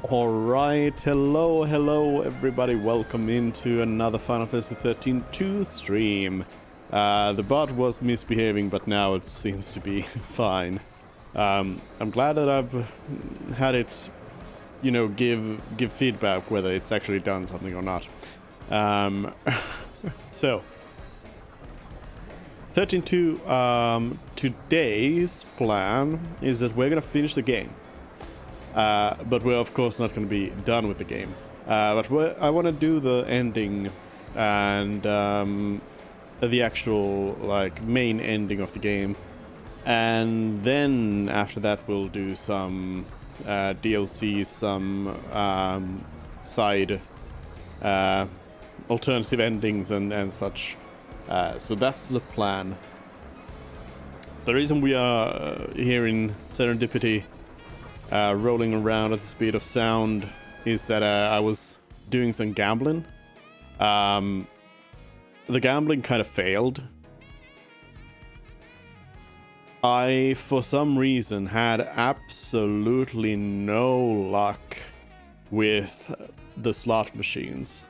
Alright, hello everybody, welcome into another Final Fantasy 13 2 stream. The bot was misbehaving, but now it seems to be fine. I'm glad that I've had it, give feedback whether it's actually done something or not. So, 13.2, today's plan is that we're gonna finish the game. But we're of course not going to be done with the game. But I want to do the ending and the actual main ending of the game, and then after that we'll do some DLC, some side alternative endings and such. So that's the plan. The reason we are here in Serendipity, rolling around at the speed of sound, is that I was doing some gambling. The gambling kind of failed. I, for some reason, had absolutely no luck with the slot machines.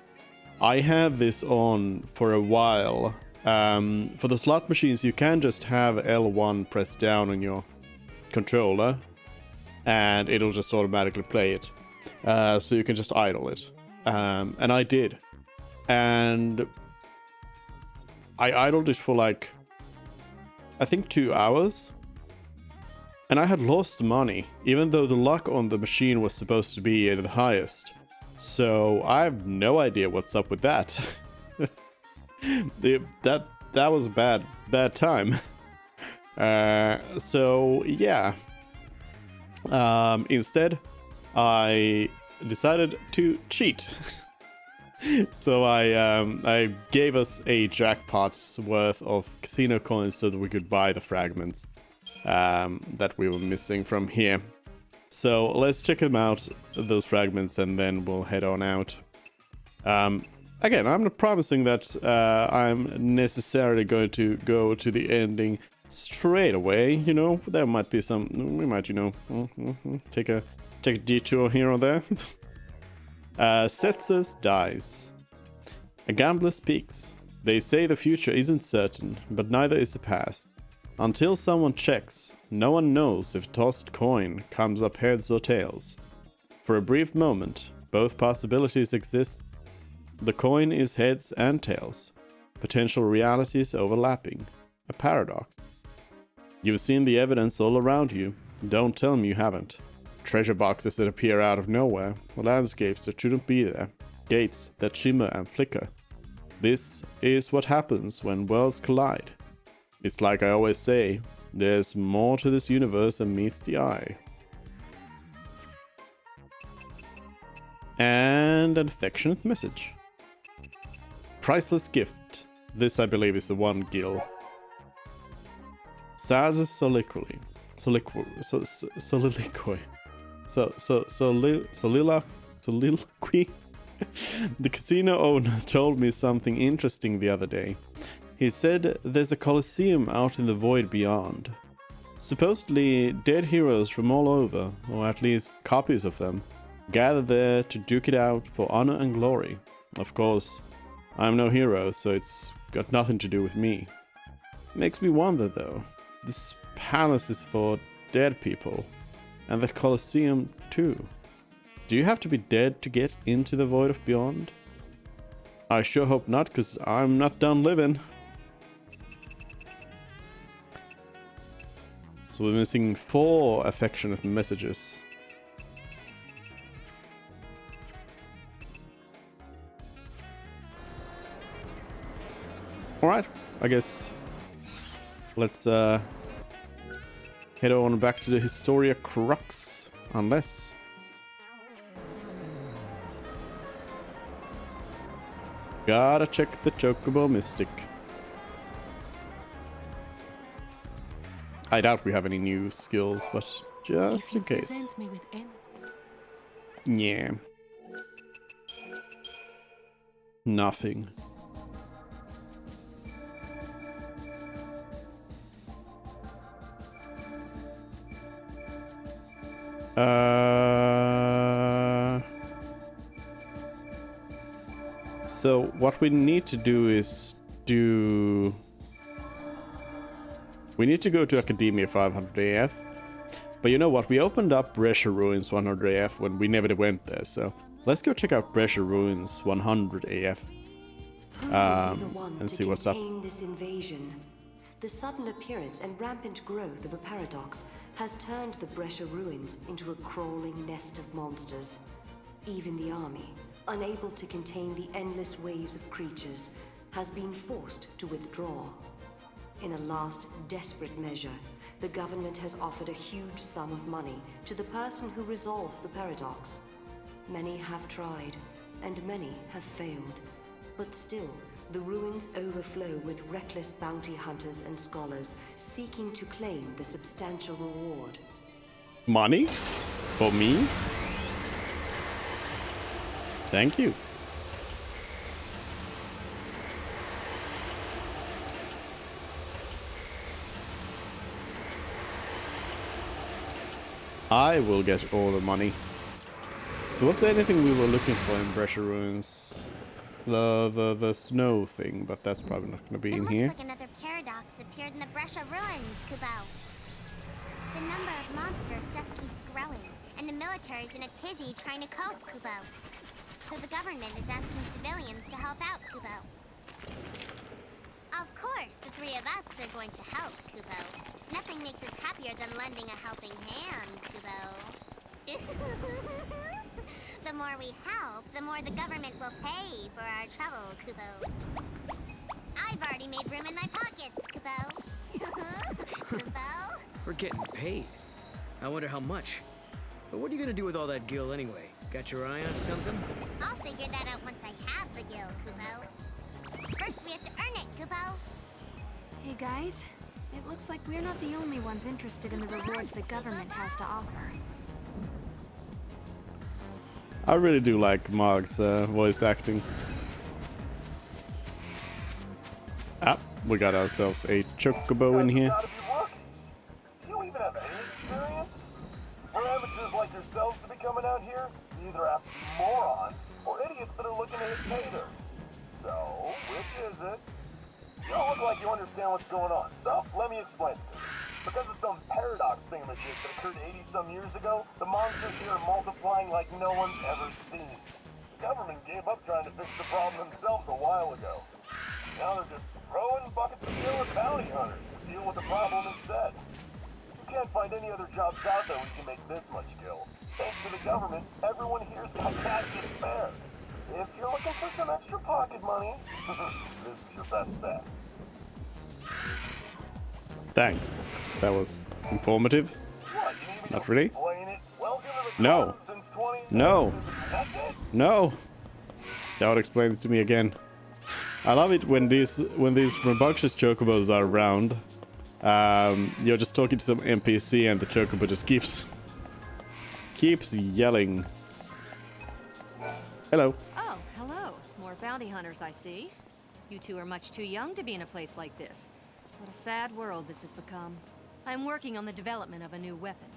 I had this on for a while. For the slot machines, you can just have L1 pressed down on your controller, and it'll just automatically play it. So you can just idle it. And I did. And I idled it for I think 2 hours. And I had lost money, even though the luck on the machine was supposed to be at the highest. So I have no idea what's up with that. That was a bad time. So yeah. Instead, I decided to cheat. So I gave us a jackpot's worth of casino coins so that we could buy the fragments that we were missing from here. So let's check them out, those fragments, and then we'll head on out. Again, I'm not promising that I'm necessarily going to go to the ending straight away. There might be some, we might, take a detour here or there. Setsus dies. A gambler speaks. They say the future isn't certain, but neither is the past. Until someone checks, no one knows if tossed coin comes up heads or tails. For a brief moment, both possibilities exist. The coin is heads and tails, potential realities overlapping, a paradox. You've seen the evidence all around you. Don't tell me you haven't. Treasure boxes that appear out of nowhere, landscapes that shouldn't be there, gates that shimmer and flicker. This is what happens when worlds collide. It's like I always say, there's more to this universe than meets the eye. And an affectionate message. Priceless gift. This, I believe, is the one Gil. Saz's soliloquy. Soliloquy. The casino owner told me something interesting the other day. He said there's a coliseum out in the void beyond. Supposedly, dead heroes from all over, or at least copies of them, gather there to duke it out for honor and glory. Of course, I'm no hero, so it's got nothing to do with me. Makes me wonder though, this palace is for dead people, and the Colosseum too. Do you have to be dead to get into the void of beyond? I sure hope not, because I'm not done living. So we're missing 4 affectionate messages. Alright, I guess let's head on back to the Historia Crux, unless... Gotta check the Chocobo Mystic. I doubt we have any new skills, but just in case. Yeah. Nothing. So what we need to do is we need to go to Academia 500 AF. But you know what? We opened up Brescia Ruins 100 AF when we never went there. So let's go check out Brescia Ruins 100 AF and see what's up. This invasion. The sudden appearance and rampant growth of a paradox has turned the Brescia Ruins into a crawling nest of monsters. Even the army, unable to contain the endless waves of creatures, has been forced to withdraw. In a last desperate measure, the government has offered a huge sum of money to the person who resolves the paradox. Many have tried, and many have failed. But still, the ruins overflow with reckless bounty hunters and scholars seeking to claim the substantial reward. Money? For me? Thank you. I will get all the money. So was there anything we were looking for in Brescia Ruins? The snow thing, but that's probably not going to be in here. It looks like another paradox appeared in the Brescia Ruins, Kubo. The number of monsters just keeps growing, and the military's in a tizzy trying to cope, Kubo. So the government is asking civilians to help out, Kubo. Of course, the three of us are going to help, Kubo. Nothing makes us happier than lending a helping hand, Kubo. The more we help, the more the government will pay for our trouble, Kubo. I've already made room in my pockets, Kubo. Kubo? We're getting paid. I wonder how much. But what are you gonna do with all that gil anyway? Got your eye on something? I'll figure that out once I have the gil, Kubo. First, we have to earn it, Kubo. Hey guys, it looks like we're not the only ones interested in the rewards the government has to offer. I really do like Marg's voice acting. Ah, we got ourselves a chocobo in here. Do you even have any experience? For amateurs like yourselves to be coming out here, you either have to be morons or idiots that are looking to hit pay dirt. So, which is it? You don't look like you understand what's going on, so let me explain it to you. Because of some paradox thingamajig that occurred 80-some years ago, the monsters here are multiplying like no one's ever seen. The government gave up trying to fix the problem themselves a while ago. Now they're just throwing buckets of gil at bounty hunters to deal with the problem instead. You can't find any other jobs out there where you can make this much gil. Thanks to the government, everyone here's got cash to spare. If you're looking for some extra pocket money, this is your best bet. Thanks. That was informative. What, you need me Not to really. explain it? Welcome to the No. club since 20... No. That's it? No. That would explain it to me again. I love it when these rambunctious chocobos are around. You're just talking to some NPC and the chocobo just keeps yelling. Hello. Oh, hello. More bounty hunters, I see. You two are much too young to be in a place like this. What a sad world this has become. I'm working on the development of a new weapon.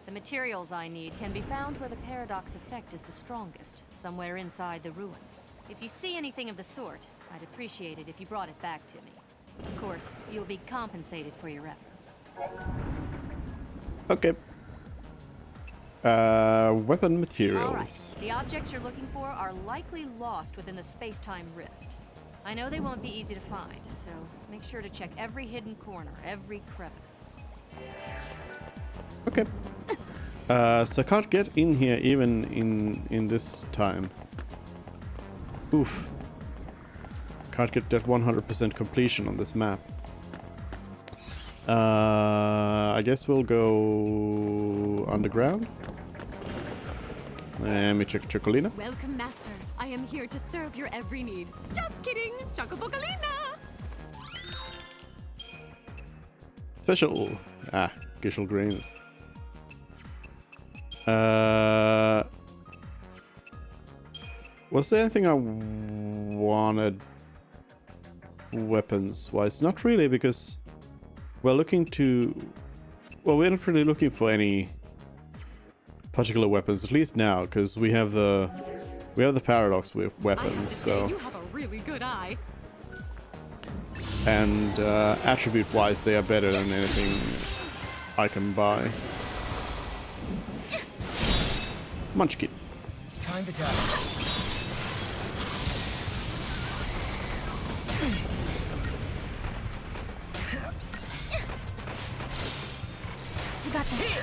The materials I need can be found where the paradox effect is the strongest, somewhere inside the ruins. If you see anything of the sort, I'd appreciate it if you brought it back to me. Of course, you'll be compensated for your efforts. Okay. Weapon materials. All right. The objects you're looking for are likely lost within the space-time rift. I know they won't be easy to find, so make sure to check every hidden corner, every crevice. Okay. So I can't get in here even in this time. Oof. Can't get that 100% completion on this map. I guess we'll go underground. Let me check Chocolina. Welcome, Master. I am here to serve your every need. Just kidding, Chocobogalina! Special. Ah, Gishel Grains. Was there anything I wanted weapons-wise? Not really, because we're looking to... Well, we're not really looking for any particular weapons, at least now, because we have the paradox with weapons, so... You have a real really good eye. And attribute-wise, they are better than anything I can buy. Munchkin. Time to die. You got this.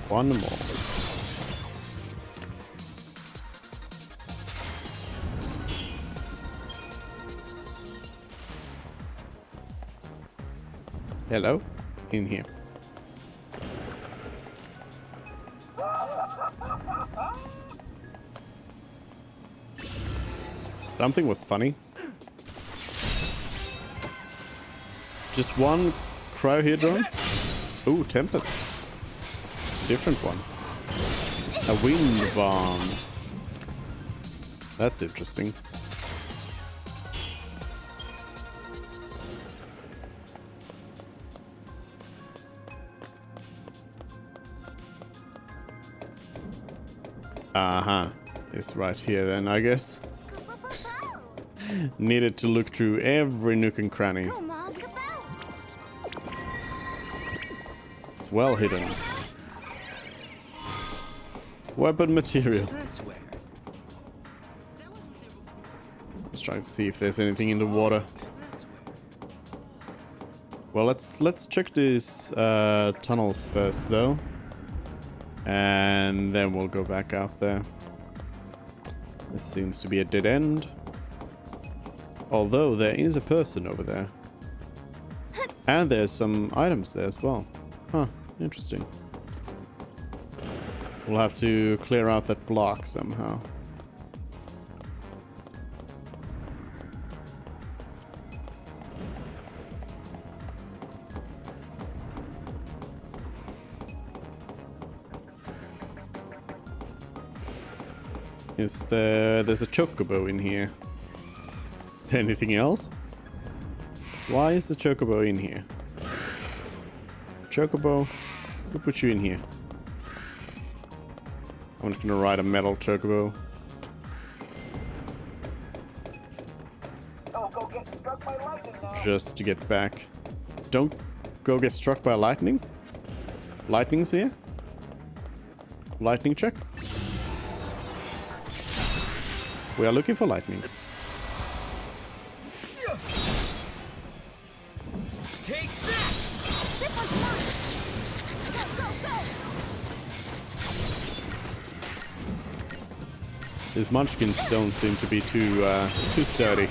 One more. Hello? In here. Something was funny. Just one cryohedron? Ooh, Tempest. It's a different one. A wind bomb. That's interesting. Uh-huh. It's right here then, I guess. Needed to look through every nook and cranny. Come on, Kupo. It's well hidden. Weapon material. That's where. Let's try to see if there's anything in the water. That's where. Well, let's check these tunnels first, though. And then we'll go back out there. This seems to be a dead end. Although there is a person over there. And there's some items there as well. Huh, interesting. We'll have to clear out that block somehow. There's a chocobo in here. Is there anything else? Why is the chocobo in here? Chocobo, who put you in here? I'm not gonna ride a metal chocobo. Don't go get struck by lightning now. Just to get back. Don't go get struck by lightning? Lightning's here? Lightning check? We are looking for lightning. Take that! This one's mine. Go, go, go. These munchkins don't seem to be too sturdy.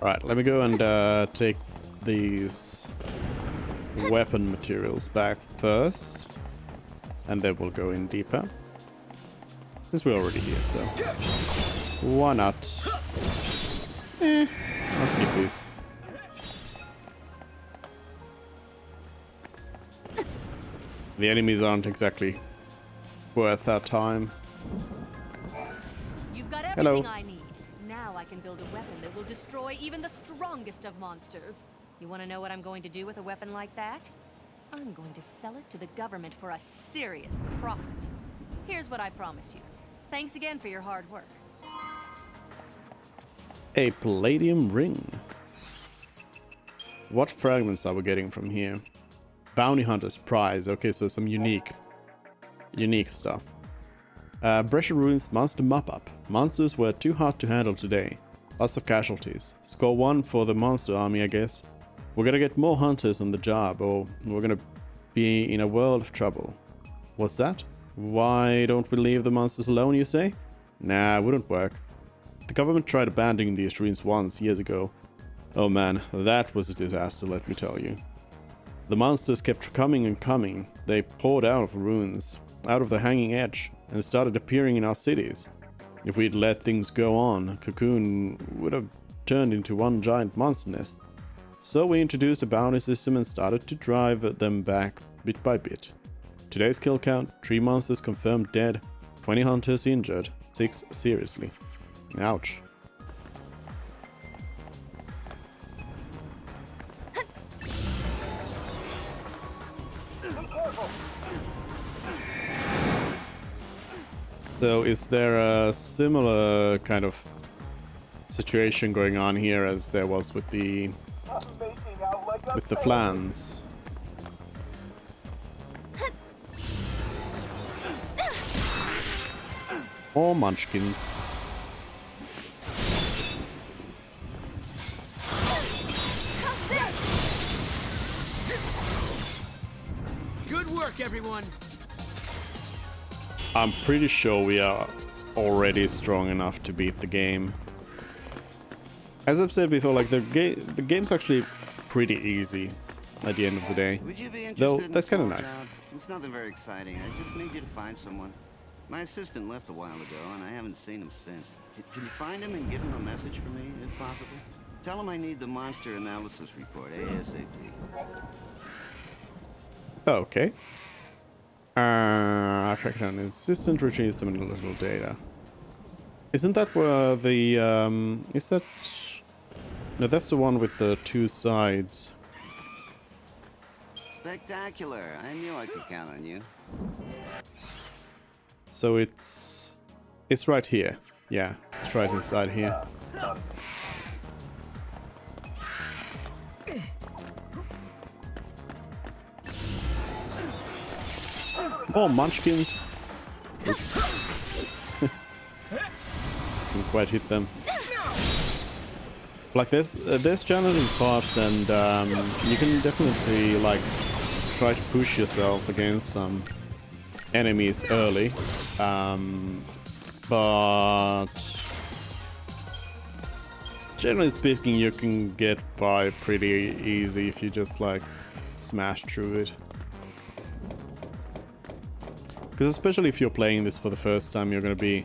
Alright, let me go and take these weapon materials back first. And then we'll go in deeper. Since we're already here, so why not? I'll skip these. The enemies aren't exactly worth our time. You've got Hello. everything I need. Now I can build a weapon that will destroy even the strongest of monsters. You want to know what I'm going to do with a weapon like that? I'm going to sell it to the government for a serious profit. Here's what I promised you. Thanks again for your hard work. A palladium ring. What fragments are we getting from here? Bounty Hunter's Prize. Okay, so some unique stuff. Brescia Ruins Monster Mop-Up. Monsters were too hard to handle today. Lots of casualties. Score 1 for the monster army, I guess. We're gonna get more hunters on the job, or we're gonna be in a world of trouble. What's that? Why don't we leave the monsters alone, you say? Nah, wouldn't work. The government tried abandoning these ruins once, years ago. Oh man, that was a disaster, let me tell you. The monsters kept coming and coming. They poured out of ruins, out of the hanging edge, and started appearing in our cities. If we'd let things go on, Cocoon would have turned into one giant monster nest. So we introduced a bounty system and started to drive them back bit by bit. Today's kill count: 3 monsters confirmed dead, 20 hunters injured, 6 seriously. Ouch. So is there a similar kind of situation going on here as there was with the flans? More munchkins. Good work, everyone. I'm pretty sure we are already strong enough to beat the game. As I've said before, like the game's actually pretty easy at the end of the day. Would you be interested Though in that's a kind of small nice. job? It's nothing very exciting. I just need you to find someone. My assistant left a while ago, and I haven't seen him since. Can you find him and give him a message for me, if possible? Tell him I need the monster analysis report, ASAP. Okay. I tracked down his assistant, retrieved some little data. Isn't that where the is that? No, that's the one with the 2 sides. Spectacular. I knew I could count on you. So it's right here. Yeah, it's right inside here. Oh, munchkins. Oops. Couldn't quite hit them. Like there's challenging parts, and you can definitely like try to push yourself against some enemies early, but generally speaking, you can get by pretty easy if you just like smash through it. Because especially if you're playing this for the first time, you're going to be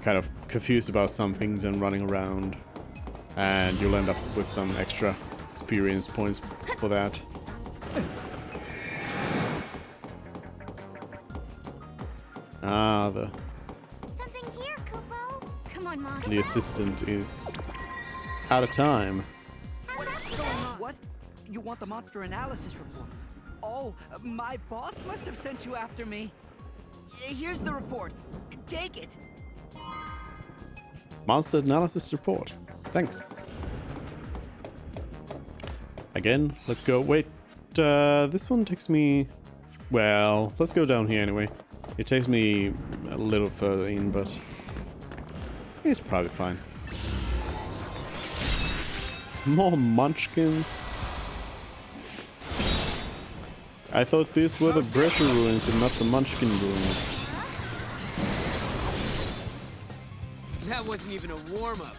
kind of confused about some things and running around, and you'll end up with some extra experience points for that. Something here, Kupo. Come on, Mog. The assistant is out of time. What? You want the monster analysis report? Oh, my boss must have sent you after me. Here's the report. Take it. Monster analysis report. Thanks. Again, let's go. Wait, this one takes me... Well, let's go down here anyway. It takes me a little further in, but it's probably fine. More munchkins. I thought these were the Brescia ruins and not the Munchkin ruins. That wasn't even a warm-up.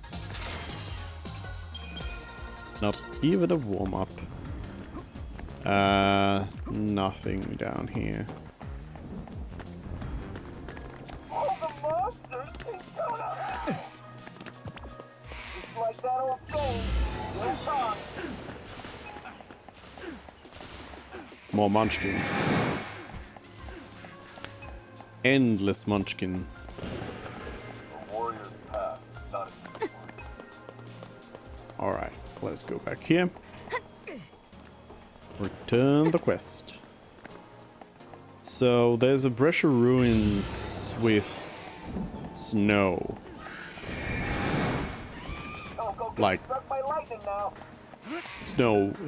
Not even a warm-up. Nothing down here. Oh, the monsters keep coming up. It's like that old saying, we'll talk. More munchkins. Endless munchkin. The warrior's path, not a Alright, let's go back here. Return the quest. So there's a Brescia ruins with snow. Go Like struck by lightning now.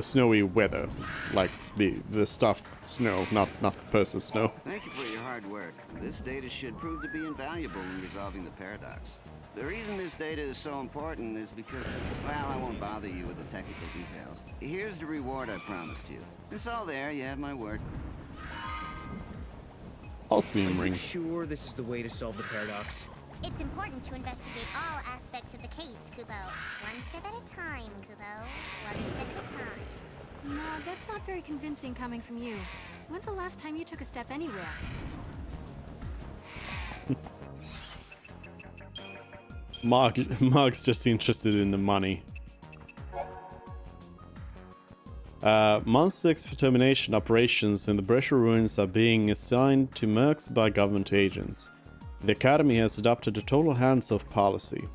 snowy weather. Like the stuff snow, not the person snow. Thank you for your hard work. This data should prove to be invaluable in resolving the paradox. The reason this data is so important is because, well, I won't bother you with the technical details. Here's the reward I promised you. It's all there, you have my word. Osmium ring. Sure, this is the way to solve the paradox. It's important to investigate all aspects of the case, Kupo. One step at a time, Kupo. One step at a time. Mog, that's not very convincing coming from you. When's the last time you took a step anywhere? Mark's just interested in the money. Monster extermination operations in the Brescia ruins are being assigned to mercs by government agents. The Academy has adopted a total hands-off policy.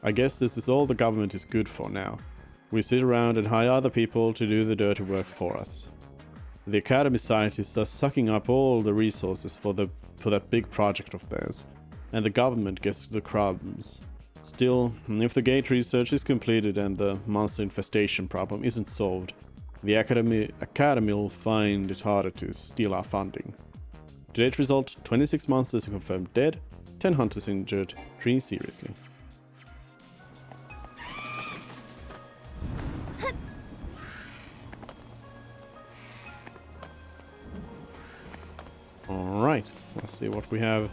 I guess this is all the government is good for now. We sit around and hire other people to do the dirty work for us. The Academy scientists are sucking up all the resources for that big project of theirs, and the government gets the crumbs. Still, if the gate research is completed and the monster infestation problem isn't solved, the Academy will find it harder to steal our funding. To date result, 26 monsters are confirmed dead, 10 hunters injured, 3 seriously. Alright, let's see what we have.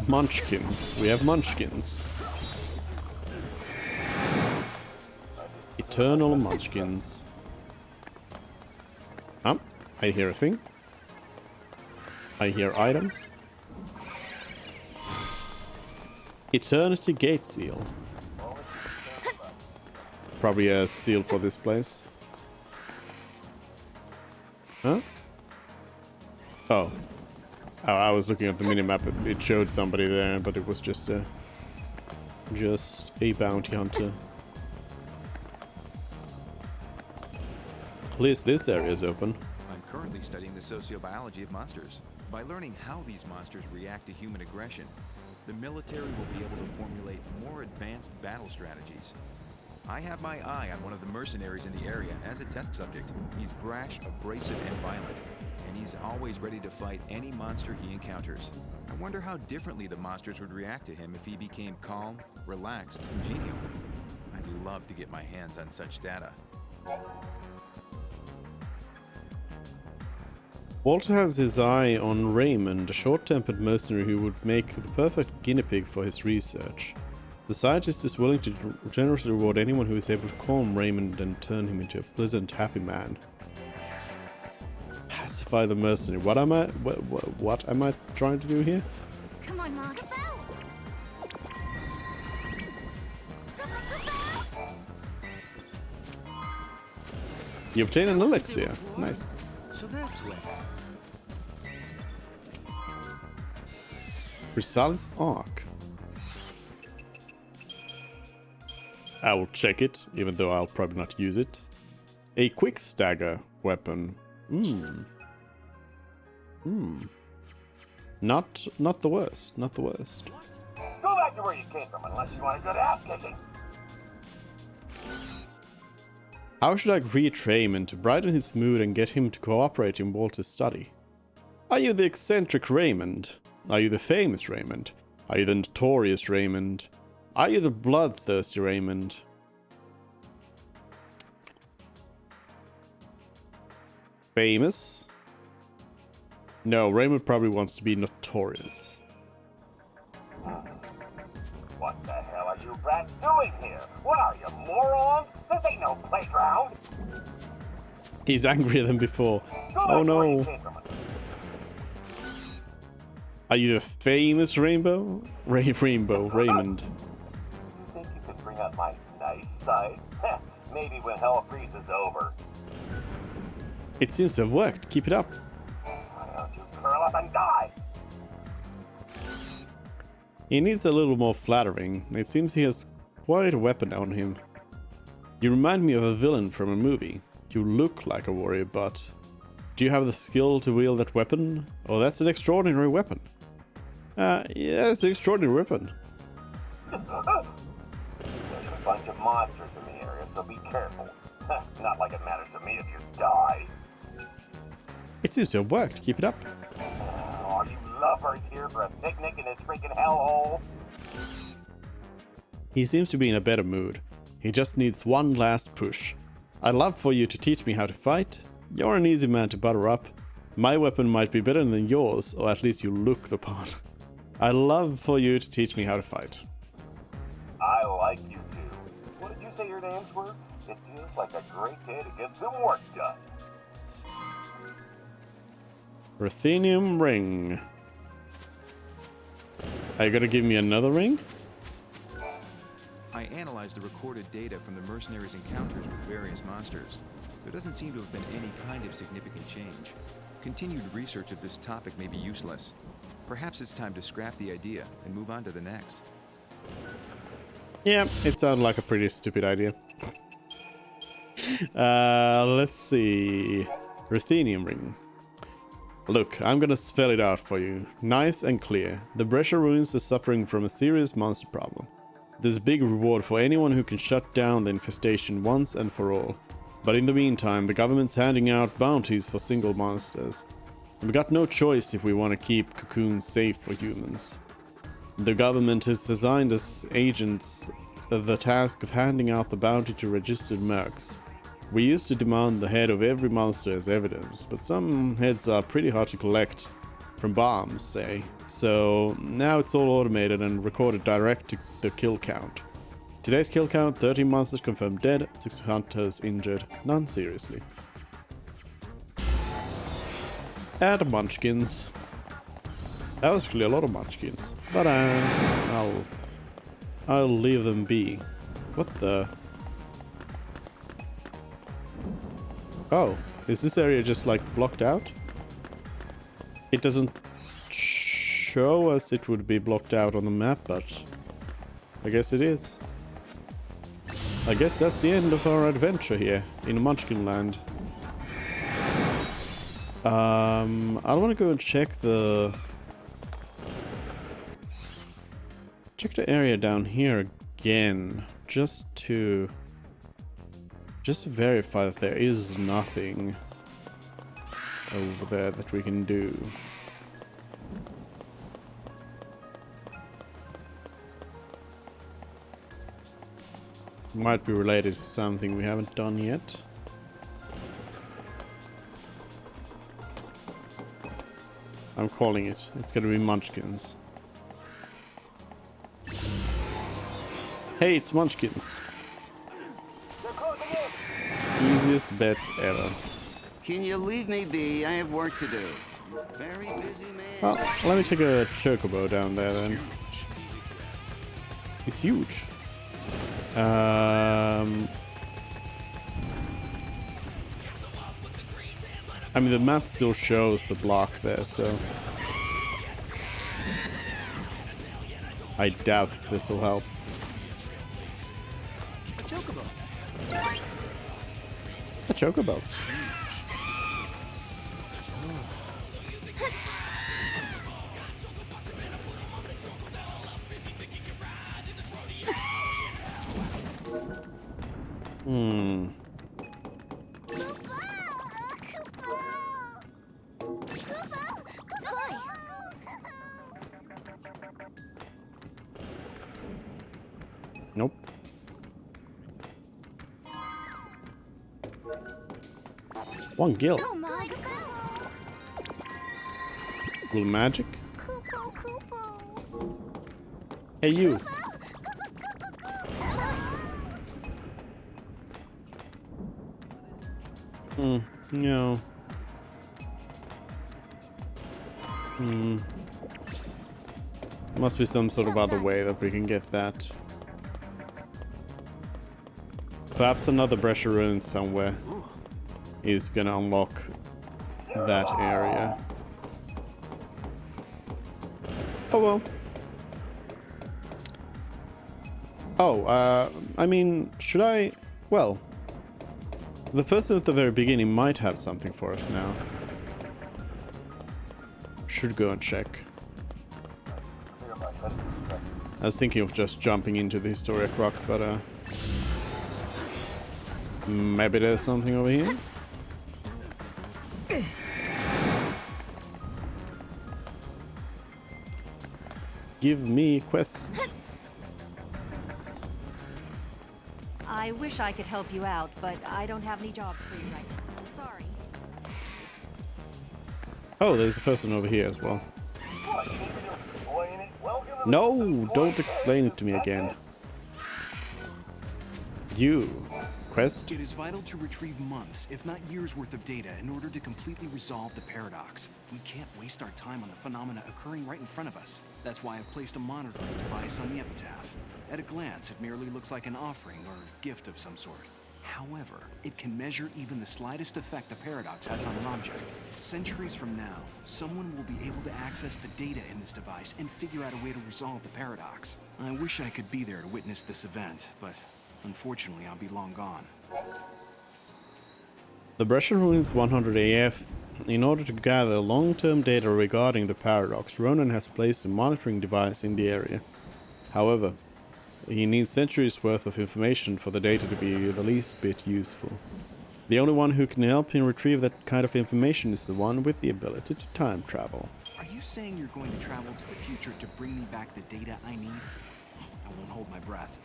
Munchkins. We have Munchkins. Eternal Munchkins. I hear a thing. I hear item. Eternity Gate Seal. Probably a seal for this place. Huh? Oh. I was looking at the minimap. It showed somebody there, but it was just a bounty hunter. At least this area is open. I'm currently studying the sociobiology of monsters. By learning how these monsters react to human aggression, the military will be able to formulate more advanced battle strategies. I have my eye on one of the mercenaries in the area as a test subject. He's brash, abrasive, and violent, and he's always ready to fight any monster he encounters. I wonder how differently the monsters would react to him if he became calm, relaxed, and genial. I'd love to get my hands on such data. Walter has his eye on Raymond, a short-tempered mercenary who would make the perfect guinea pig for his research. The scientist is willing to generously reward anyone who is able to calm Raymond and turn him into a pleasant, happy man. Pacify the mercenary. What am I trying to do here? Come on, Mom. You obtain an elixir. Nice. So that's what. Chrysalis Arc. I will check it, even though I'll probably not use it. A quick stagger weapon. Not the worst. Not the worst. Go back to where you came from unless you want a good ass kicking. How should I greet Raymond to brighten his mood and get him to cooperate in Walter's study? Are you the eccentric Raymond? Are you the famous Raymond? Are you the notorious Raymond? Are you the bloodthirsty Raymond? Famous? No, Raymond probably wants to be notorious. What the hell are you brats doing here? What are you, morons? This ain't no playground. He's angrier than before. Oh no. Are you the famous Rainbow? Raymond. You think you can bring up my nice side? Maybe when hell freezes over. It seems to have worked. Keep it up. Why don't you curl up and die? He needs a little more flattering. It seems he has quite a weapon on him. You remind me of a villain from a movie. You look like a warrior, but do you have the skill to wield that weapon? Oh, that's an extraordinary weapon. Yeah, it's an extraordinary weapon. There's a bunch of monsters in the area, so be careful. Not like it matters to me if you die. It seems to have worked. Keep it up. Are you lovers here for a picnic in this freaking hellhole? He seems to be in a better mood. He just needs one last push. I'd love for you to teach me how to fight. You're an easy man to butter up. My weapon might be better than yours, or at least you look the part. I'd love for you to teach me how to fight. I like you too. What did you say your names were? It feels like a great day to get some work done. Ruthenium ring. Are you gonna give me another ring? I I analyzed the recorded data from the mercenaries' encounters with various monsters. There doesn't seem to have been any kind of significant change. Continued research of this topic may be useless. Perhaps it's time to scrap the idea and move on to the next. Yeah, it sounded like a pretty stupid idea. Let's see. Ruthenium ring. Look, I'm gonna spell it out for you. Nice and clear. The Brescia Ruins is suffering from a serious monster problem. There's a big reward for anyone who can shut down the infestation once and for all. But in the meantime, the government's handing out bounties for single monsters. We got no choice if we want to keep Cocoon safe for humans. The government has assigned us agents the task of handing out the bounty to registered mercs. We used to demand the head of every monster as evidence, but some heads are pretty hard to collect from bombs, say. So now it's all automated and recorded direct to the kill count. Today's kill count: 13 monsters confirmed dead, 6 hunters injured, none seriously. And munchkins. That was actually a lot of munchkins, but I'll leave them be. What the? Oh, is this area just like blocked out? It doesn't show us it would be blocked out on the map, but I guess it is. I guess that's the end of our adventure here in Munchkin Land. I want to go and check the area down here again, just to verify that there is nothing over there that we can do. Might be related to something we haven't done yet. I'm calling it. It's gonna be Munchkins. Hey, it's Munchkins. Easiest bet ever. Can you leave me be? I have work to do. Very busy man. Well, let me take a chocobo down there then. It's huge. I mean, the map still shows the block there, so I doubt this will help. A chocobo. A chocobo. Nope. One gil. Little magic. Hey you. No. Must be some sort of other way that we can get that. Perhaps another Brescia Ruin somewhere is gonna unlock that area. Oh well. Oh, I mean, should I... Well, the person at the very beginning might have something for us now. Should go and check. I was thinking of just jumping into the Historic Rocks, but maybe there's something over here? Give me quests. I wish I could help you out, but I don't have any jobs for you right now. Sorry. Oh, there's a person over here as well. No, don't explain it to me again. You, quest. It is vital to retrieve months, if not years worth of data in order to completely resolve the paradox. We can't waste our time on the phenomena occurring right in front of us. That's why I've placed a monitoring device on the epitaph. At a glance, it merely looks like an offering or gift of some sort. However, it can measure even the slightest effect the paradox has on an object. Centuries from now, someone will be able to access the data in this device and figure out a way to resolve the paradox. I wish I could be there to witness this event, but unfortunately I'll be long gone. The Brescia Ruins 100 AF. In order to gather long-term data regarding the paradox, Ronan has placed a monitoring device in the area. However, he needs centuries worth of information for the data to be the least bit useful. The only one who can help him retrieve that kind of information is the one with the ability to time travel. Are you saying you're going to travel to the future to bring me back the data I need? I won't hold my breath.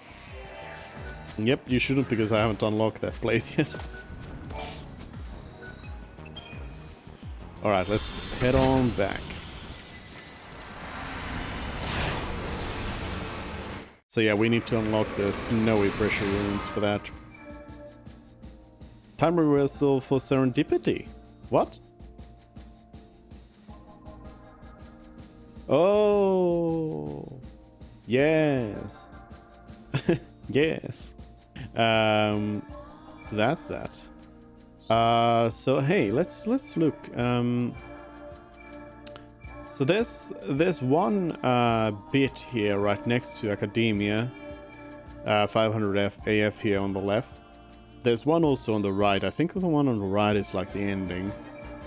Yep, you shouldn't, because I haven't unlocked that place yet. Alright, let's head on back. So yeah, we need to unlock the snowy Brescia Ruins for that. Time reversal for serendipity. What? Oh, yes. Yes. So that's that. So hey, let's look. So there's one bit here right next to Academia, 500 AF here on the left. There's one also on the right. I think the one on the right is like the ending.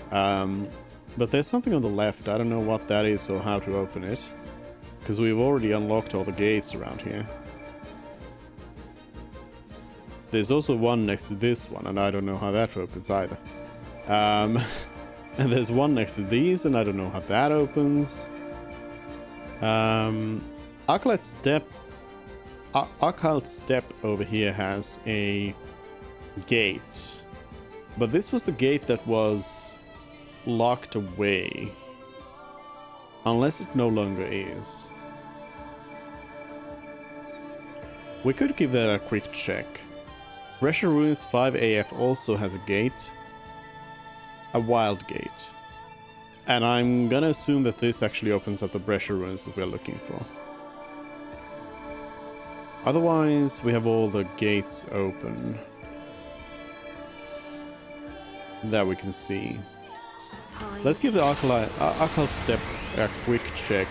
But there's something on the left. I don't know what that is or how to open it, because we've already unlocked all the gates around here. There's also one next to this one, and I don't know how that opens either. And there's one next to these, and I don't know how that opens. Arclight Step over here has a gate. But this was the gate that was locked away. Unless it no longer is. We could give that a quick check. Brescia Ruins 5 AF also has a gate. A wild gate. And I'm gonna assume that this actually opens up the Brescia Ruins that we're looking for. Otherwise, we have all the gates open that we can see. Let's give the Arclight Step a quick check,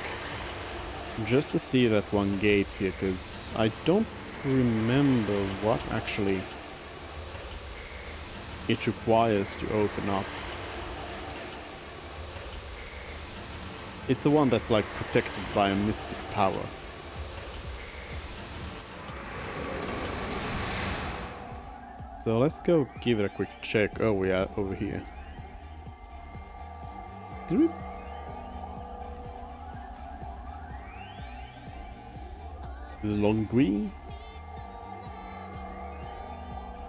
just to see that one gate here, because I don't remember what actually it requires to open up. It's the one that's like protected by a mystic power. So let's go give it a quick check. Oh, we are over here. Did we? This is Longui.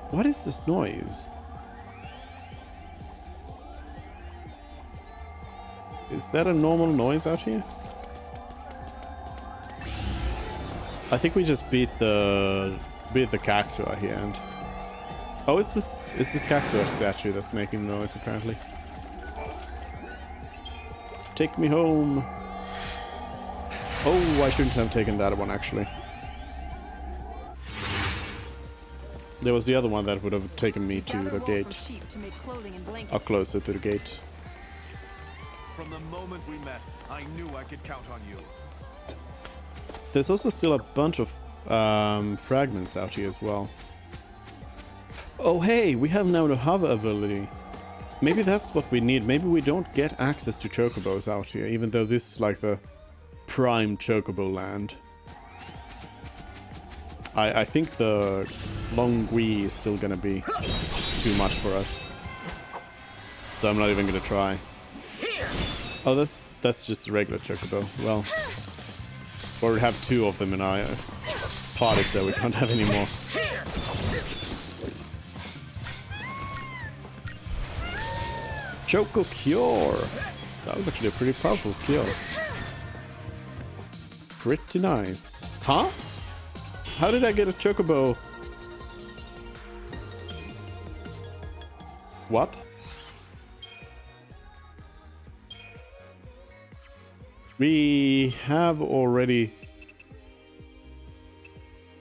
What is this noise? Is that a normal noise out here? I think we just beat the cactuar here, and oh, it's this cactuar statue that's making noise apparently. Take me home. Oh, I shouldn't have taken that one actually. There was the other one that would have taken me to the gate. Or closer to the gate. From the moment we met, I knew I could count on you. There's also still a bunch of fragments out here as well. Oh hey, we have now the hover ability. Maybe that's what we need. Maybe we don't get access to chocobos out here, even though this is like the prime chocobo land. I think the Longui is still gonna be too much for us. So I'm not even gonna try. Oh, that's just a regular chocobo. Well, or we have two of them in our party, so we can't have any more. Choco Cure! That was actually a pretty powerful cure. Pretty nice. Huh? How did I get a chocobo? What? We have already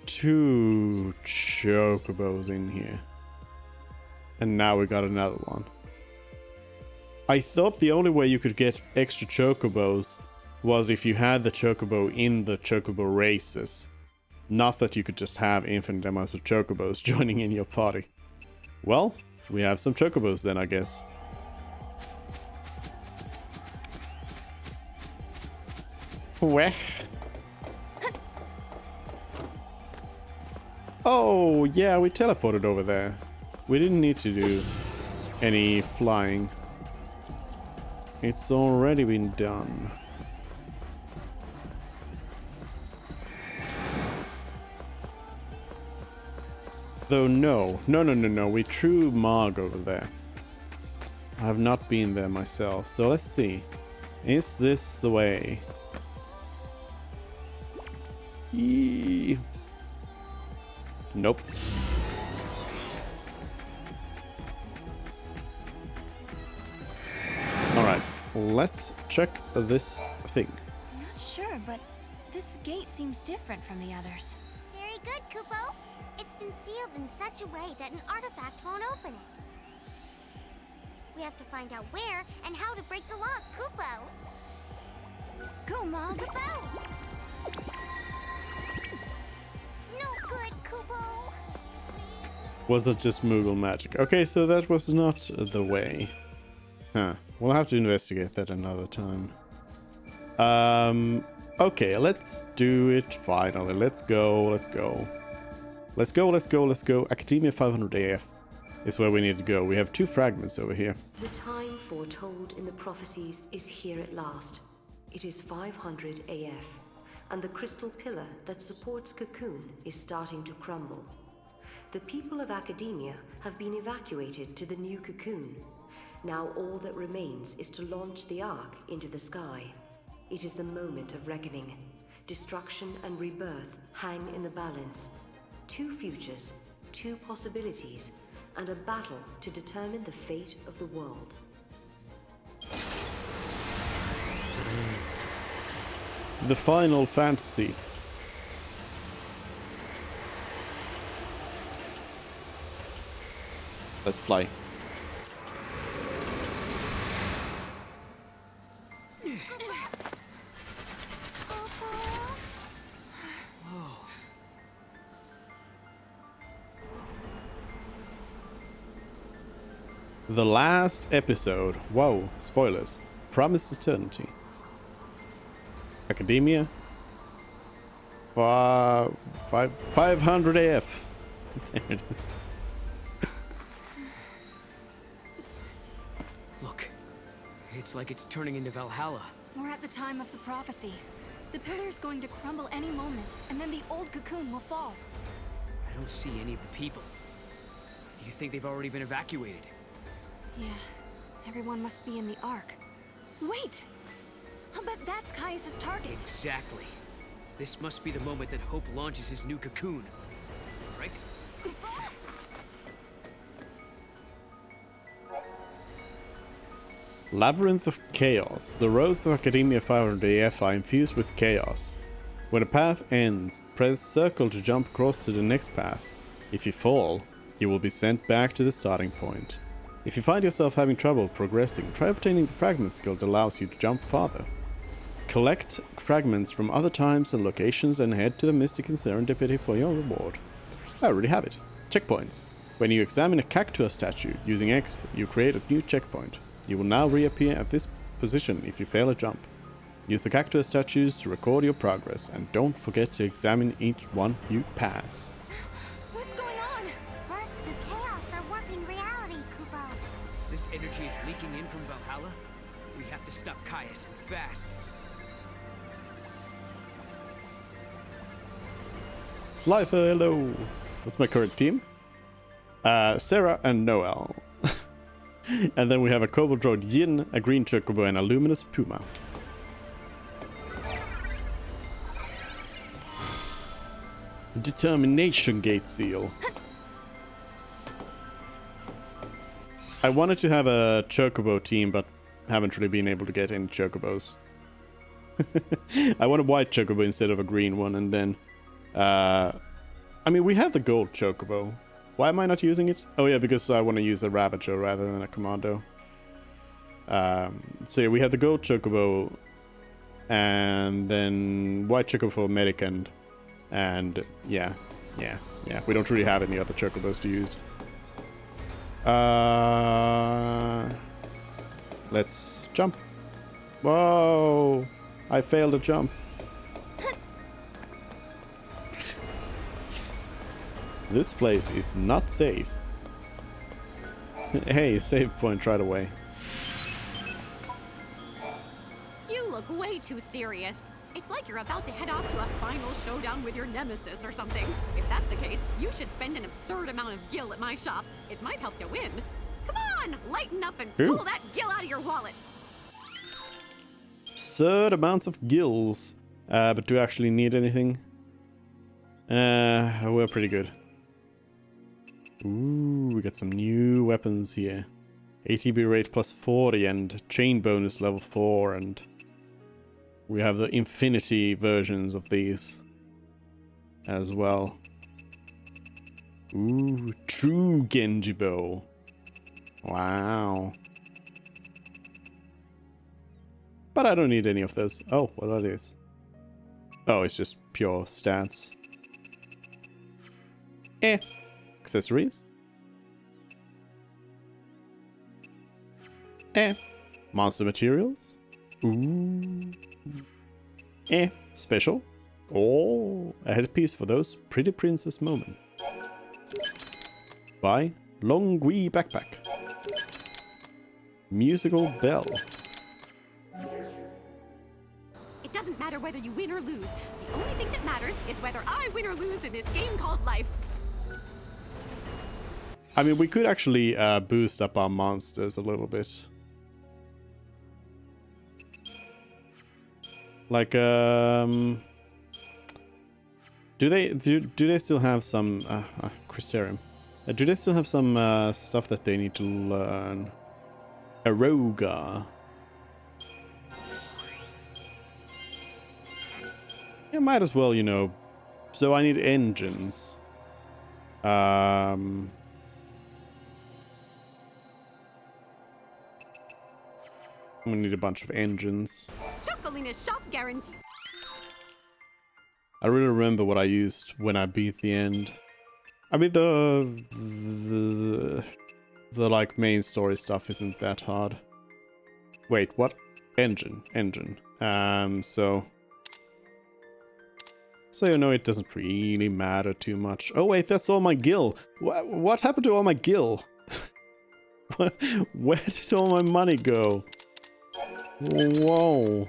2 chocobos in here. And now we got another one. I thought the only way you could get extra chocobos was if you had the chocobo in the chocobo races. Not that you could just have infinite amounts of chocobos joining in your party. Well, we have some chocobos then, I guess. Weh. Oh, yeah, we teleported over there. We didn't need to do any flying. It's already been done. Though no, we threw Mog over there. I have not been there myself, so let's see. Is this the way? Yee. Nope. Alright, let's check this thing. I'm not sure, but this gate seems different from the others. Very good, Kupo. It's been sealed in such a way that an artifact won't open it. We have to find out where and how to break the lock, Kupo. Go, Mog. Kupo! No good, Kupo. Was it just Moogle magic? Okay, so that was not the way. Huh. We'll have to investigate that another time. Okay, let's do it finally. Let's go. Academia 500 AF is where we need to go. We have 2 fragments over here. The time foretold in the prophecies is here at last. It is 500 AF, and the crystal pillar that supports Cocoon is starting to crumble. The people of Academia have been evacuated to the new Cocoon. Now all that remains is to launch the Ark into the sky. It is the moment of reckoning. Destruction and rebirth hang in the balance. 2 futures, 2 possibilities, and a battle to determine the fate of the world. The Final Fantasy. Let's fly. The last episode. Whoa, spoilers. Promised Eternity. Academia. 500 AF. There it is. Look, it's like it's turning into Valhalla. We're at the time of the prophecy. The pillar is going to crumble any moment, and then the old Cocoon will fall. I don't see any of the people. Do you think they've already been evacuated? Yeah, everyone must be in the Ark. Wait! I'll bet that's Caius' target. Exactly. This must be the moment that Hope launches his new Cocoon. Right? Labyrinth of Chaos. The roads of Academia 500 AF are infused with chaos. When a path ends, press circle to jump across to the next path. If you fall, you will be sent back to the starting point. If you find yourself having trouble progressing, try obtaining the fragment skill that allows you to jump farther. Collect fragments from other times and locations and head to the Mystic and Serendipity for your reward. I already have it. Checkpoints. When you examine a Cactua statue using X, you create a new checkpoint. You will now reappear at this position if you fail a jump. Use the Cactua statues to record your progress, and don't forget to examine each one you pass. What's going on? Bursts of chaos are warping reality, Kupo. This energy is leaking in from Valhalla. We have to stop Caius, and fast. Slifer, hello! What's my current team? Sarah and Noel. And then we have a Kobold Droid Yin, a Green Chocobo, and a Luminous Puma. Determination Gate Seal. I wanted to have a Chocobo team, but haven't really been able to get any Chocobos. I want a white Chocobo instead of a green one, and then... I mean, we have the gold Chocobo. Why am I not using it? Oh yeah, because I want to use a Ravager rather than a Commando. So yeah, we have the gold Chocobo, and then white Chocobo for Medic, and yeah, we don't really have any other Chocobos to use. Let's jump. Whoa! I failed a jump. This place is not safe. Hey, save point right away. You look way too serious. It's like you're about to head off to a final showdown with your nemesis or something. If that's the case, you should spend an absurd amount of gil at my shop. It might help you win. Come on, lighten up and pull that gil out of your wallet. Absurd amounts of gills. But do we actually need anything? We're pretty good. Ooh, we got some new weapons here. ATB rate plus 40 and chain bonus level 4, and we have the infinity versions of these as well. Ooh, true Genji bow. Wow. But I don't need any of this. Oh, what are these? Oh, it's just pure stats. Accessories. Monster materials. Ooh. Special. Oh, a headpiece for those pretty princess moments. Buy Longui backpack. Musical bell. It doesn't matter whether you win or lose. The only thing that matters is whether I win or lose in this game called life. I mean, we could actually boost up our monsters a little bit. Like, do they still have some Crystarium? Do they still have some stuff that they need to learn? Aroga. Yeah, might as well, you know. So I need engines. I'm gonna need a bunch of engines. Chocolina's shop guarantee. I really remember what I used when I beat the end. I mean, the like main story stuff isn't that hard. Wait, what? Engine. So you know, it doesn't really matter too much. Oh wait, that's all my gil. What happened to all my gil? Where did all my money go? Whoa.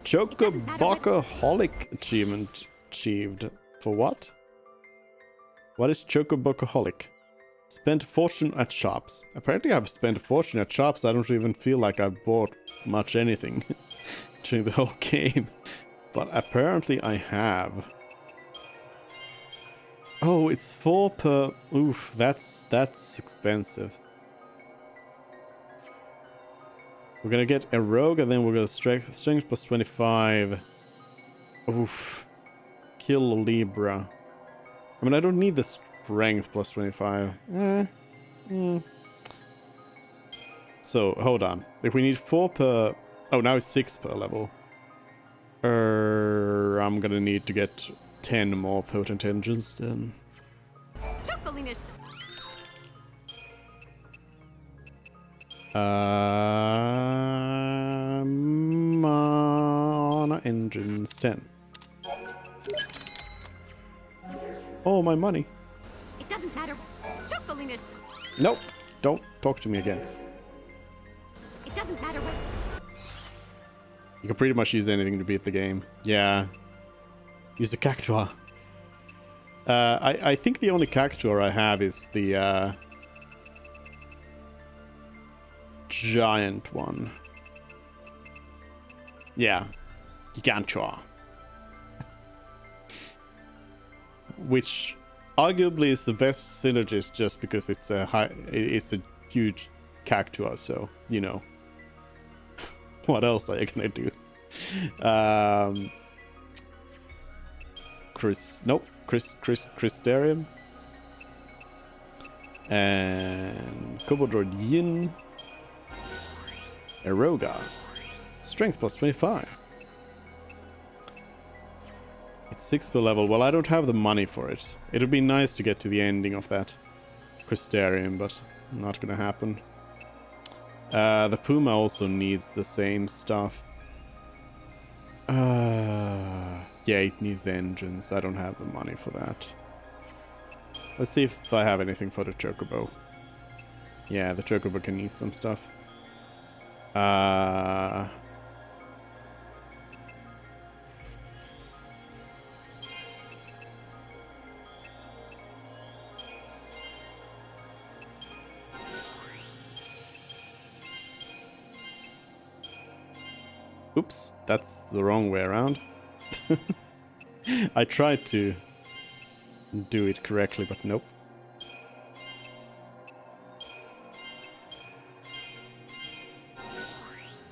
Chocobocoholic achievement achieved. For what? What is Chocobocoholic? Spent a fortune at shops. Apparently I've spent a fortune at shops. I don't even feel like I bought much anything during the whole game. But apparently I have. Oh, it's 4 per... Oof, that's expensive. We're gonna get a rogue, and then we're gonna strength plus 25. Oof. Kill Libra. I mean, I don't need the strength plus 25. So, hold on. If we need 4 per... Oh, now it's 6 per level. I'm gonna need to get 10 more potent engines then. Chocolina's Mana engines 10. Oh, my money. It doesn't matter. Chocolina's. Nope. Don't talk to me again. It doesn't matter what. You can pretty much use anything to beat the game. Yeah. Use the Cactuar. I think the only Cactuar I have is the giant one. Yeah. Gigantua. Which arguably is the best synergist just because it's a huge cactuar, so you know. What else are you gonna do? Crystarium. And Cobodroid Yin. Eroga. Strength plus 25. It's 6 per level. Well, I don't have the money for it. It would be nice to get to the ending of that Crystarium, but not gonna happen. The Puma also needs the same stuff. Yeah, it needs engines. I don't have the money for that. Let's see if I have anything for the Chocobo. Yeah, the Chocobo can eat some stuff. Oops, that's the wrong way around. I tried to do it correctly, but nope.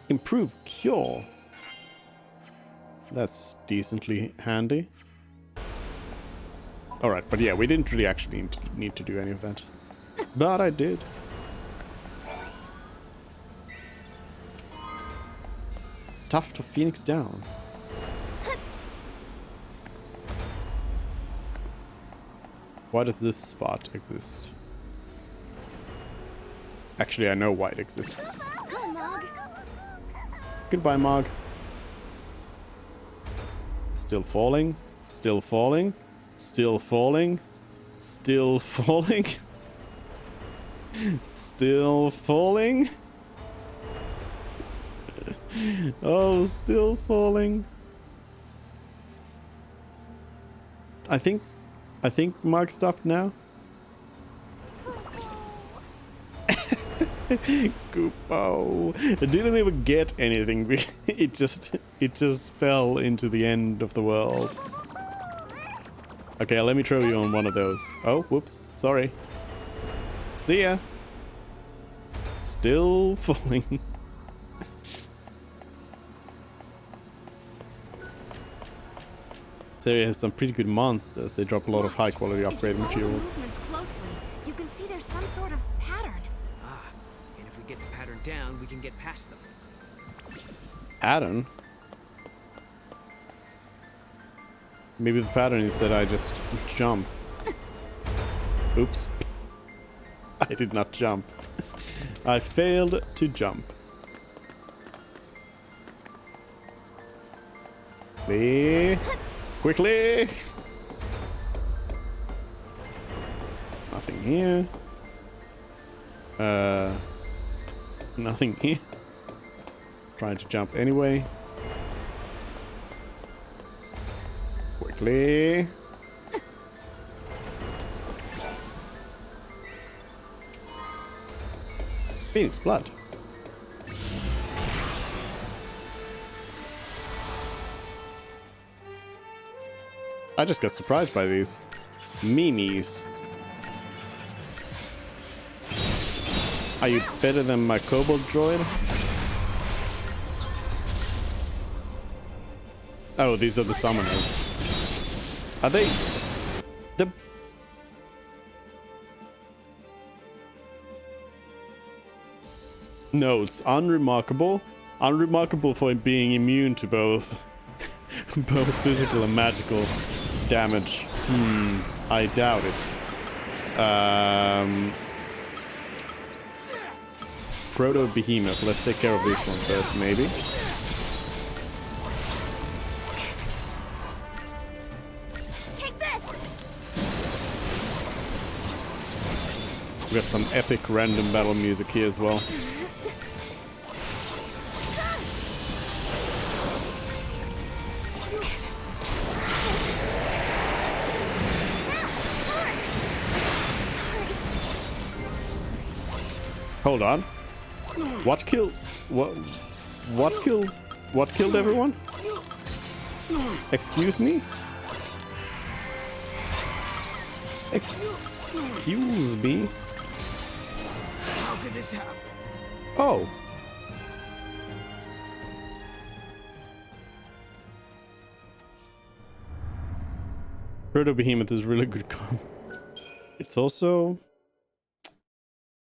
Improve cure. That's decently handy. Alright, but yeah, we didn't really actually need to do any of that. But I did. Tuft of Phoenix Down. Why does this spot exist? Actually, I know why it exists. Goodbye, Mog. Still falling. Still falling. Still falling. Still falling. Still falling. Oh, still falling. I think Mark stopped now. Goopo. It didn't even get anything. It just fell into the end of the world. Okay, let me throw you on one of those. Oh, whoops. Sorry. See ya. Still falling. This area has some pretty good monsters. They drop a lot of high quality upgrade materials. Closely, you can see there's some sort of pattern. Ah, and if we get the pattern down, we can get past them. Pattern? Maybe the pattern is that I just jump. Oops. I did not jump. I failed to jump. Quickly! Nothing here. Nothing here. Trying to jump anyway. Quickly. Phoenix Blood. I just got surprised by these. Memes. Are you better than my Kobold droid? Oh, these are the summoners. Are they... No, it's unremarkable. Unremarkable for it being immune to both physical and magical damage. I doubt it. Proto Behemoth. Let's take care of this one first, maybe. Take this. We got some epic random battle music here as well. Hold on. What killed everyone? Excuse me? Excuse me. How could this happen? Oh. Proto-Behemoth is really good comp. It's also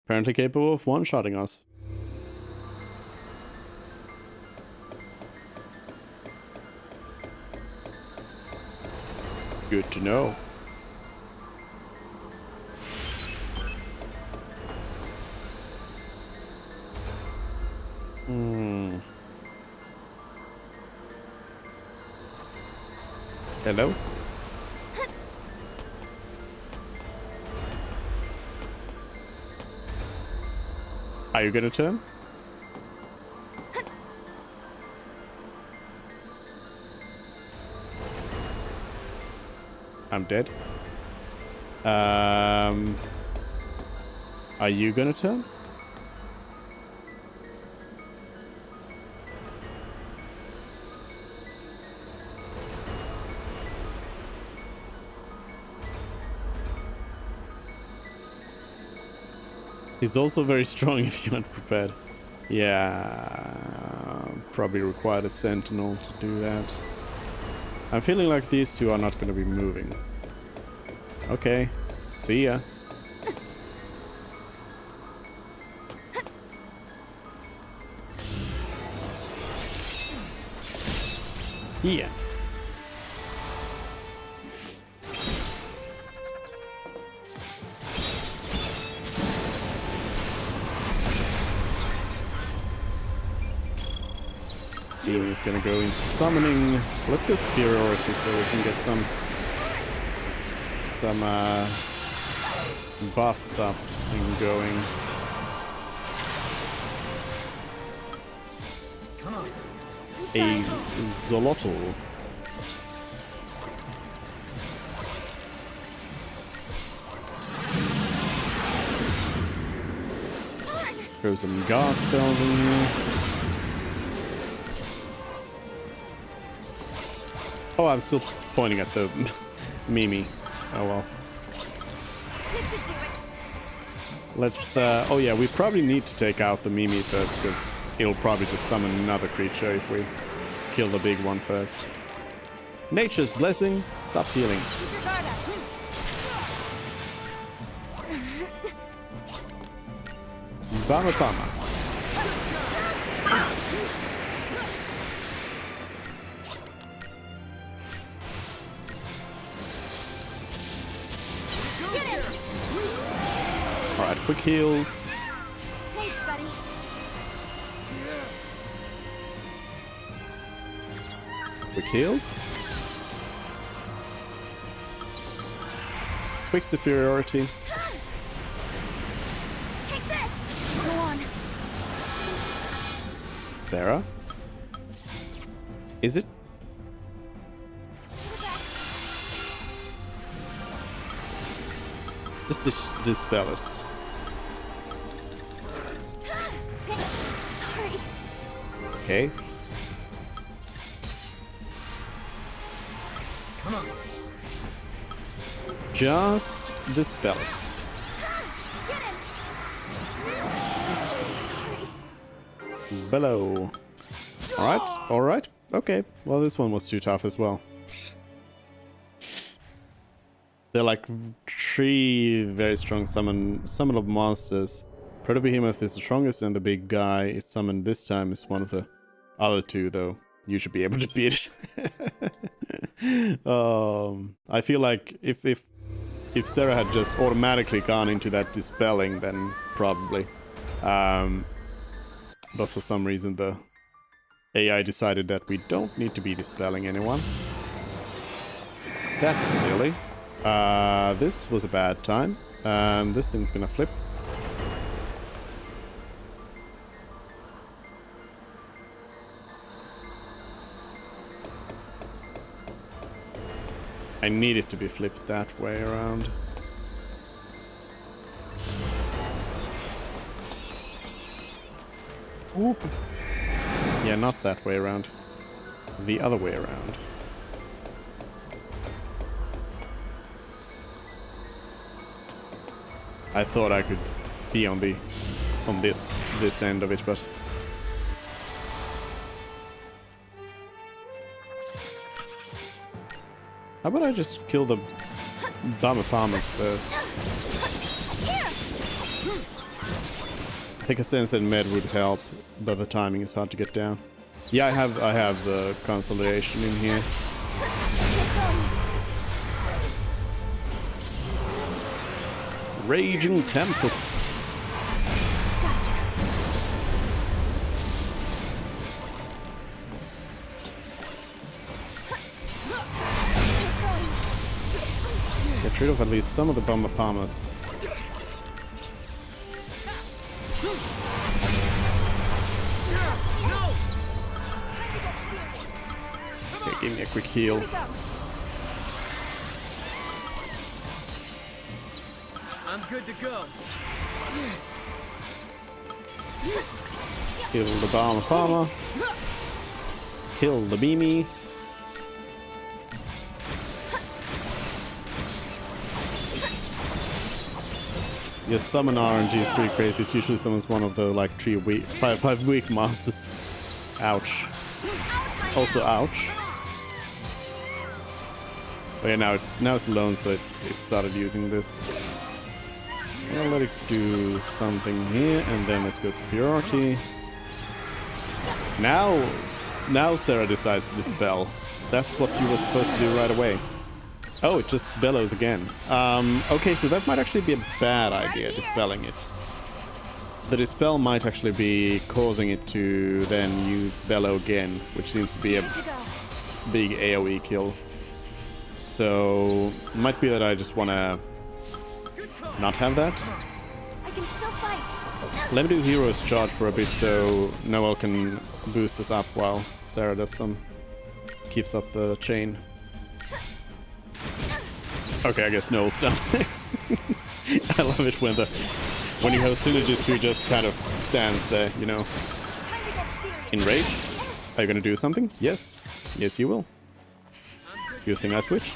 apparently capable of one-shotting us. Good to know. Hello? Are you gonna turn? I'm dead. Are you gonna turn? He's also very strong if you aren't prepared. Yeah, probably required a sentinel to do that. I'm feeling like these two are not going to be moving. Okay, see ya. Yeah. Demon is gonna go into summoning. Let's go superiority so we can get some buffs up and going. A Zolotl. Throw some guard spells in here. Oh, I'm still pointing at the Mimi. Oh well. Let's, oh yeah, we probably need to take out the Mimi first, because it'll probably just summon another creature if we kill the big one first. Nature's Blessing, stop healing. Bama Bama. Alright, quick heals. Thanks, buddy. Quick heals. Quick superiority. Take this. Go on. Sarah? Is it? Just dispel it. Sorry. Okay. Come on. Just dispel it. Below. Alright, alright. Okay. Well, this one was too tough as well. They're like 3 very strong summonable monsters. Proto-Behemoth is the strongest and the big guy it summoned this time is one of the other 2, though. You should be able to beat it. I feel like if Sarah had just automatically gone into that dispelling, then probably. But for some reason the AI decided that we don't need to be dispelling anyone. That's silly. This was a bad time. This thing's gonna flip. I need it to be flipped that way around. Oop. Yeah, not that way around. The other way around. I thought I could be on this end of it, but how about I just kill the Bamapamas first? I think a sense that med would help, but the timing is hard to get down. Yeah, I have the consolidation in here. Raging Tempest. Get rid of at least some of the Bamapamas. Okay, give me a quick heal. I'm good to go. Kill the Bamapama. Kill the Beamy. Yes, summon RNG is pretty crazy. It usually summons one of the like five weak monsters. Ouch. Also ouch. Oh yeah, now it's alone, so it started using this. I'll let it do something here, and then let's go superiority. Now Sarah decides to dispel. That's what you were supposed to do right away. Oh, it just bellows again. Okay, so that might actually be a bad idea, dispelling it. The dispel might actually be causing it to then use bellow again, which seems to be a big AoE kill. So, might be that I just want to not have that. I can still fight. Let me do Hero's Charge for a bit so Noel can boost us up while Sarah does some... keeps up the chain. Okay, I guess Noel's done. I love it when you have synergist who just kind of stands there, you know. Enraged? Are you gonna do something? Yes. Yes, you will. You think I switched?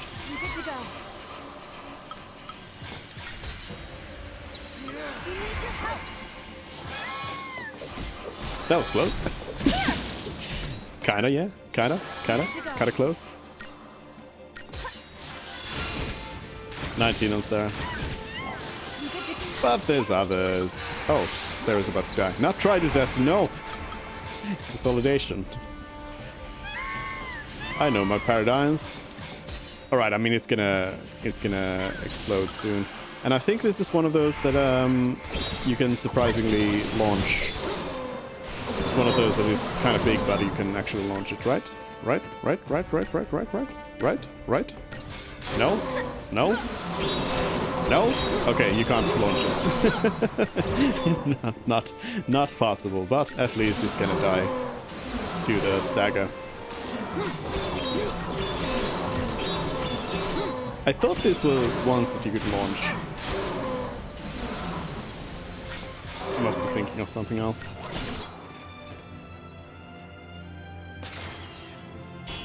That was close. Kinda, yeah. Kinda close. 19 on Sarah. But there's others. Oh, Sarah's about to die. Not try disaster, no! Consolidation. I know my paradigms. Alright, I mean it's gonna explode soon. And I think this is one of those that you can surprisingly launch. It's one of those that is kind of big, but you can actually launch it, right? Right? No? No? No? Okay, you can't launch it. not possible, but at least it's gonna die to the stagger. I thought these were ones that you could launch. I must be thinking of something else.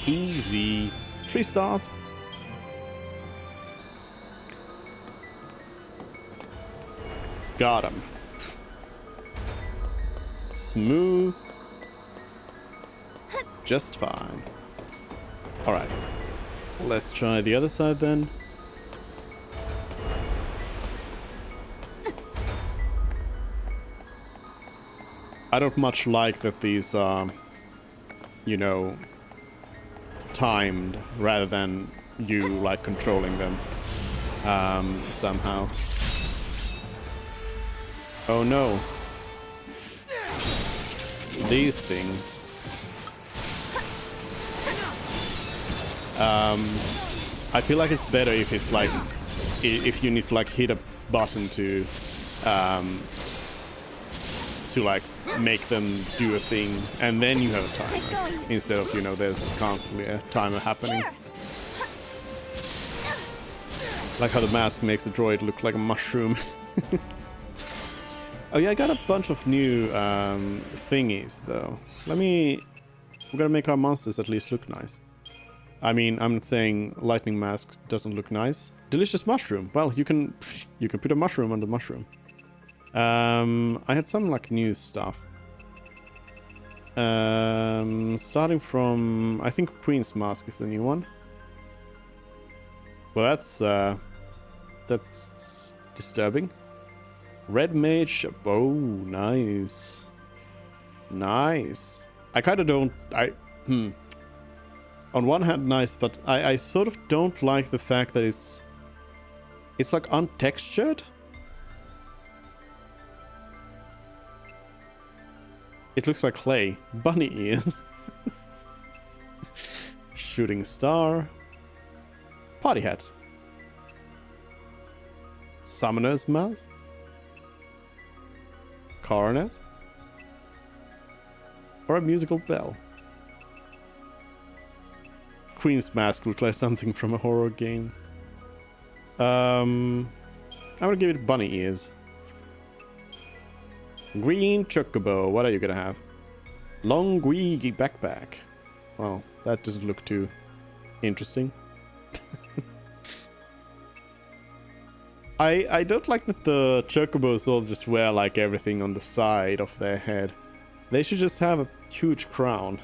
Easy. 3 stars. Got him. Smooth. Just fine. Alright. Let's try the other side then. I don't much like that these are, you know, timed rather than you like controlling them somehow. Oh no. These things. I feel like it's better if it's like, if you need to like hit a button to like make them do a thing, and then you have a timer instead of, you know, there's constantly a timer happening. Like how the mask makes the droid look like a mushroom. Oh yeah, I got a bunch of new thingies though. We're gonna make our monsters at least look nice. I mean, I'm not saying lightning mask doesn't look nice, delicious mushroom. Well, you can put a mushroom on the mushroom. I had some like new stuff. Starting from, I think Queen's Mask is the new one. Well, that's disturbing. Red Mage. Oh, nice. Nice. I kind of don't. On one hand, nice, but I sort of don't like the fact that it's like untextured. It looks like clay. Bunny ears. Shooting star. Party hat. Summoner's mouse. Coronet. Or a musical bell. Queen's Mask looks like something from a horror game. I'm gonna give it bunny ears. Green Chocobo, what are you gonna have? Long Guigi backpack. Well, that doesn't look too interesting. I don't like that the Chocobos all just wear like everything on the side of their head. They should just have a huge crown.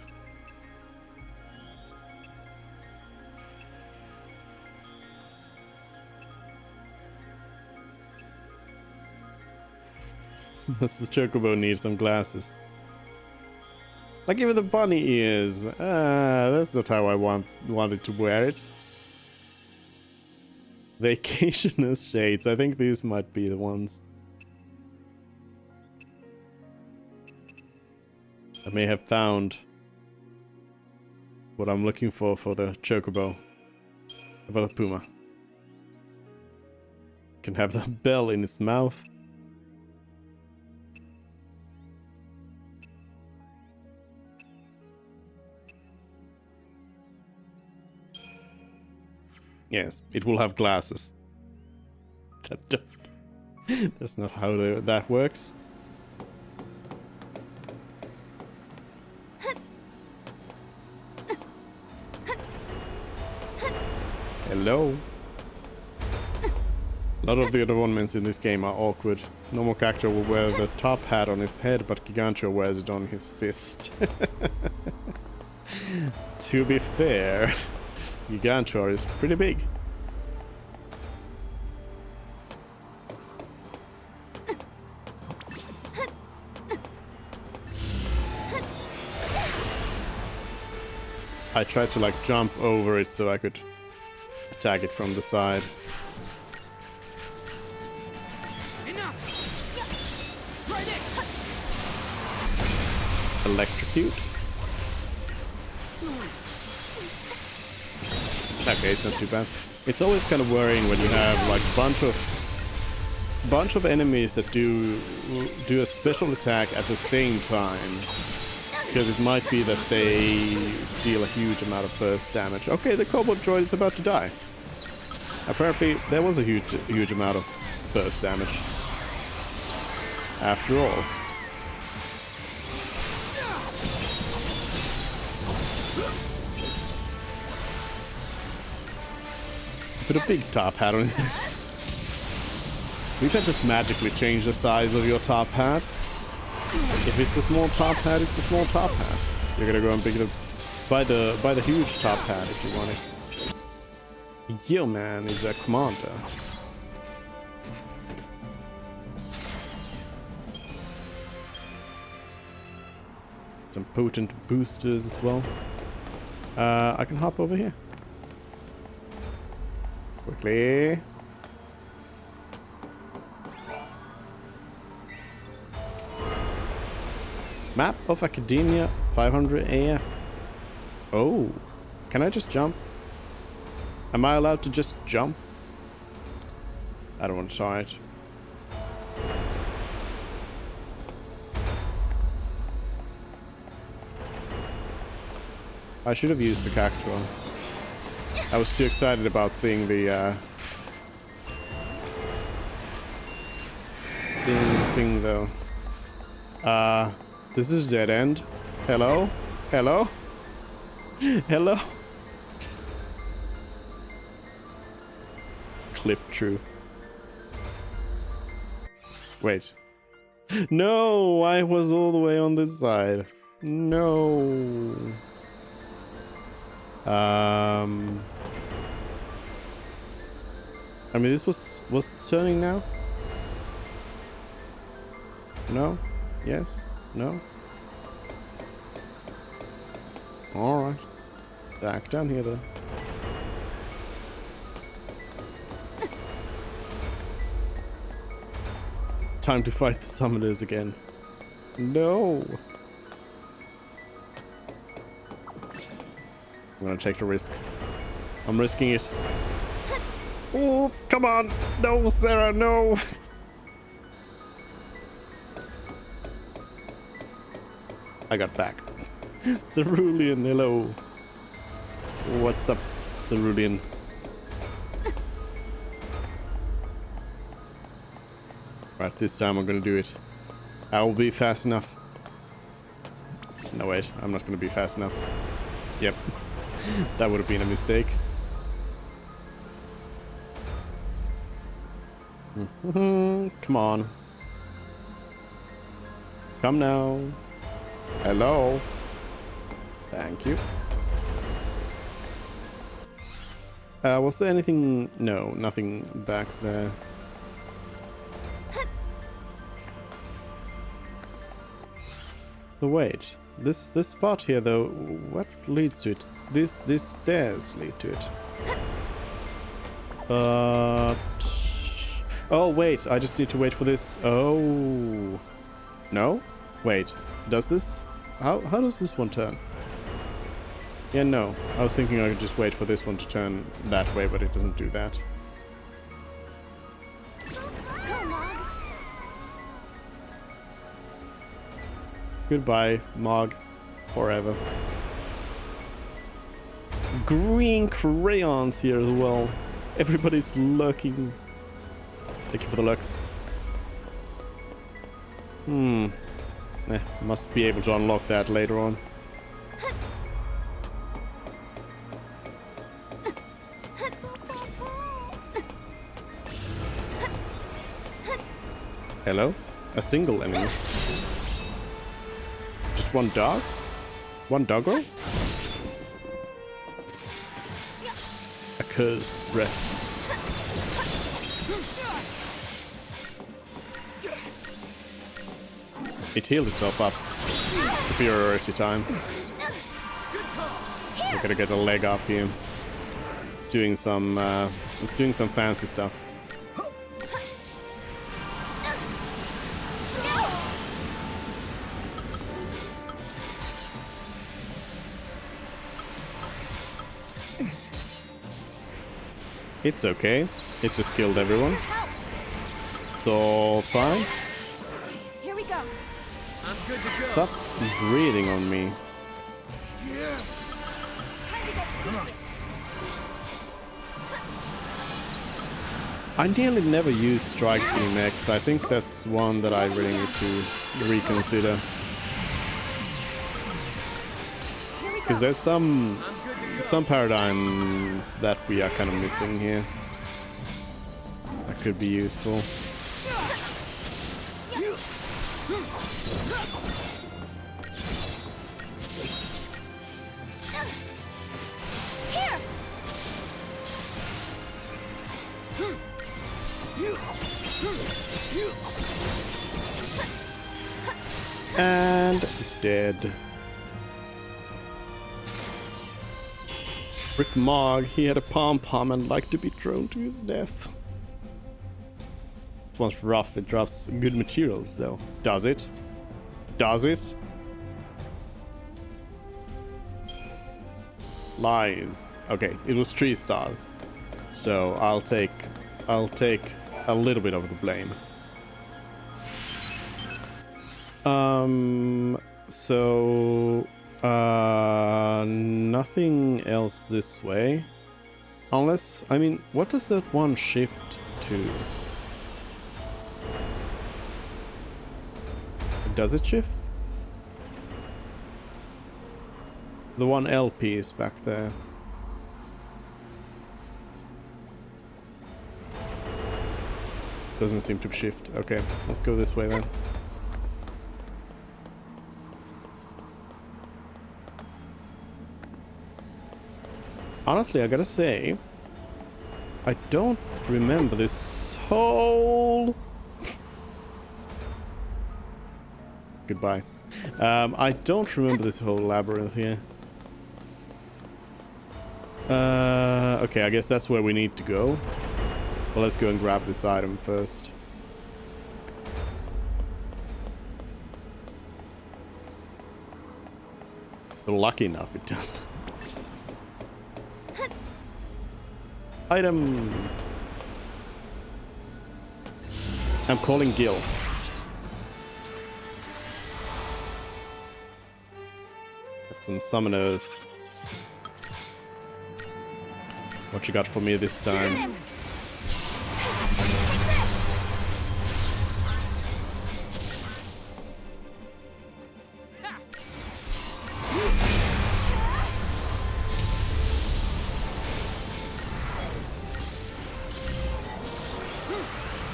Does the Chocobo need some glasses? Like even the bunny ears. That's not how I wanted to wear it. Vacationers shades. I think these might be the ones. I may have found what I'm looking for the Chocobo. About the Puma. Can have the bell in its mouth. Yes, it will have glasses. That's not how that works. Hello. A lot of the adornments in this game are awkward. Normal character will wear the top hat on his head, but Gigantua wears it on his fist. To be fair, Gigantua is pretty big. I tried to like jump over it so I could attack it from the side. Electrocute. Okay, it's not too bad. It's always kind of worrying when you have like a bunch of enemies that do a special attack at the same time, because it might be that they deal a huge amount of burst damage. Okay, the Kobold droid is about to die. Apparently, there was a huge amount of burst damage. After all. Put a big top hat on his head. You can just magically change the size of your top hat. If it's a small top hat, it's a small top hat. You're gonna go and pick it up. Buy the huge top hat if you want it. Yo man is a commander. Some potent boosters as well. I can hop over here. Quickly. Map of Academia 500 AF. Oh, can I just jump? Am I allowed to just jump? I don't want to try it. I should have used the Cactuar. I was too excited about seeing the thing though. This is dead end. Hello? Hello? flipped through. Wait. No, I was all the way on this side. No. I mean, this was this turning now? No? Yes? No? Alright. Back down here then. Time to fight the summoners again. No! I'm gonna take the risk. I'm risking it. Oh, come on! No, Sarah, no! I got back. Cerulean, hello. What's up, Cerulean? Right, this time I'm gonna do it. I will be fast enough. No, wait, I'm not gonna be fast enough. Yep. That would have been a mistake. Come on. Come now. Hello. Thank you. Was there anything? No, nothing back there. So wait, this spot here though, what leads to it? These stairs lead to it. Oh wait, I just need to wait for this. Oh no, wait, does this? How does this one turn? Yeah, no, I was thinking I could just wait for this one to turn that way, but it doesn't do that. Goodbye, Mog. Forever. Green crayons here as well. Everybody's lurking. Thank you for the lurks. Must be able to unlock that later on. Hello? A single enemy. Just one dog? One doggo? A cursed breath. It healed itself up. Superiority time. We're gonna get a leg up here. It's doing some fancy stuff. It's okay. It just killed everyone. It's all fine. Here we go. I'm good to go. Stop breathing on me. I nearly never use Strike Team X. I think that's one that I really need to reconsider. Because there's some paradigms that we are kind of missing here. That could be useful. And dead. Rick Mog, he had a pom-pom and liked to be thrown to his death. This one's rough, it drops good materials though. Does it? Does it? Lies. Okay, it was 3 stars. So I'll take a little bit of the blame. So nothing else this way. Unless, I mean, what does that one shift to? Does it shift? The one LP is back there. Doesn't seem to shift. Okay, let's go this way then. Honestly, I gotta say, I don't remember this whole... Goodbye. I don't remember this whole labyrinth here. Okay, I guess that's where we need to go. Well, let's go and grab this item first. But lucky enough, it does. Item. I'm calling Gil. Got some summoners. What you got for me this time?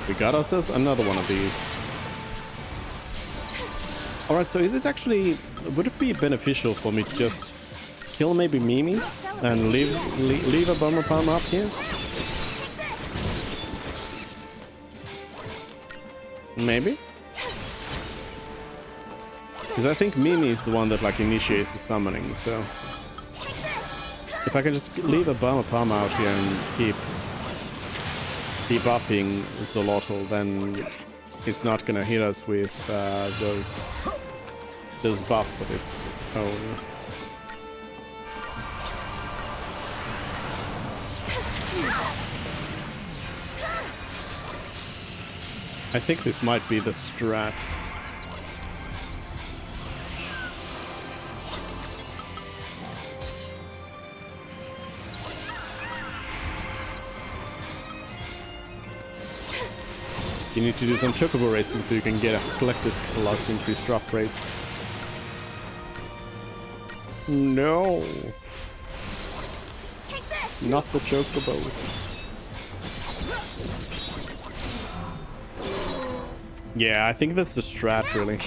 We got ourselves another one of these. Alright, so is it actually... Would it be beneficial for me to just kill maybe Mimi and leave a Bomber Palm up here? Maybe? Because I think Mimi is the one that like initiates the summoning, so... If I can just leave a Bomber Palm out here and keep buffing Xolotl, then it's not gonna hit us with those buffs of its own. I think this might be the strat. You need to do some chocobo racing so you can get a collector's clout to increase drop rates. No! Not the chocobos. Yeah, I think that's the strat, really.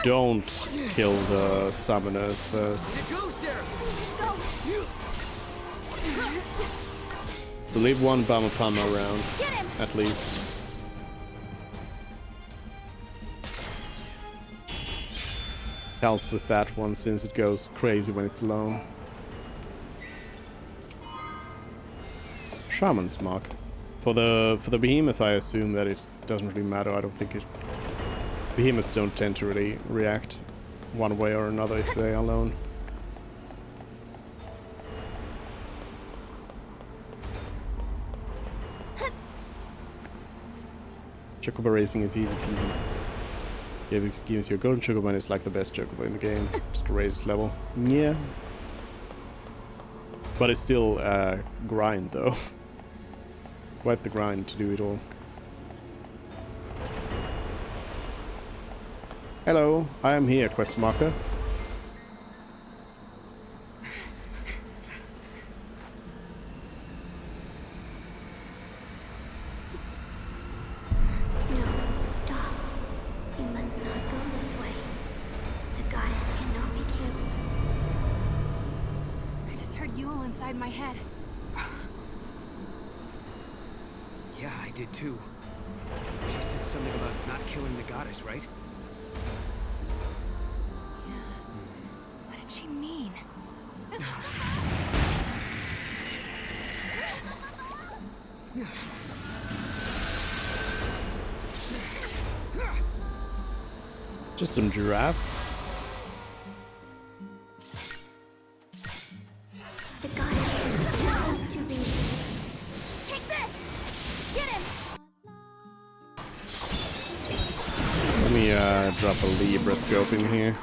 Don't kill the summoners first. So leave one Bomber Palm around, at least. Else with that one, since it goes crazy when it's alone. Shaman's Mark. For the behemoth, I assume that it doesn't really matter. I don't think it... Behemoths don't tend to really react one way or another if they are alone. Chocobo racing is easy peasy. Gives you a golden chocobo and it's like the best chocobo in the game. Just raise level. Yeah. But it's still grind though. Quite the grind to do it all. Hello, I am here, quest marker. inside my head. Yeah, I did too. She said something about not killing the goddess, right? What did she mean? Just some giraffes. The goddess is supposed to be. Take this! Get him! Let me drop a Libra scope in here.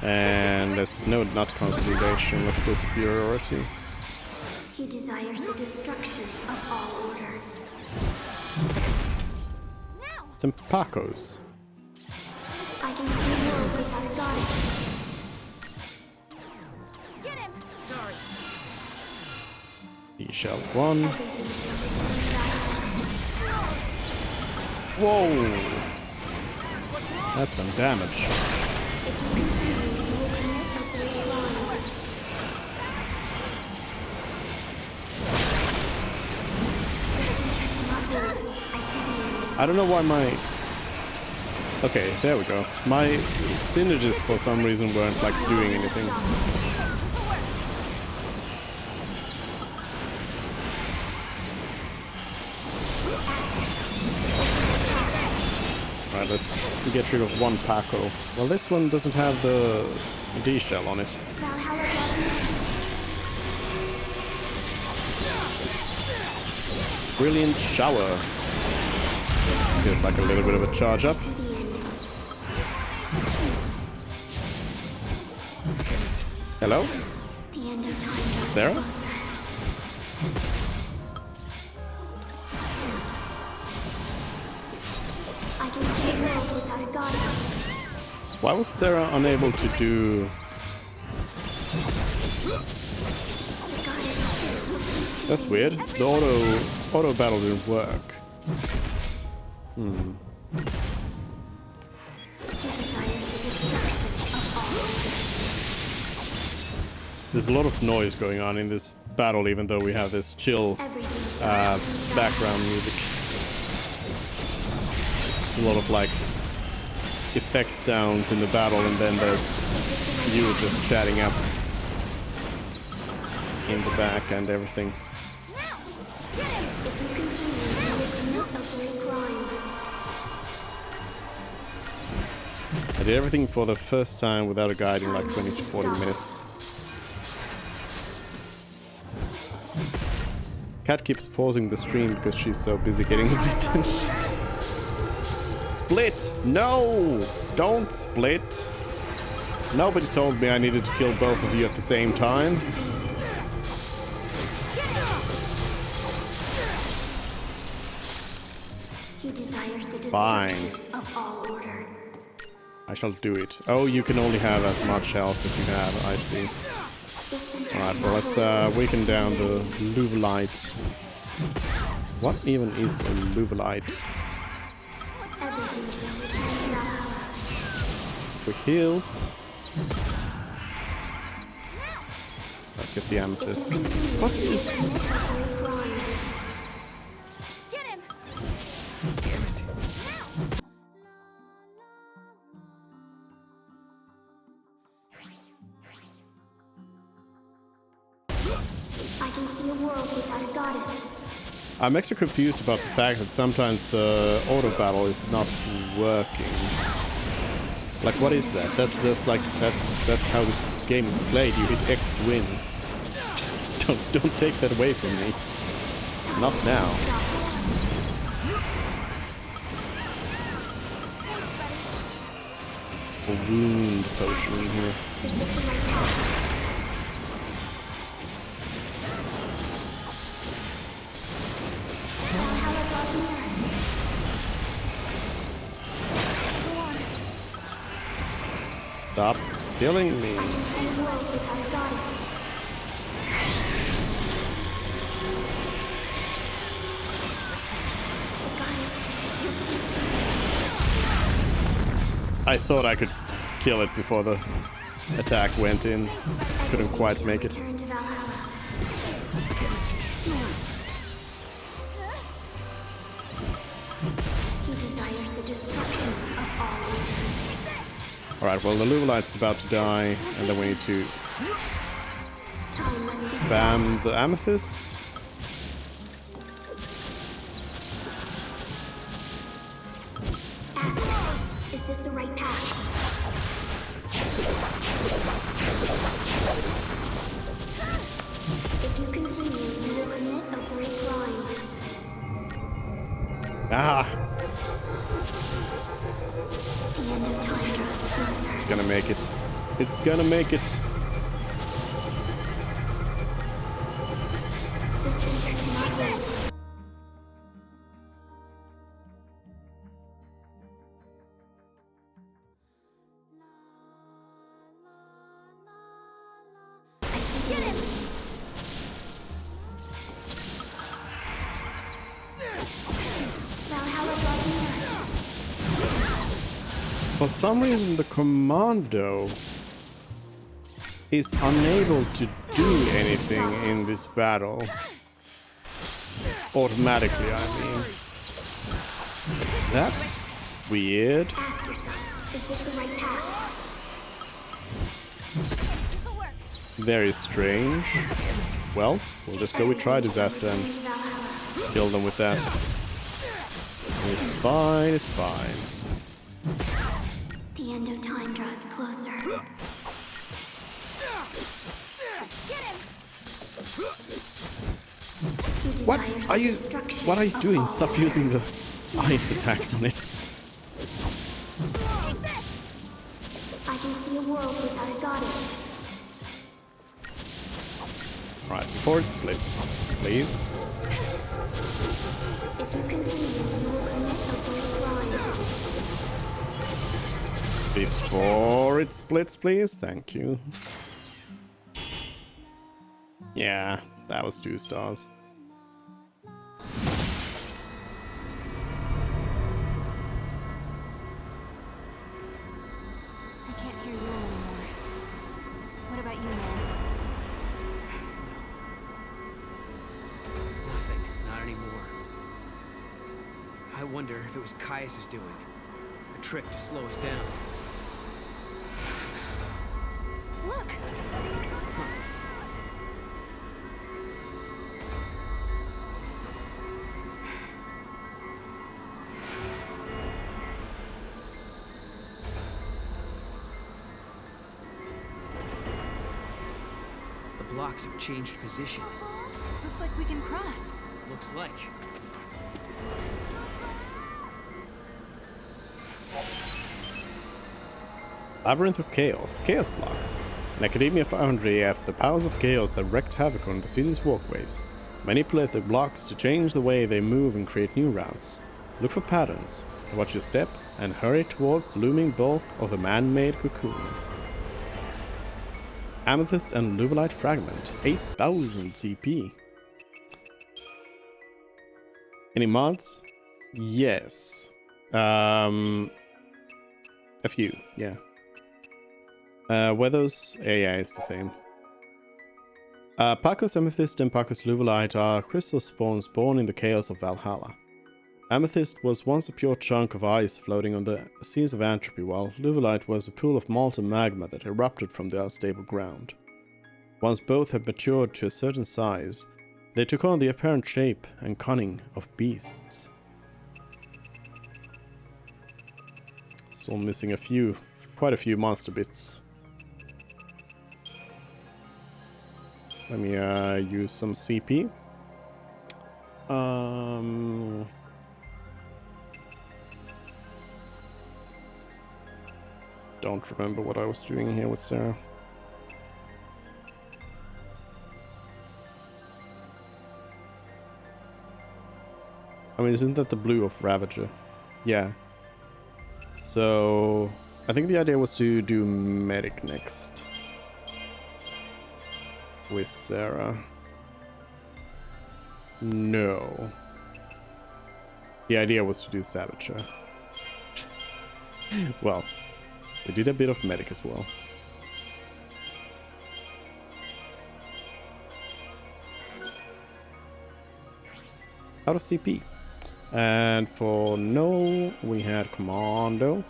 And there's no, not consolidation. Let's go superiority. He desires the destruction of all order. Some Pacos. I can see a world without a goddess. Get him! Sorry. E-shell 1. Whoa! That's some damage. I don't know why my... Okay, there we go. My synergies for some reason weren't like doing anything. Alright, let's get rid of one Paco. Well, this one doesn't have the D-shell on it. Brilliant shower. Feels like a little bit of a charge up. Hello? Sarah? Why was Sarah unable to do... That's weird. The auto battle didn't work. There's a lot of noise going on in this battle, even though we have this chill background music. It's a lot of like effect sounds in the battle, and then there's you just chatting up in the back and everything. I did everything for the first time without a guide in like 20 to 40 minutes. Cat keeps pausing the stream because she's so busy getting my attention. Split! No! Don't split! Nobody told me I needed to kill both of you at the same time. Fine. I shall do it. Oh, you can only have as much health as you have, I see. Alright, well let's weaken down the Luvelite. What even is a Luvelite? Quick heals. Let's get the amethyst. What is... I'm extra confused about the fact that sometimes the auto battle is not working. Like, what is that? That's how this game is played. You hit X to win. Don't take that away from me. Not now. A wound potion here. Stop killing me. I thought I could kill it before the attack went in. Couldn't quite make it. Alright, well the Luvelite's about to die, and then we need to spam the amethyst. Is this the right path? If you continue, you will commit a great crime. Ah! The end of time draws closer. It's gonna make it. It's gonna make it. The center cannot rest. Get him! Valhalla draws near. For some reason, the commando is unable to do anything in this battle. Automatically, I mean. That's weird. Ask yourself, is this the right path? Very strange. Well, we'll just go with Try Disaster and kill them with that. It's fine, it's fine. The end of time draws closer. What are you doing? Stop using the ice attacks on it. I can see a world without a goddess. Right, before it splits, please. If you continue, you will commit a great crime. Before it splits, please. Thank you. Yeah, that was 2 stars. I can't hear you anymore. What about you, man? Nothing. Not anymore. I wonder if it was Caius' doing. A trick to slow us down. Look! The blocks have changed position. Looks like we can cross. Looks like. Labyrinth of Chaos. Chaos blocks. In Academia Foundry, after the powers of chaos have wreaked havoc on the city's walkways, manipulate the blocks to change the way they move and create new routes. Look for patterns, watch your step, and hurry towards the looming bulk of the man-made cocoon. Amethyst and Luvolite Fragment, 8000 CP. Any mods? Yes. A few, yeah. Were those? Yeah, it's the same. Pacos Amethyst and Pacos Luvolite are crystal spawns born in the chaos of Valhalla. Amethyst was once a pure chunk of ice floating on the seas of entropy, while Luvolite was a pool of molten magma that erupted from the unstable ground. Once both had matured to a certain size, they took on the apparent shape and cunning of beasts. Still missing quite a few monster bits. Let me use some CP. Don't remember what I was doing here with Sarah. I mean, isn't that the blue of Ravager? Yeah. So I think the idea was to do Medic next with Sarah. No. The idea was to do Savager. Well, we did a bit of Medic as well. Out of CP. And for no, we had Commando.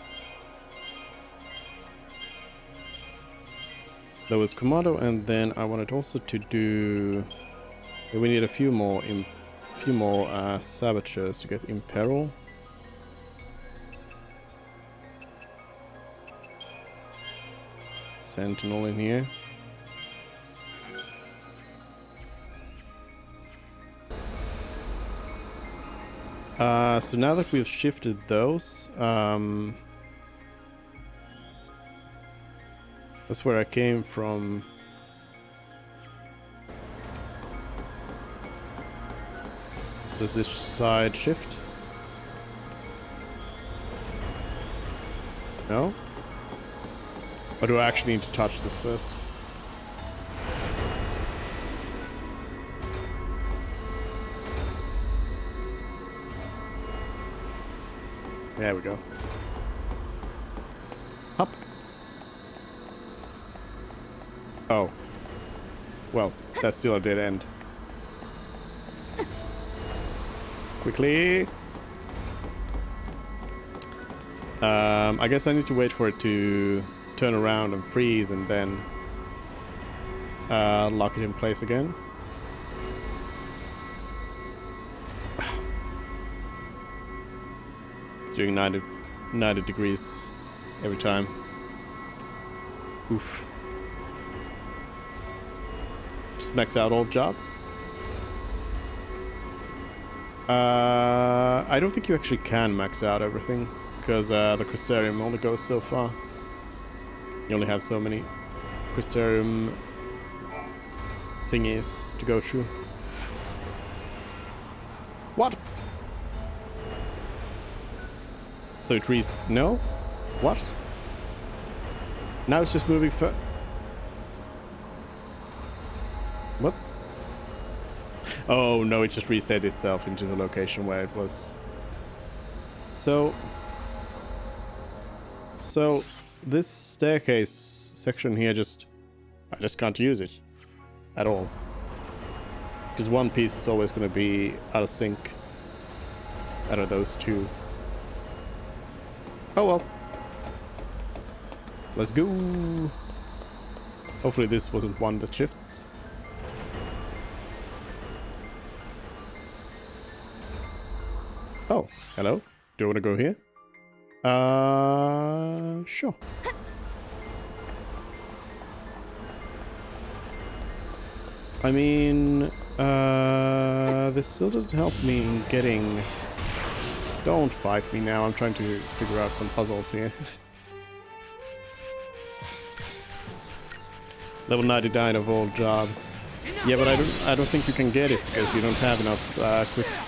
There was Commando, and then I wanted also to do. We need a few more Saboteurs to get Imperil. Sentinel in here. So now that we've shifted those, that's where I came from. Does this side shift? No? Or do I actually need to touch this first? There we go. Oh. Well, that's still a dead end. Quickly. I guess I need to wait for it to turn around and freeze and then lock it in place again. It's doing 90 degrees every time. Oof. Just max out all jobs. I don't think you actually can max out everything, because the Crystarium only goes so far. You only have so many Crystarium thingies to go through. What? So trees, no? What? Now it's just moving for... What? Oh no, it just reset itself into the location where it was. So this staircase section here I just can't use it at all. Because one piece is always going to be out of sync out of those two. Oh well. Let's go. Hopefully this wasn't one that shifts. Oh, hello. Do you want to go here? Sure. I mean, this still doesn't help me in getting... Don't fight me now, I'm trying to figure out some puzzles here. Level 99 of all jobs. Yeah, but I don't think you can get it because you don't have enough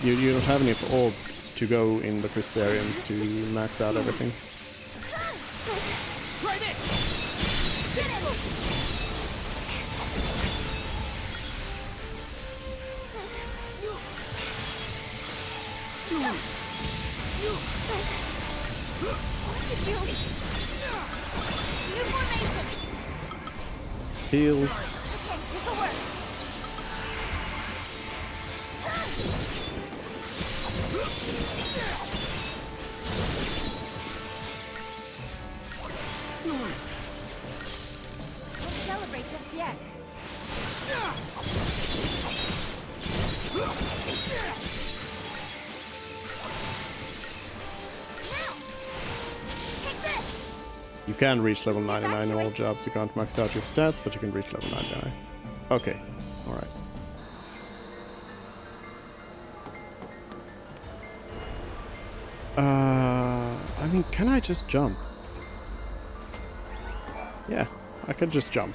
you don't have enough orbs to go in the Crystariums to max out everything. Try this. Get him. New formation. Heals. This'll work. Don't celebrate just yet. You can reach level 99 in all jobs. You can't max out your stats, but you can reach level 99. Okay, alright. I mean, can I just jump? Yeah, I could just jump.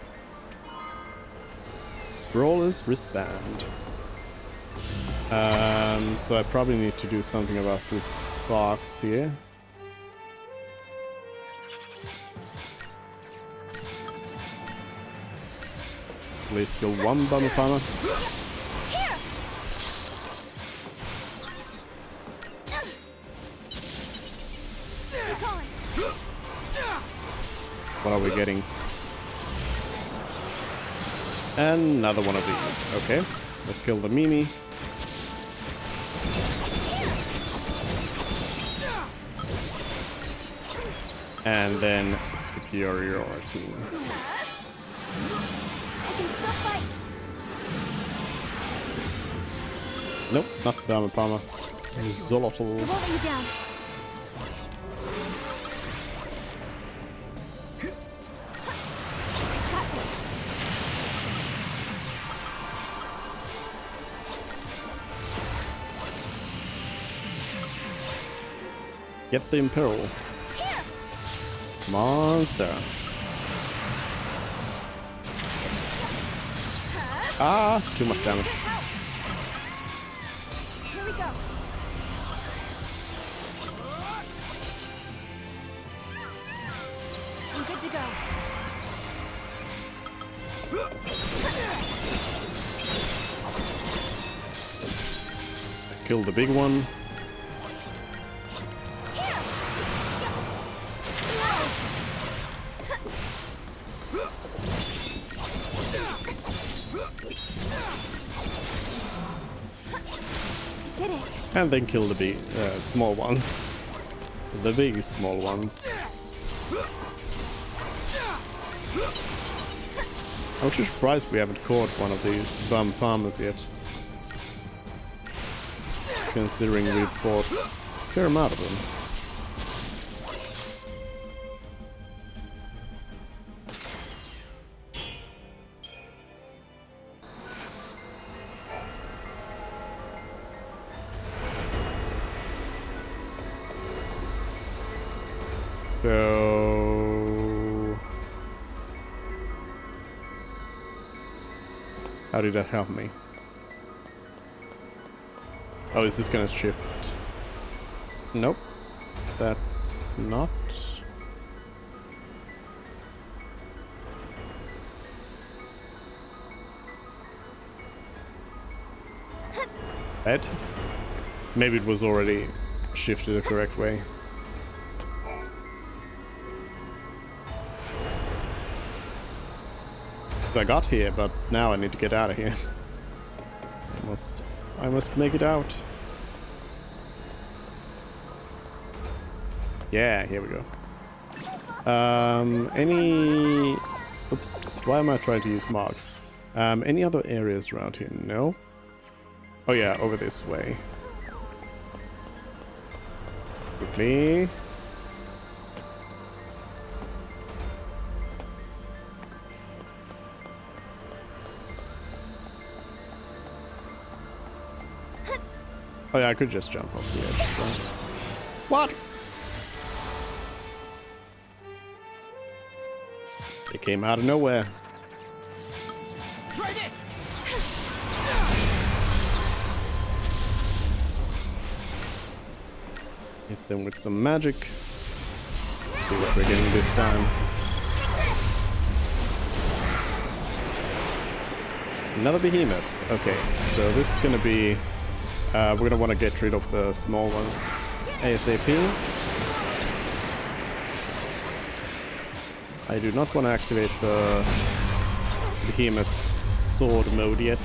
Roller's wristband. So I probably need to do something about this box here. Let's at least kill one Bummer Palmer. What are we getting? Another one of these. Okay, let's kill the Mimi. And then superiority. Nope, not Dama Palmer. Zolotl. Get the Imperil. Come on, Sarah. Ah, too much damage. Here we go. I'm good to go. Kill the big one. And then kill the big, small ones. The big small ones. I'm just surprised we haven't caught one of these bum palmers yet. Considering we've fought a fair amount of them. So... how did that help me? Oh, is this gonna shift? Nope. That's not. Ed? Maybe it was already shifted the correct way. Because I got here, but now I need to get out of here. I must make it out. Yeah, here we go. Any... Oops, why am I trying to use Mark? Any other areas around here? No? Oh yeah, over this way. Quickly. Oh yeah, I could just jump off the edge. So. What? It came out of nowhere. Try this. Hit them with some magic. Let's see what we're getting this time. Another behemoth. Okay, so this is gonna be... we're gonna want to get rid of the small ones ASAP. I do not want to activate the behemoth's sword mode yet.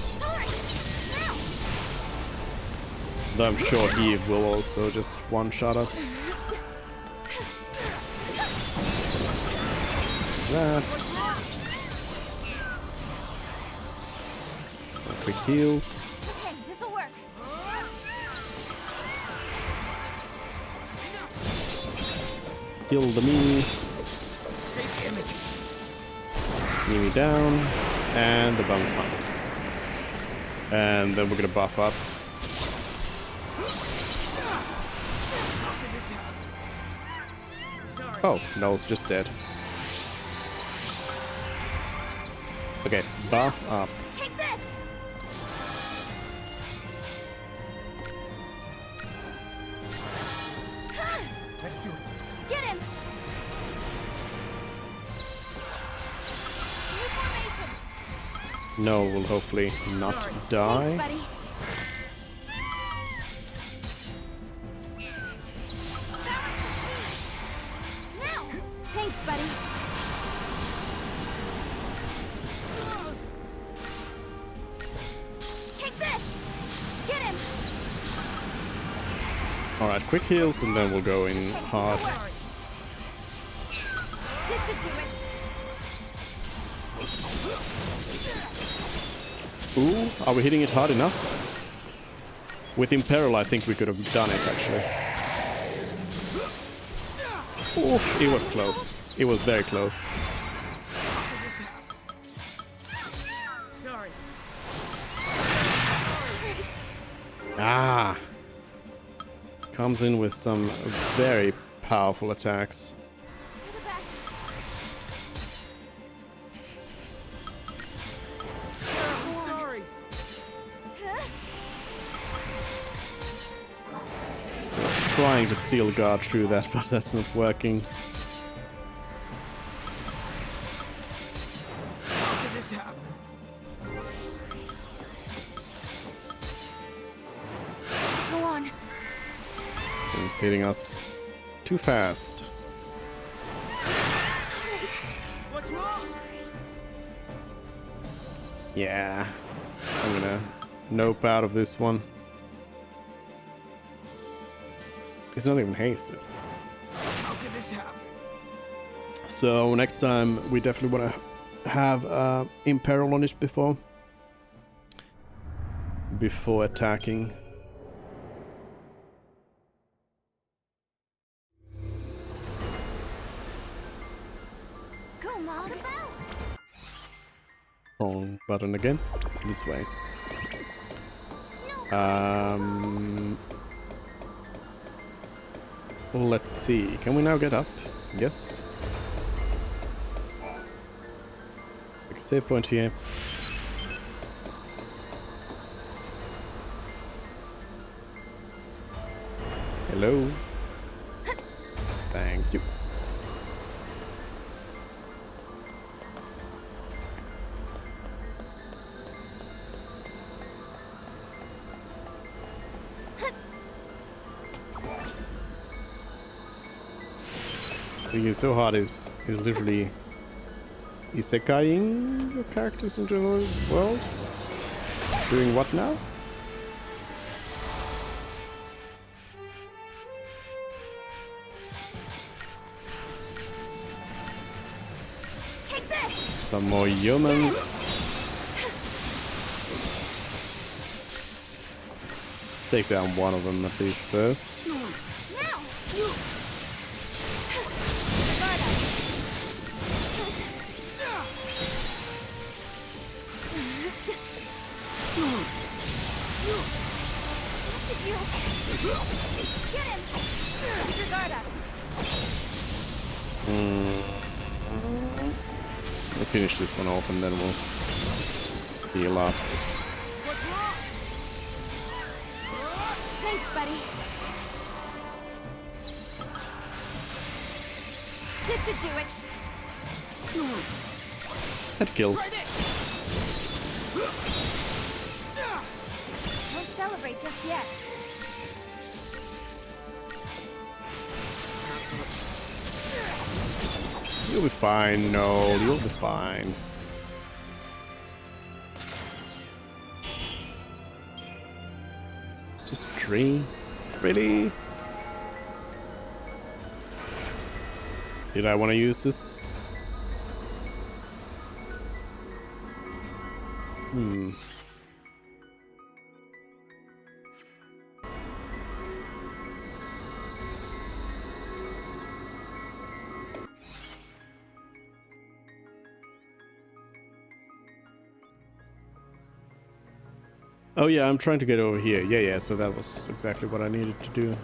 Though I'm sure he will also just one-shot us. That. Some quick heals. Okay, this'll work. Kill the Mimi down, and the bum pump. And then we're gonna buff up. Oh, Noel's just dead. Okay, buff up. Take this. Let's do it. Get him. New formation. Noel will hopefully not die. Thanks, buddy. Now. Thanks, buddy. Take this. Get him. Alright, quick heals and then we'll go in hard. This should do it. Ooh, are we hitting it hard enough? With Imperil, I think we could have done it actually. Oof, it was close. It was very close. Sorry. Ah! Comes in with some very powerful attacks. Sorry. I was trying to steal guard through that, but that's not working. How did this happen? Go on. Things hitting us too fast. What's wrong? Yeah, I'm gonna nope out of this one. It's not even hasted. How could this happen? So next time we definitely want to have Imperil on it before attacking. Go, Mom. Wrong button again. This way. Let's see. Can we now get up? Yes. Like a save point here. Hello. Thank you. Being so hard is literally isekaiing your characters into another world. Doing what now? Take this. Some more humans. Let's take down one of them at least first. Now. Get him! Mr. Garda! We'll finish this one off and then we'll heal up. What's wrong? Thanks, buddy. This should do it. Head kill. Won't celebrate just yet. You'll be fine, no, you'll be fine. Just tree? Really? Did I want to use this? Oh yeah, I'm trying to get over here. Yeah, so that was exactly what I needed to do.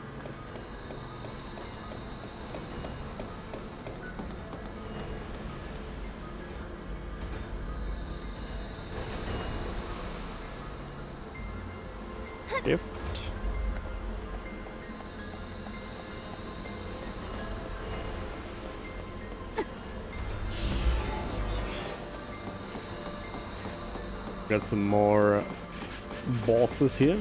Shift. Got some more bosses here.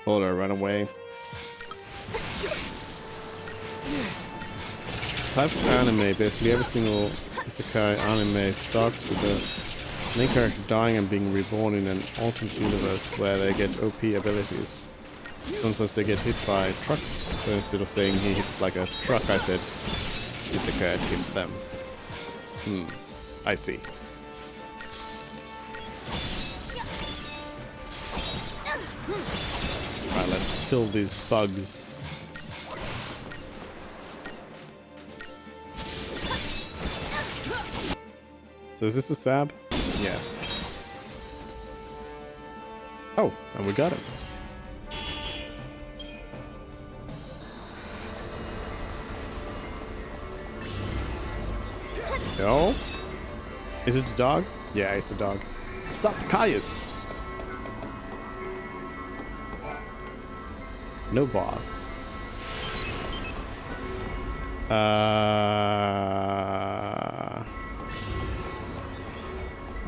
Oh, I ran away. This type of anime, basically every single isekai anime starts with the main character dying and being reborn in an alternate universe where they get OP abilities. Sometimes they get hit by trucks, so instead of saying he hits like a truck, I said isekai hit them. I see. Alright, let's kill these bugs. So is this a sab? Yeah. Oh, and we got it. No? Is it a dog? Yeah, it's a dog. Stop, Caius! No boss.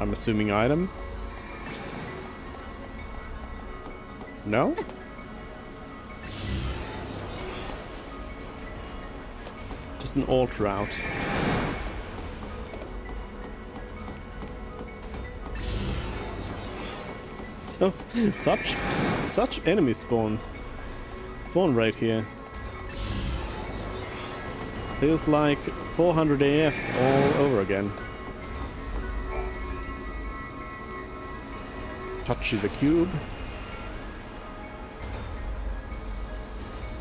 I'm assuming item? No? Just an alt route. So, such enemy spawns. Spawn right here. Feels like 400 AF all over again. Touchy the cube.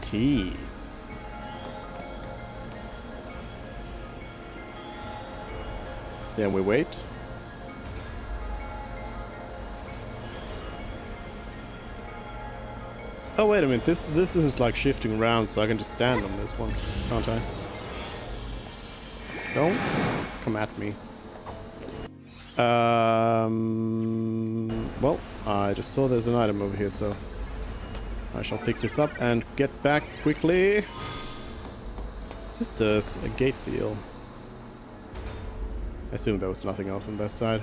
T. Then we wait. Oh wait a minute, this isn't like shifting around, so I can just stand on this one, can't I? Don't come at me. Well, I just saw there's an item over here, so I shall pick this up and get back quickly. Sisters, a gate seal. I assume there was nothing else on that side.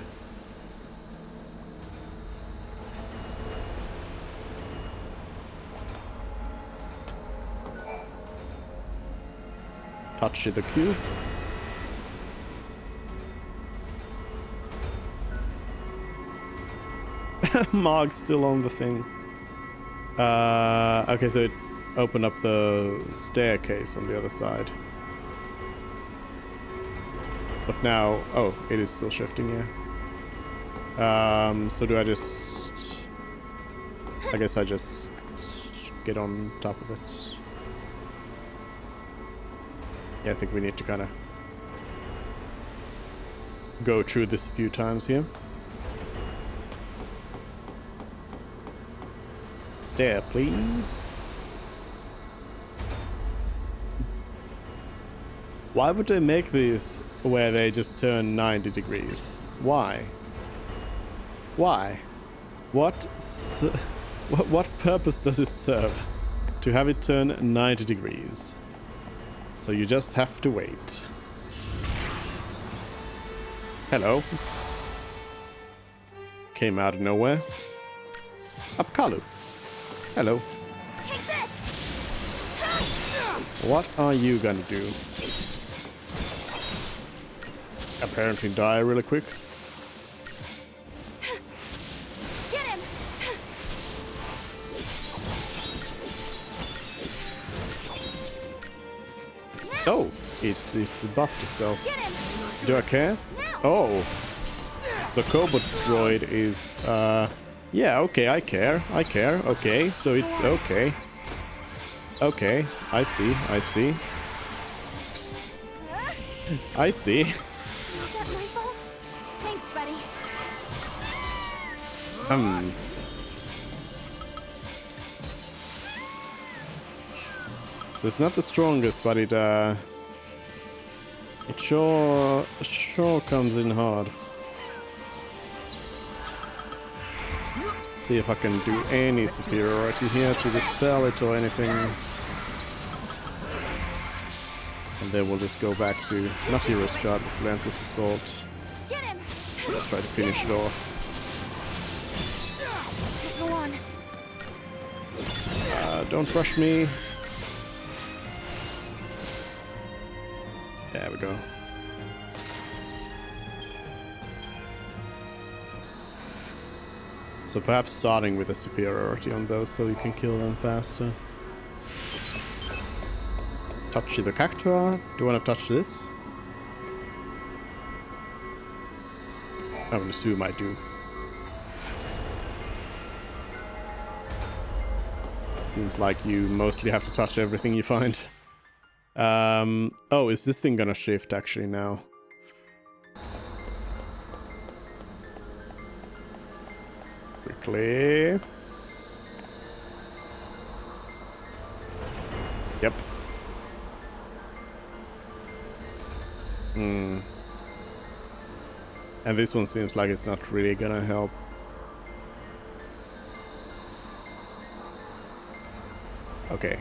Touch the cube. Mog's still on the thing. Okay, so it opened up the staircase on the other side. But now, oh, it is still shifting, yeah. So do I just... I guess I just get on top of it. Yeah, I think we need to kind of go through this a few times here. Stair, please. Why would they make these where they just turn 90 degrees? Why? Why? What purpose does it serve to have it turn 90 degrees? So you just have to wait. Hello. Came out of nowhere. Apkallu. Hello. Take this. What are you gonna do? Apparently die really quick. Get him. Oh, it's buffed itself. Do I care? Oh, the Cobot droid is yeah, okay, I care. Okay, so it's okay. Okay, I see. I see. Is that my fault? Thanks, buddy. So it's not the strongest, but it sure comes in hard. See if I can do any superiority here to dispel it or anything. And then we'll just go back to not Hero's Charge, but Relentless Assault. Let's try to finish it off. Go on. Don't rush me. There we go. So perhaps starting with a superiority on those so you can kill them faster. Touch the Cactuar. Do you want to touch this? I would assume I do. Seems like you mostly have to touch everything you find. Oh, is this thing gonna shift actually now? Quickly. Yep. And this one seems like it's not really gonna help. Okay.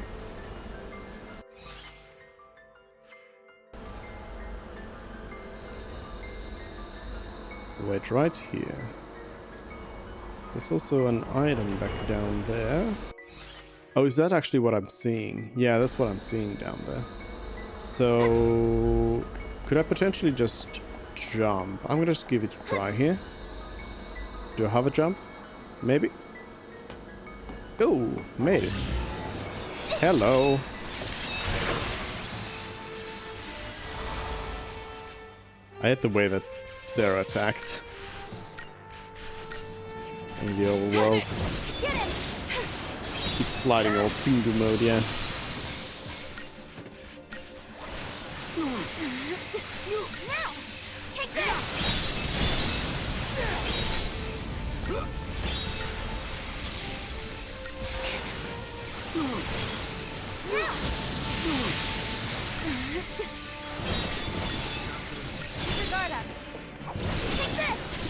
Wait right here. There's also an item back down there. Oh, is that actually what I'm seeing? Yeah, that's what I'm seeing down there. So, could I potentially just jump? I'm gonna just give it a try here. Do I have a jump? Maybe? Oh, made it. Hello. I hate the way that Sarah attacks in the old world. Keep sliding all bingo mode, yeah.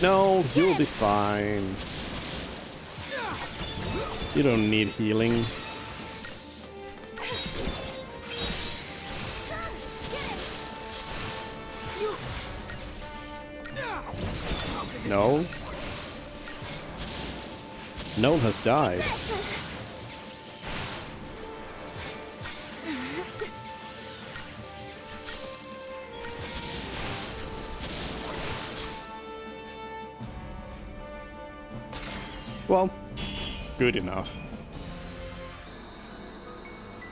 No, you'll be fine. You don't need healing. No. Noel has died. Well, good enough.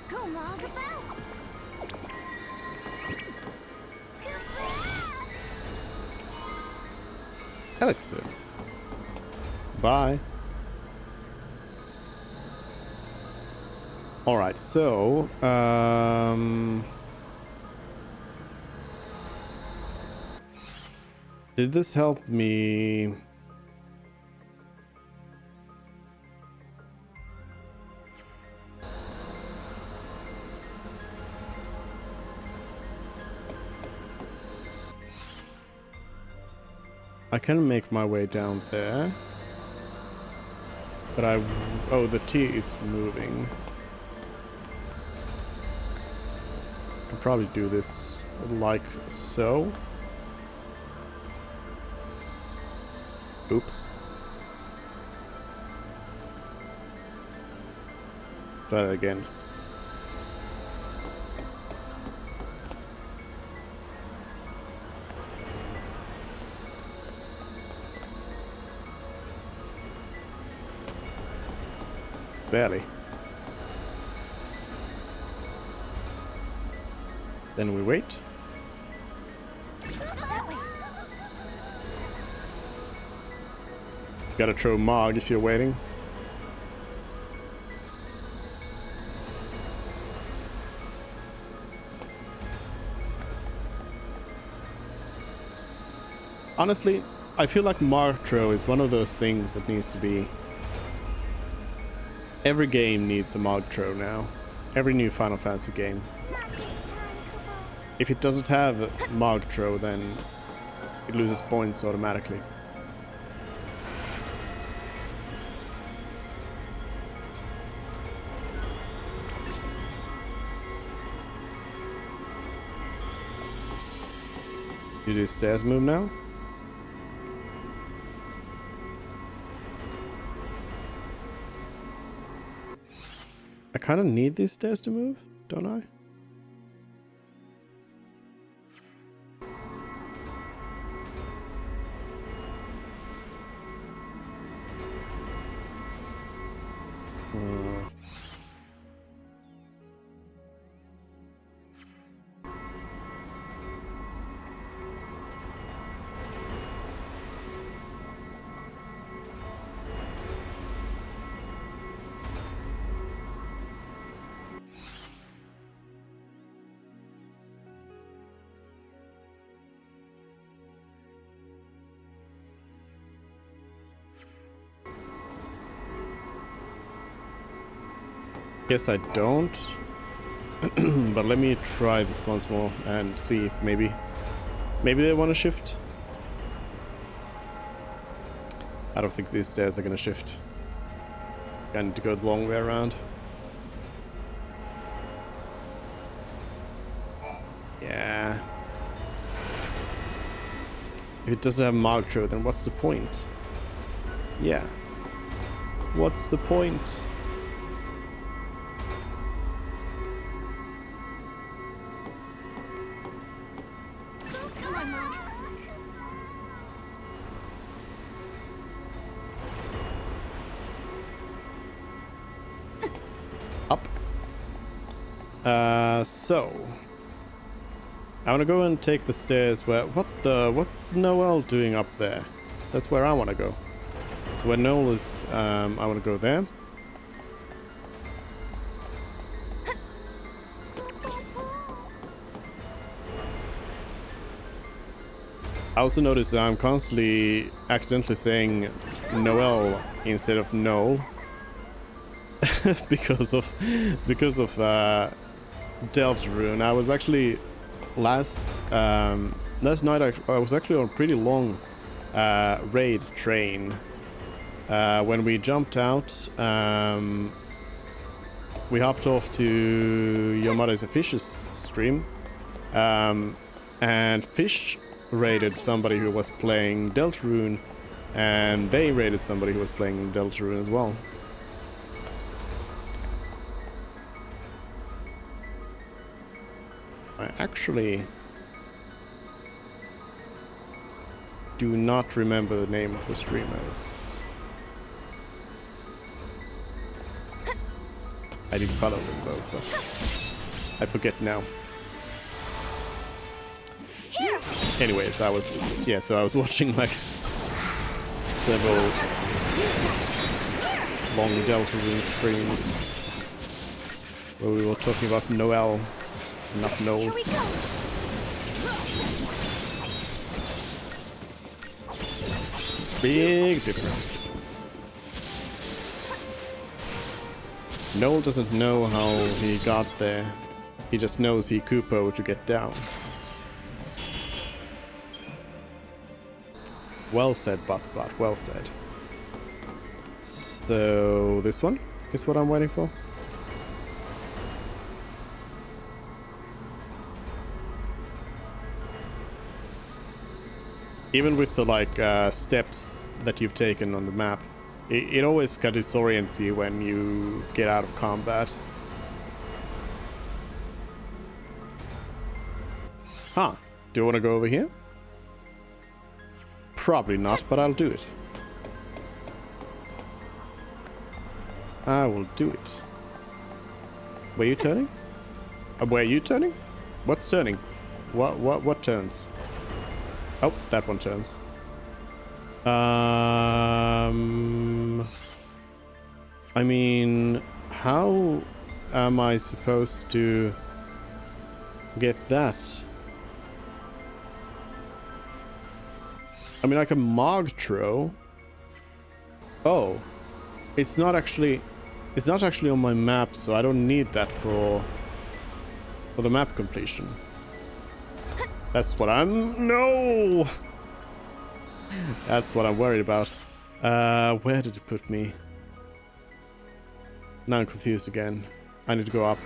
Come on, Elixir. Bye. Alright, so did this help me? I can make my way down there, but oh, the T is moving. I can probably do this like so. Oops. Try that again. Barely. Then we wait. Gotta throw Mog if you're waiting. Honestly, I feel like Mog throw is one of those things that needs to be... Every game needs a Mog throw now. Every new Final Fantasy game. If it doesn't have Mog throw, then it loses points automatically. You do stairs move now? I kind of need these stairs to move, don't I? Guess I don't. But let me try this once more and see if maybe they want to shift. I don't think these stairs are gonna shift. I need to go the long way around. Yeah. If it doesn't have Mog throw, then what's the point? Yeah. What's the point? So I want to go and take the stairs where... What's Noel doing up there? That's where I want to go. So where Noel is, I want to go there. I also noticed that I'm constantly accidentally saying Noel instead of Noel. because of Deltarune. I was actually last night I was actually on a pretty long raid train. When we jumped out, we hopped off to Your Mother is a Fish's stream, and Fish raided somebody who was playing Deltarune, and they raided somebody who was playing Deltarune as well. I actually do not remember the name of the streamers. I did follow them both, but I forget now. Anyways, I was watching like several long Deltarune streams where we were talking about Noel, not Noel. Big difference. Noel doesn't know how he got there. He just knows he Koopo to get down. Well said, Butspot. Well said. So this one is what I'm waiting for. Even with the like steps that you've taken on the map, it always kind of disorients you when you get out of combat. Huh? Do you want to go over here? Probably not, but I'll do it. I will do it. Were you turning? Were you turning? What's turning? What turns? Oh, that one turns. I mean, how am I supposed to get that? I mean, like a Mogtro. Oh, it's not actually on my map, so I don't need that for the map completion. That's what no. That's what I'm worried about. Where did it put me? Now I'm confused again. I need to go up.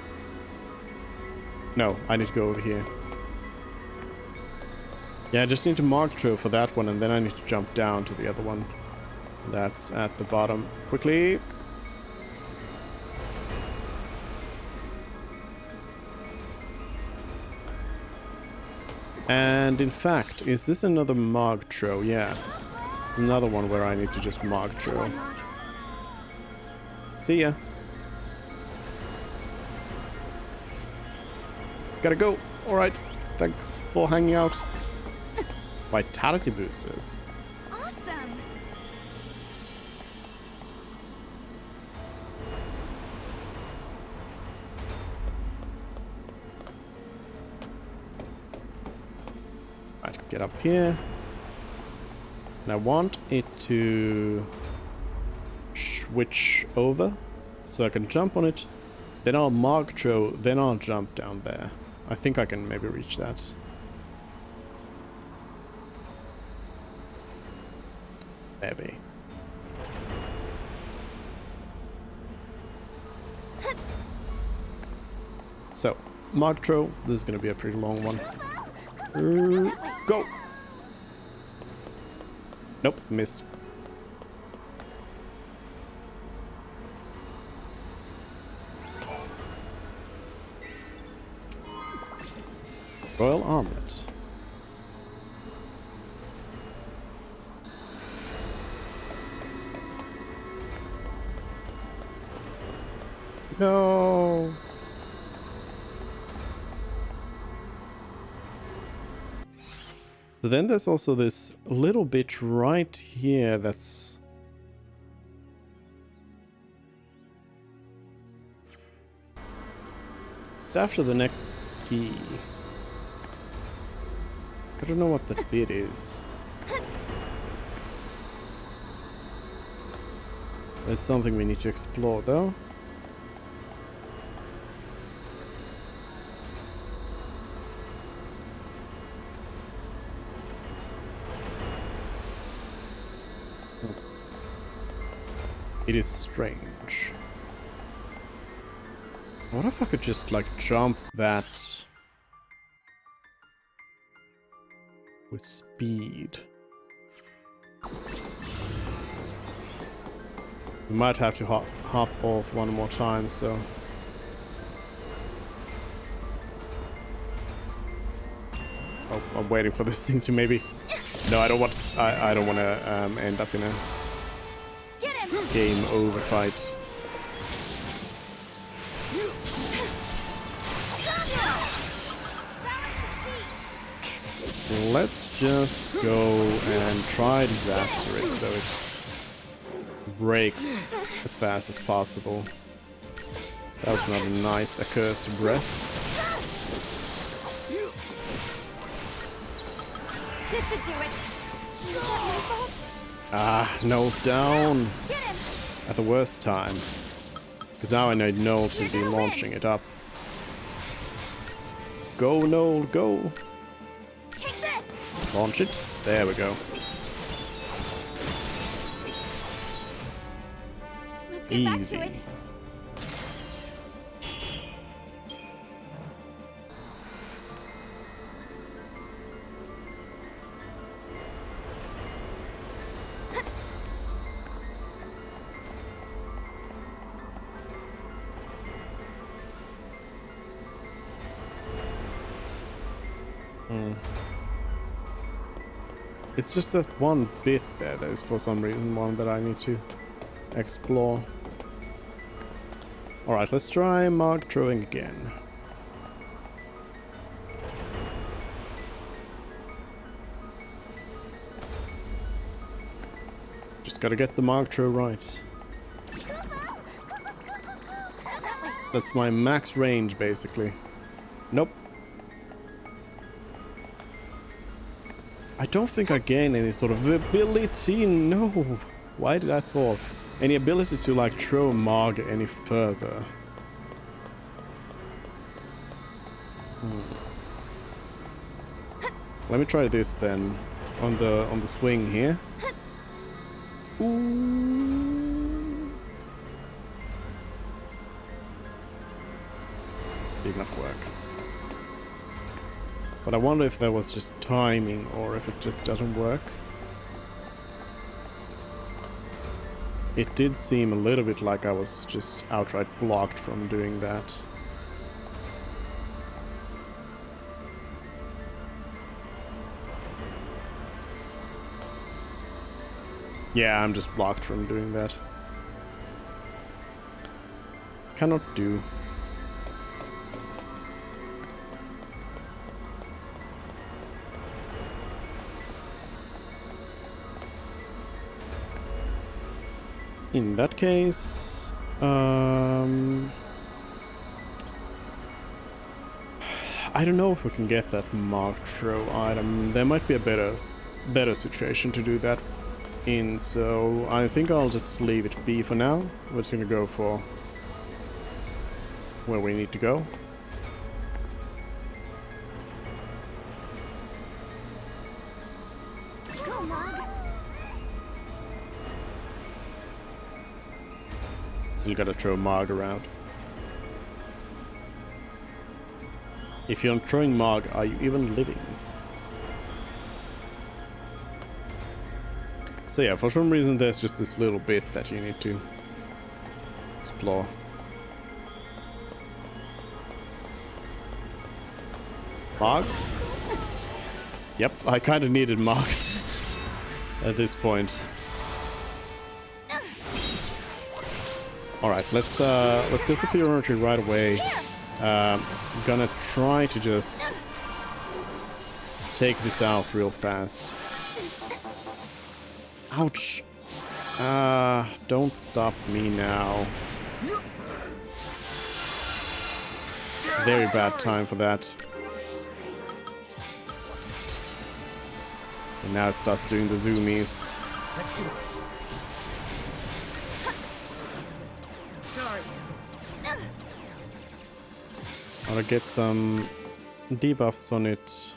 No, I need to go over here. Yeah, I just need to Mogtro for that one, and then I need to jump down to the other one. That's at the bottom. Quickly. And in fact, is this another Mogtro? Yeah. It's another one where I need to just Mogtro. See ya. Gotta go. Alright. Thanks for hanging out. Vitality boosters. Awesome. Right, get up here. And I want it to switch over so I can jump on it. Then I'll Mogtro, then I'll jump down there. I think I can maybe reach that. Maybe. So, Mogtro, this is going to be a pretty long one. Go! Nope, missed. Royal Omelette. No. But then there's also this little bit right here that's... It's after the next key. I don't know what that bit is. There's something we need to explore though. It is strange. What if I could just like jump that with speed? We might have to hop off one more time, so... Oh, I'm waiting for this thing to maybe... No, I don't want... I don't want to end up in a game over fight. Let's just go and try disaster it so it breaks as fast as possible. That was not a nice accursed breath. This should do it. Is that my fault? Ah, Noel's down at the worst time. Because now I need Noel to be launching it up. Go, Noel, go! Take this. Launch it. There we go. Let's get Easy. back to it. It's just that one bit there that is for some reason one that I need to explore. Alright, let's try Mark throwing again. Just gotta get the Mark throw right. That's my max range basically. Nope. I don't think I gain any sort of ability, no. Why did I fall? Any ability to like throw Marg any further. Let me try this then on the swing here. Ooh. Did not work. But I wonder if that was just timing or if it just doesn't work. It did seem a little bit like I was just outright blocked from doing that. Yeah, I'm just blocked from doing that. Cannot do. In that case, I don't know if we can get that Mark throw item. There might be a better situation to do that in, so I think I'll just leave it be for now. We're just gonna go for where we need to go. Still gotta throw Marg around. If you're not throwing Marg, are you even living? So yeah, for some reason there's just this little bit that you need to explore. Marg? Yep, I kinda needed Marg at this point. Alright, let's go superiority right away. Gonna try to just take this out real fast. Ouch. Don't stop me now. Very bad time for that. And now it starts doing the zoomies. Let's do it. Sorry. I want to get some debuffs on it.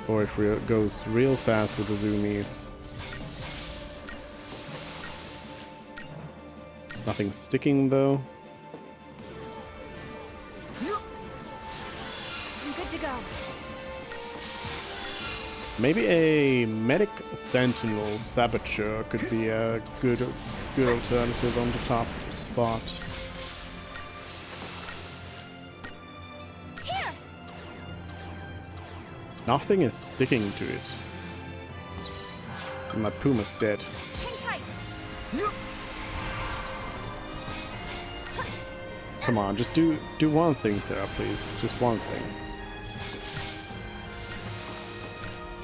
Or it goes real fast with the zoomies. Nothing sticking though. I'm good to go. Maybe a medic sentinel saboteur could be a good alternative on the top spot. Here. Nothing is sticking to it. And my Puma's dead. Hang tight. Come on, just do one thing, Sarah, please. Just one thing.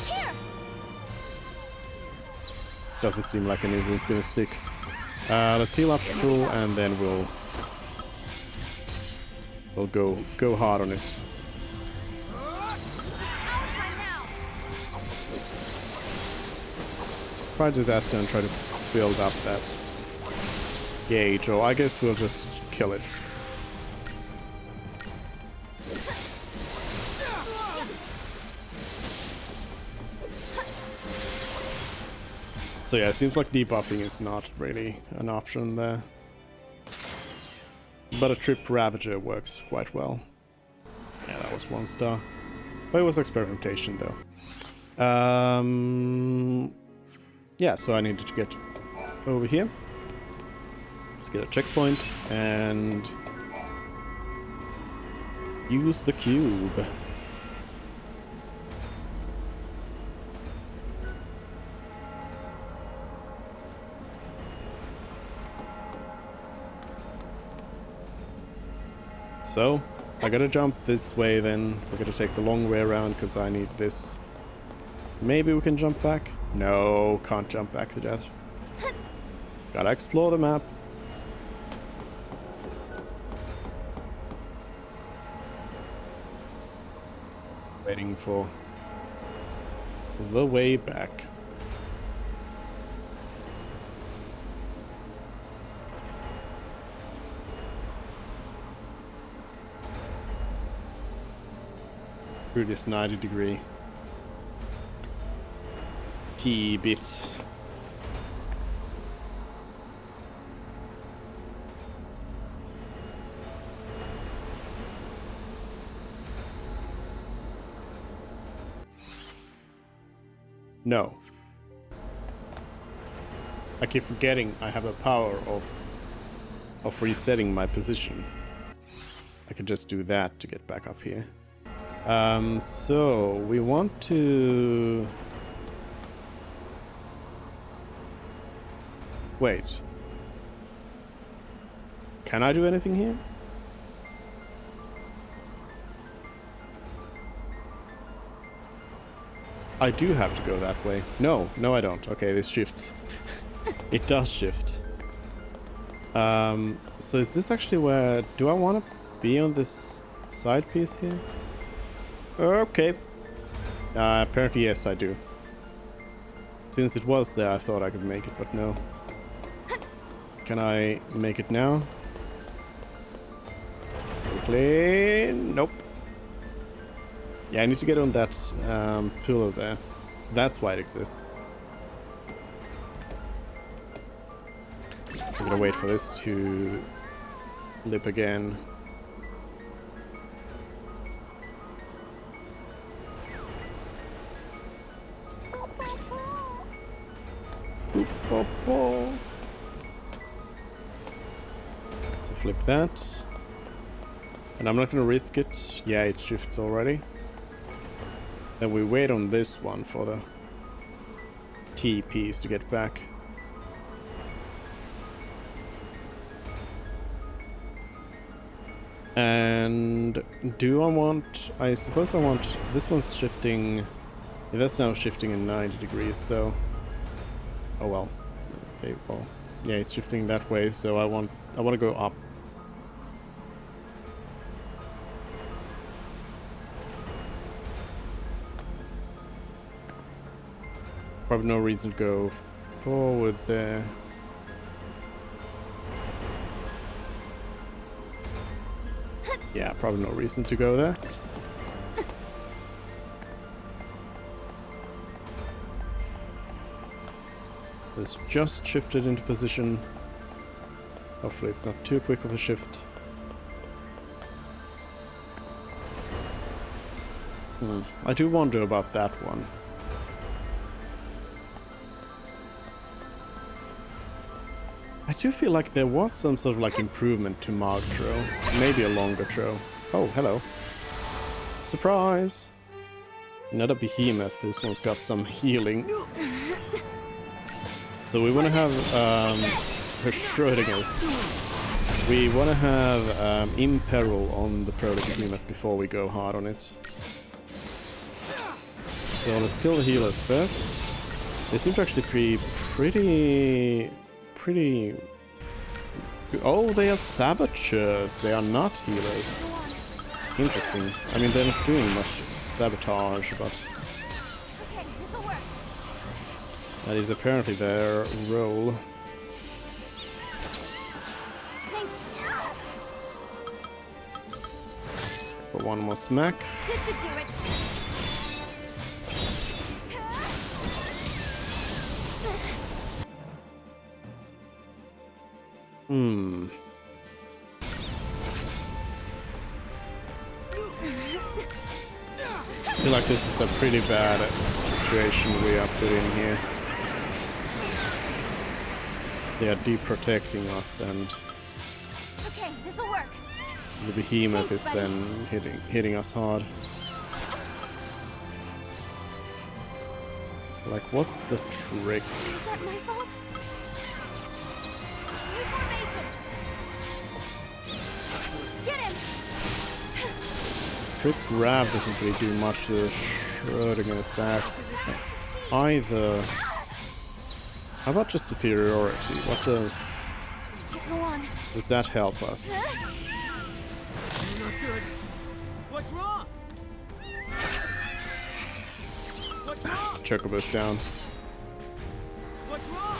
Here. Doesn't seem like anything's gonna stick. Let's heal up to full, and then we'll go hard on it. Try disaster and try to build up that gauge, or I guess we'll just kill it. So yeah, it seems like debuffing is not really an option there. But a Trip Ravager works quite well. Yeah, that was 1 star. But it was experimentation though. Yeah, so I needed to get over here. Let's get a checkpoint and use the cube. So, I gotta jump this way then. We're gonna take the long way around because I need this. Maybe we can jump back? No, can't jump back to death. Gotta explore the map. Waiting for the way back. Through this 90-degree T-bit. No. I keep forgetting I have the power of resetting my position. I could just do that to get back up here. So we want to... Wait. Can I do anything here? I do have to go that way. No, I don't. Okay, this shifts. It does shift. So is this actually where... Do I want to be on this side piece here? Okay. Apparently yes, I do. Since it was there, I thought I could make it, but no. Can I make it now? Quickly. Nope. Yeah, I need to get on that pillar there. So that's why it exists. So I'm gonna wait for this to lip again. So flip that. And I'm not gonna risk it. Yeah, it shifts already. Then we wait on this one for the T piece to get back. And do I want... I suppose I want... This one's shifting... Yeah, that's now shifting in 90 degrees, so... Oh well. Okay, well... Yeah, it's shifting that way, so I want to go up. Probably no reason to go forward there. Yeah, probably no reason to go there. It's just shifted into position. Hopefully it's not too quick of a shift. I do wonder about that one. I do feel like there was some sort of like improvement to Magtro. Maybe a longer throw. Oh, hello. Surprise! Another behemoth. This one's got some healing. So we want to have her Schrödinger's. We want to have Imperil on the Proto Behemoth before we go hard on it. So let's kill the healers first. They seem to actually be pretty... Oh, they are saboteurs. They are not healers. Interesting. I mean, they're not doing much sabotage, but that is apparently their role. For one more smack. This should do it. I feel like this is a pretty bad situation we are put in here. They are deprotecting us, and Okay, this'll work. the behemoth is then hitting us hard. Like, what's the trick? Is that my fault? New formation. Get him. Trick grab doesn't really do much to the Schrödinger's act either. How about just superiority? What does that help us? You're not good. What's wrong? What's wrong? Chocobo's down. What's wrong?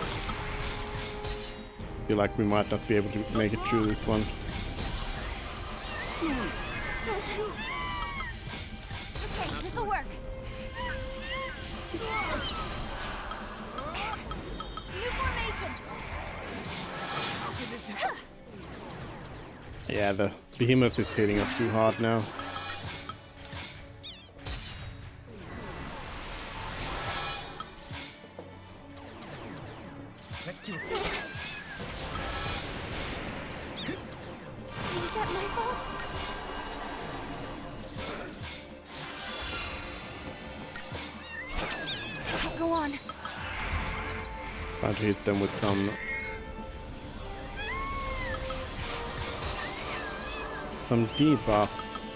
Feel like we might not be able to make it through this one. Okay, this'll work. New formation. Yeah, the behemoth is hitting us too hard now. Let's do it. Is that my fault? Go on. Trying to hit them with some debuffs.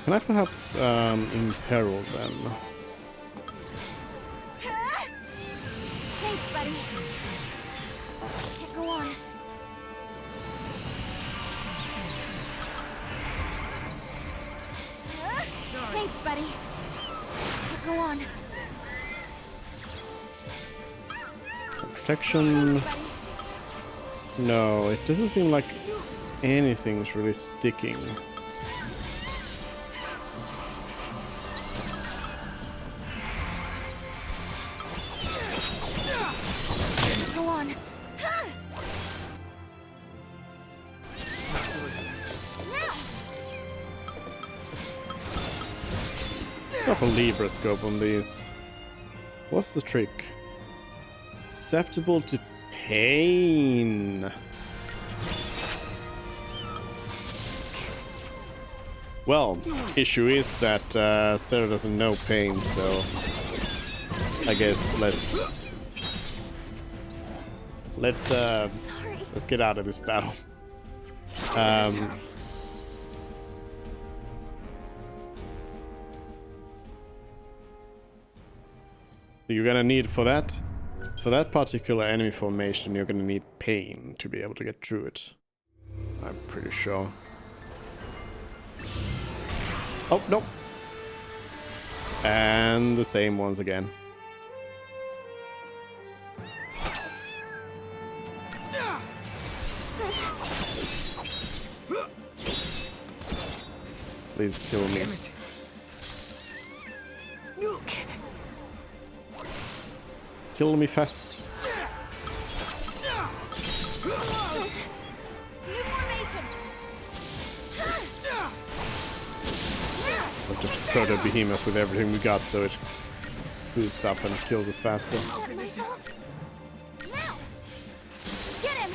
Can I perhaps imperil them? Thanks, buddy. Go on. Thanks, buddy. Go on. Protection. No, it doesn't seem like anything's really sticking. Go on. Drop a Libra scope on these. What's the trick? Susceptible to pain. Well, issue is that Sarah doesn't know pain, so I guess let's let's get out of this battle. You're gonna need for that particular enemy formation, you're gonna need pain to be able to get through it. I'm pretty sure. Oh, no. And the same ones again. Please kill me. Kill me fast. We'll just throw the behemoth with everything we got so it boosts up and kills us faster. Now! Get him!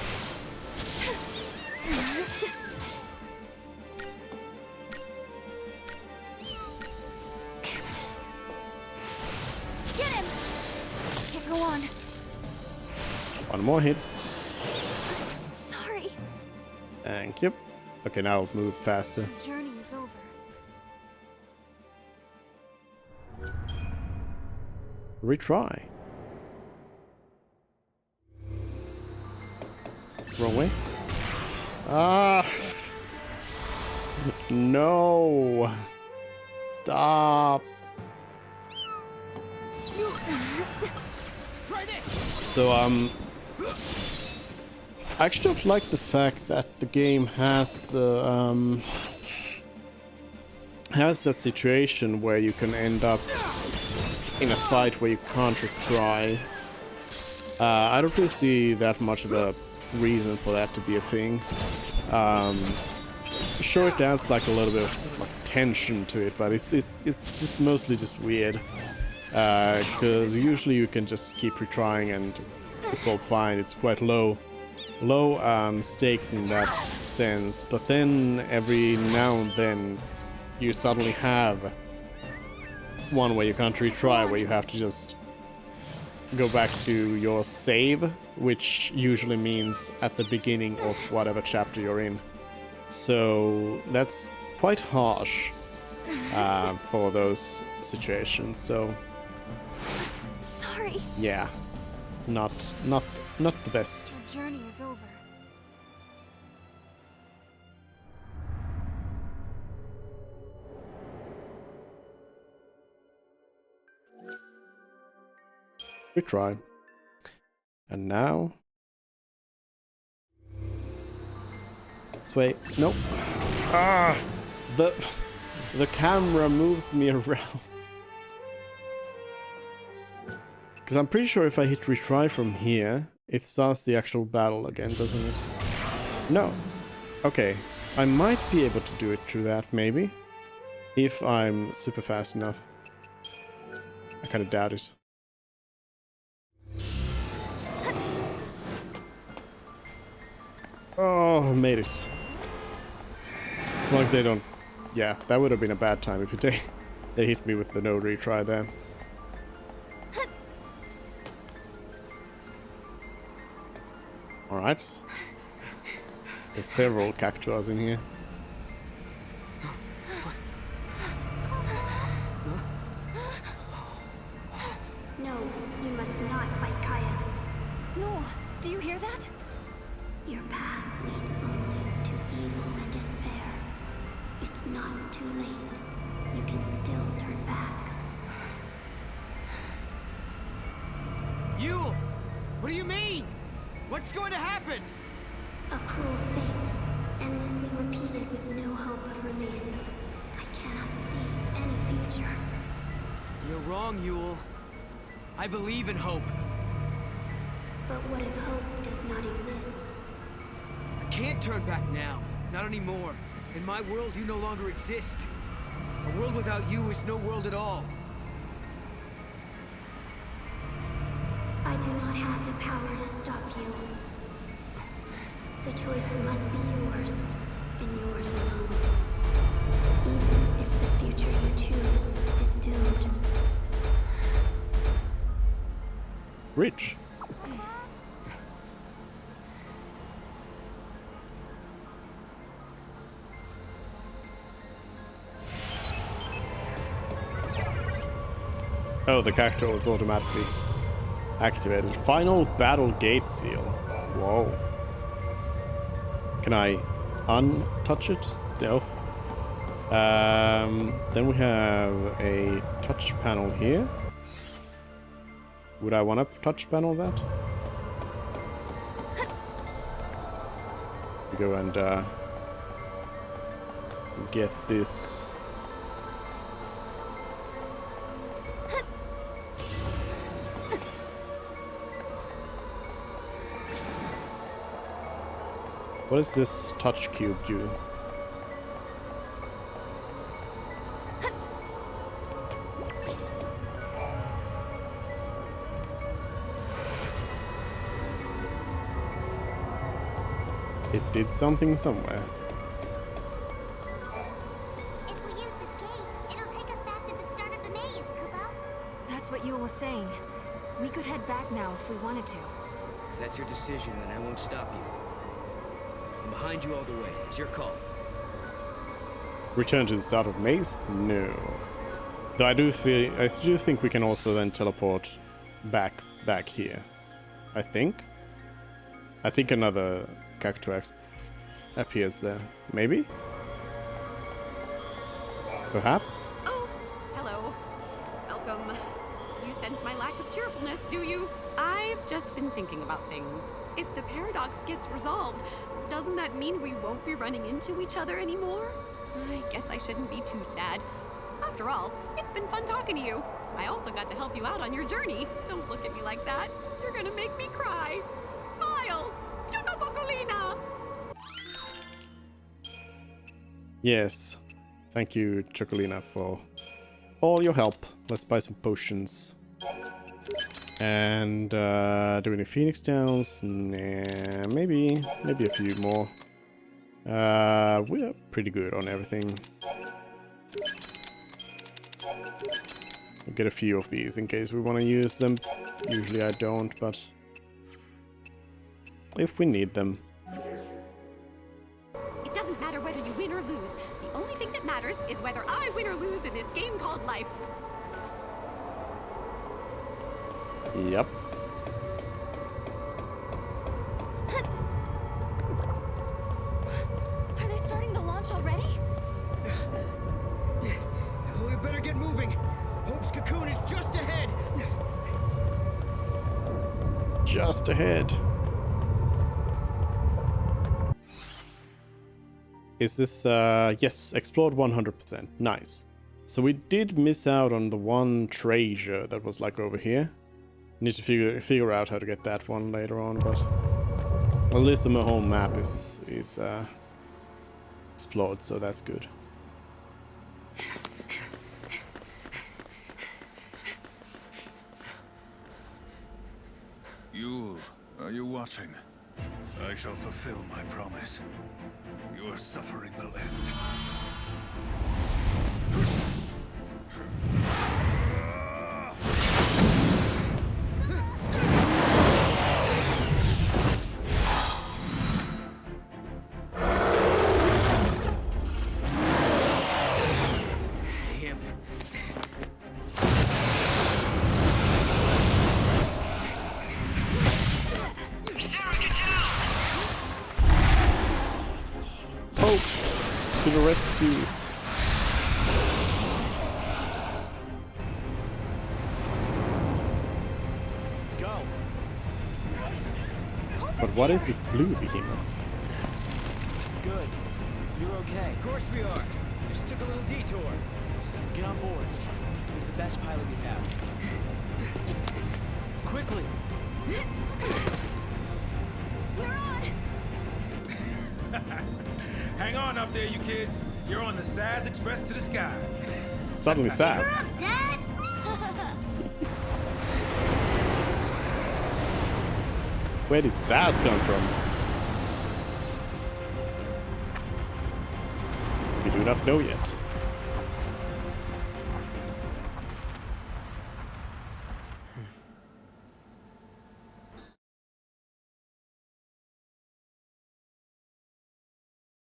Get him! Okay, go on. One more hits. Sorry. Thank you. Okay, now move faster. The journey is over. Retry. Wrong way. Ah! No! Stop! So, I actually don't like the fact that the game has the, has a situation where you can end up in a fight where you can't retry. I don't really see that much of a reason for that to be a thing. Sure, it adds like a little bit of like tension to it, but it's just mostly just weird. Because usually you can just keep retrying and it's all fine. It's quite low stakes in that sense. But then every now and then you suddenly have one where you can't retry, where you have to just go back to your save, which usually means at the beginning of whatever chapter you're in. So that's quite harsh for those situations. So Sorry. yeah, not the best. The journey is over. Retry. And now this way. Nope. Ah, the camera moves me around. Because I'm pretty sure if I hit retry from here, it starts the actual battle again, doesn't it? No. Okay. I might be able to do it through that, maybe. If I'm super fast enough. I kind of doubt it. Oh, made it. As long as they don't... Yeah, that would have been a bad time if they hit me with the no retry there. Alright. There's several cactuars in here. No, you must not fight Caius. No, do you hear that? Your path leads only to evil and despair. It's not too late. You can still turn back. Yule! What do you mean? What's going to happen? A cruel fate, endlessly repeated with no hope of release. I cannot see any future. You're wrong, Yule. I believe in hope. But what if hope does not exist? I can't turn back now. Not anymore. In my world, you no longer exist. A world without you is no world at all. I do not have the power to stop you. The choice must be yours, and yours alone. Even if the future you choose is doomed. Rich. Oh, the character was automatically activated. Final battle gate seal. Whoa. Can I untouch it? No. Then we have a touch panel here. Would I want to touch panel that? Go and get this. What does this touch cube do? It did something somewhere. If we use this gate, it'll take us back to the start of the maze, Kupo. That's what Yule was saying. We could head back now if we wanted to. If that's your decision, then I won't stop you. I'm behind you all the way. It's your call. Return to the start of the maze? No. Though I do think we can also then teleport back here. I think another Cactuax appears there. Maybe? Perhaps? Oh, hello. Welcome. You sense my lack of cheerfulness, do you? I've just been thinking about things. If the paradox gets resolved, doesn't that mean we won't be running into each other anymore? I guess I shouldn't be too sad. After all, it's been fun talking to you. I also got to help you out on your journey. Don't look at me like that. You're gonna make me cry. Smile! Chocobocolina! Yes. Thank you, Chocolina, for all your help. Let's buy some potions. And do any Phoenix Downs? Nah, maybe a few more. We're pretty good on everything. We'll get a few of these in case we want to use them. Usually I don't, but if we need them. It doesn't matter whether you win or lose. The only thing that matters is whether I win or lose in this game called life. Yep. Are they starting the launch already? We better get moving. Hope's cocoon is just ahead. Just ahead. Is this, yes, explored 100%. Nice. So we did miss out on the one treasure that was like over here. Need to figure out how to get that one later on, but at least the whole map is explored, so that's good. Yule, are you watching? I shall fulfill my promise. Your suffering will end. It's him. Hope to the rescue. Go. But what is this blue behemoth? Good. You're okay. Of course we are. Just took a little detour. Get on board. He's the best pilot we have. Quickly. We're on! Hang on up there, you kids. You're on the Saz Express to the sky. Suddenly Saz. Dad? Where did Saz come from? We do not know yet.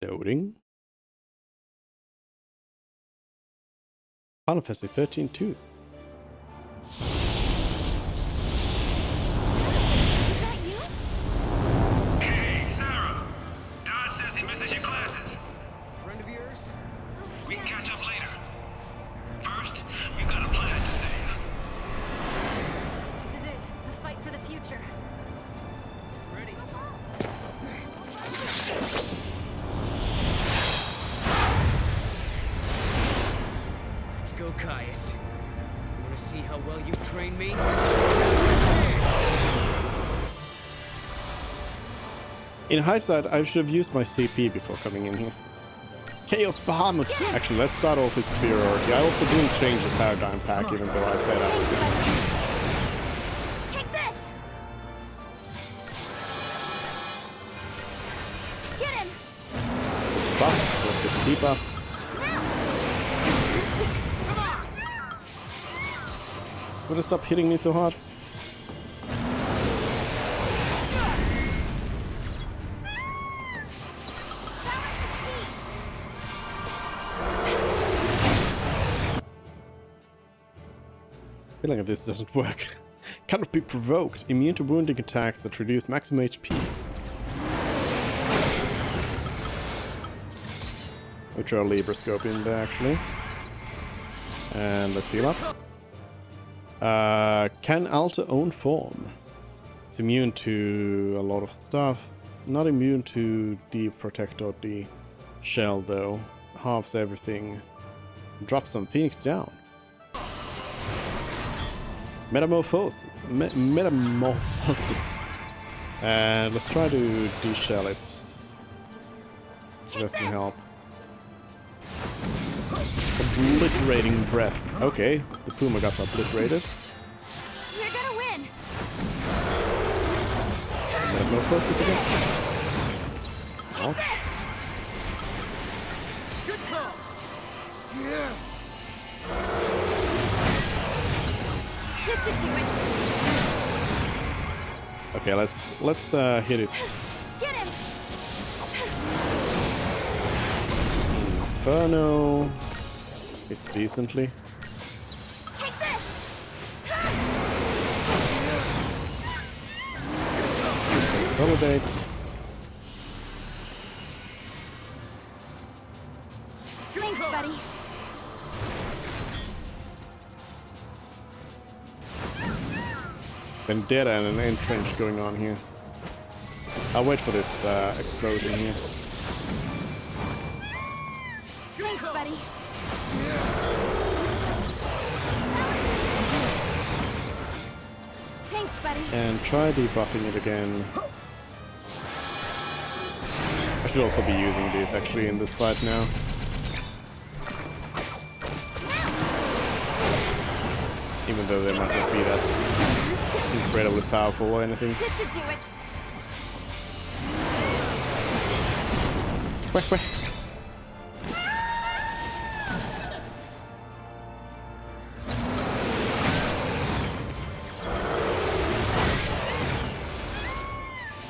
Loading. Final Fantasy 13 2. Caius. You wanna see how well you've trained me? In hindsight, I should have used my CP before coming in here. Chaos Bahamut! Actually, let's start off with superiority. I also didn't change the paradigm pack, even though I said I was going to. Take this! Get him! Buffs, let's get the debuffs. Would it stop hitting me so hard? Feeling like this doesn't work. Cannot be provoked. Immune to wounding attacks that reduce maximum HP. We'll throw a Libra Scope in there actually. And let's heal up. Can alter own form. It's immune to a lot of stuff. Not immune to the Protector, the shell though. Halves everything. Drop some Phoenix down. Metamorphosis. Metamorphosis. And let's try to de-shell it. Just can help. Obliterating breath. Okay, the Puma got obliterated. You're gonna win. Metamorphosis again. Ouch. Good call. Yeah. This should do it. Okay, let's hit it. Get him. Inferno. It's decently. Take this. Consolidate. Thanks, buddy. Vendetta and an entrench going on here. I'll wait for this explosion here. Thanks, buddy. Thanks, buddy. And try debuffing it again. I should also be using this actually in this fight now. Even though they might not be that incredibly powerful or anything. This should do it. Quack, quack.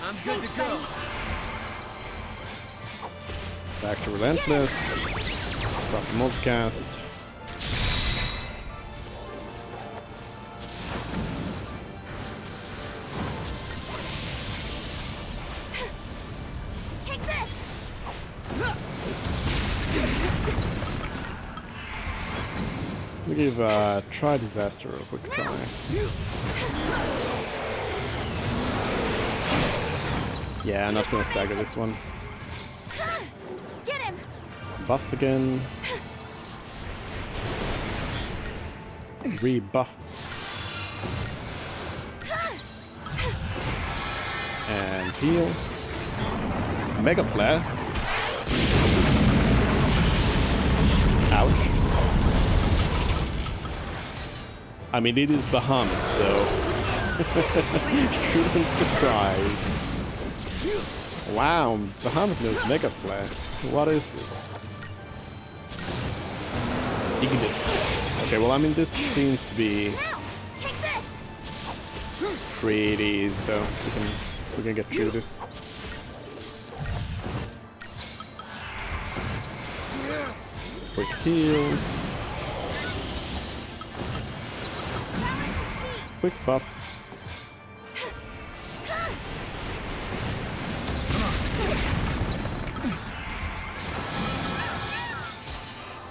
I'm good to go. Back to Relentless. Stop the multicast. Take this. We'll give Try Disaster a quick try. Yeah, I'm not gonna stagger this one. Get him. Buffs again. Rebuff. And heal. Mega Flare. Ouch. I mean, it is Bahamut, so shouldn't surprise. Wow, Bahamut knows Mega Flare. What is this? Ignis. Okay, well, I mean, this seems to be pretty easy, though. We can get through this. Quick heals. Quick buffs.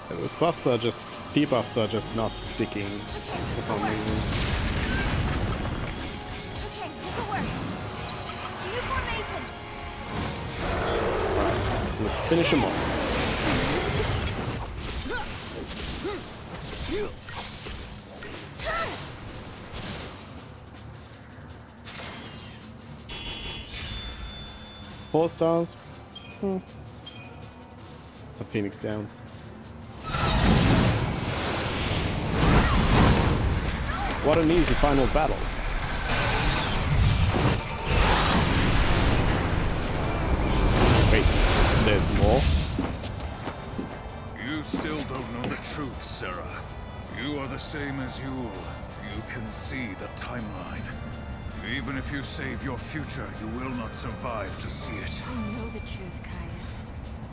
Yeah, those buffs are just... debuffs are just not sticking for some reason. Okay, this'll work. New formation. Alright, let's finish him off. Four stars. It's a Phoenix Downs. What an easy final battle. Wait, there's more? You still don't know the truth, Sarah. You are the same as Yule. You can see the timeline. Even if you save your future, you will not survive to see it. I know the truth, Caius.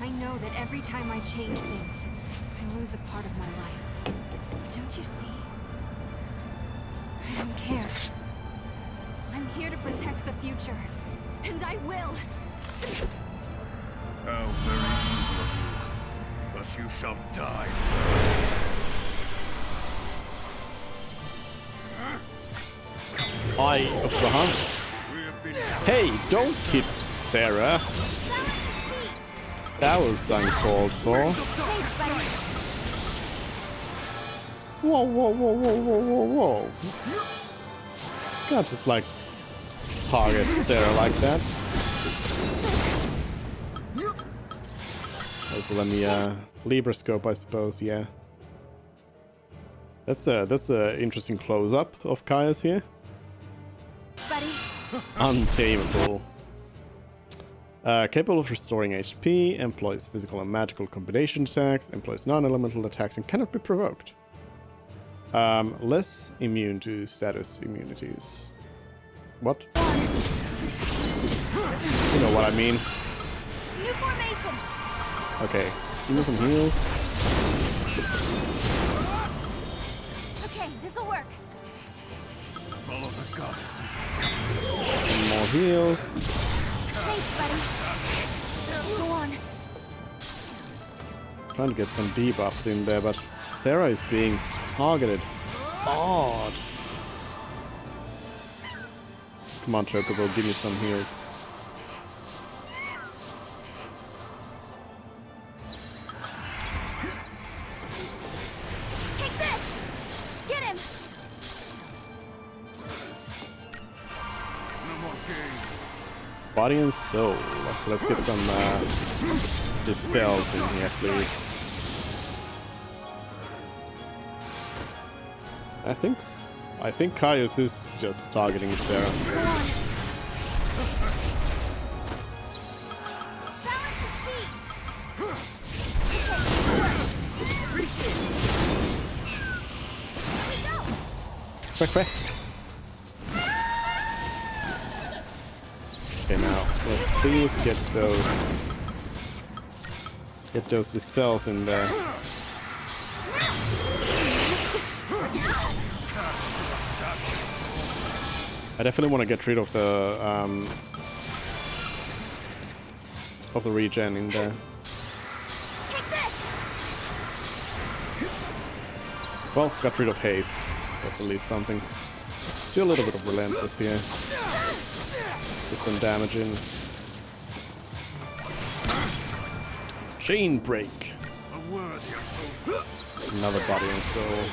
I know that every time I change things, I lose a part of my life. Don't you see? I don't care. I'm here to protect the future. And I will! How very evil of you. But you shall die first. Eye of the Hunt. Hey, don't hit Sarah. That was uncalled for. Whoa, whoa, whoa, whoa, whoa, whoa, whoa. Can't just like target Sarah like that. Also, let me Libra scope, I suppose. Yeah, that's a interesting close up of Caius here. Buddy. Untamable. Capable of restoring HP, employs physical and magical combination attacks, employs non-elemental attacks, and cannot be provoked. Less immune to status immunities. What? You know what I mean. New formation. Okay, give me some heals. Okay, this'll work. Follow the goddess. Some more heals. Thanks, buddy. Go on. Trying to get some debuffs in there, but Sarah is being targeted hard. Come on, Chocobo, give me some heals. Take this. Get him. Body and soul. Let's get some dispels in here, please. I think Caius is just targeting Sarah. Quick, quick. Okay, now let's please get those dispels in there. I definitely want to get rid of the regen in there. Well, got rid of haste. That's at least something. Still a little bit of relentless here. Get some damage in. Chain break. Another body and soul.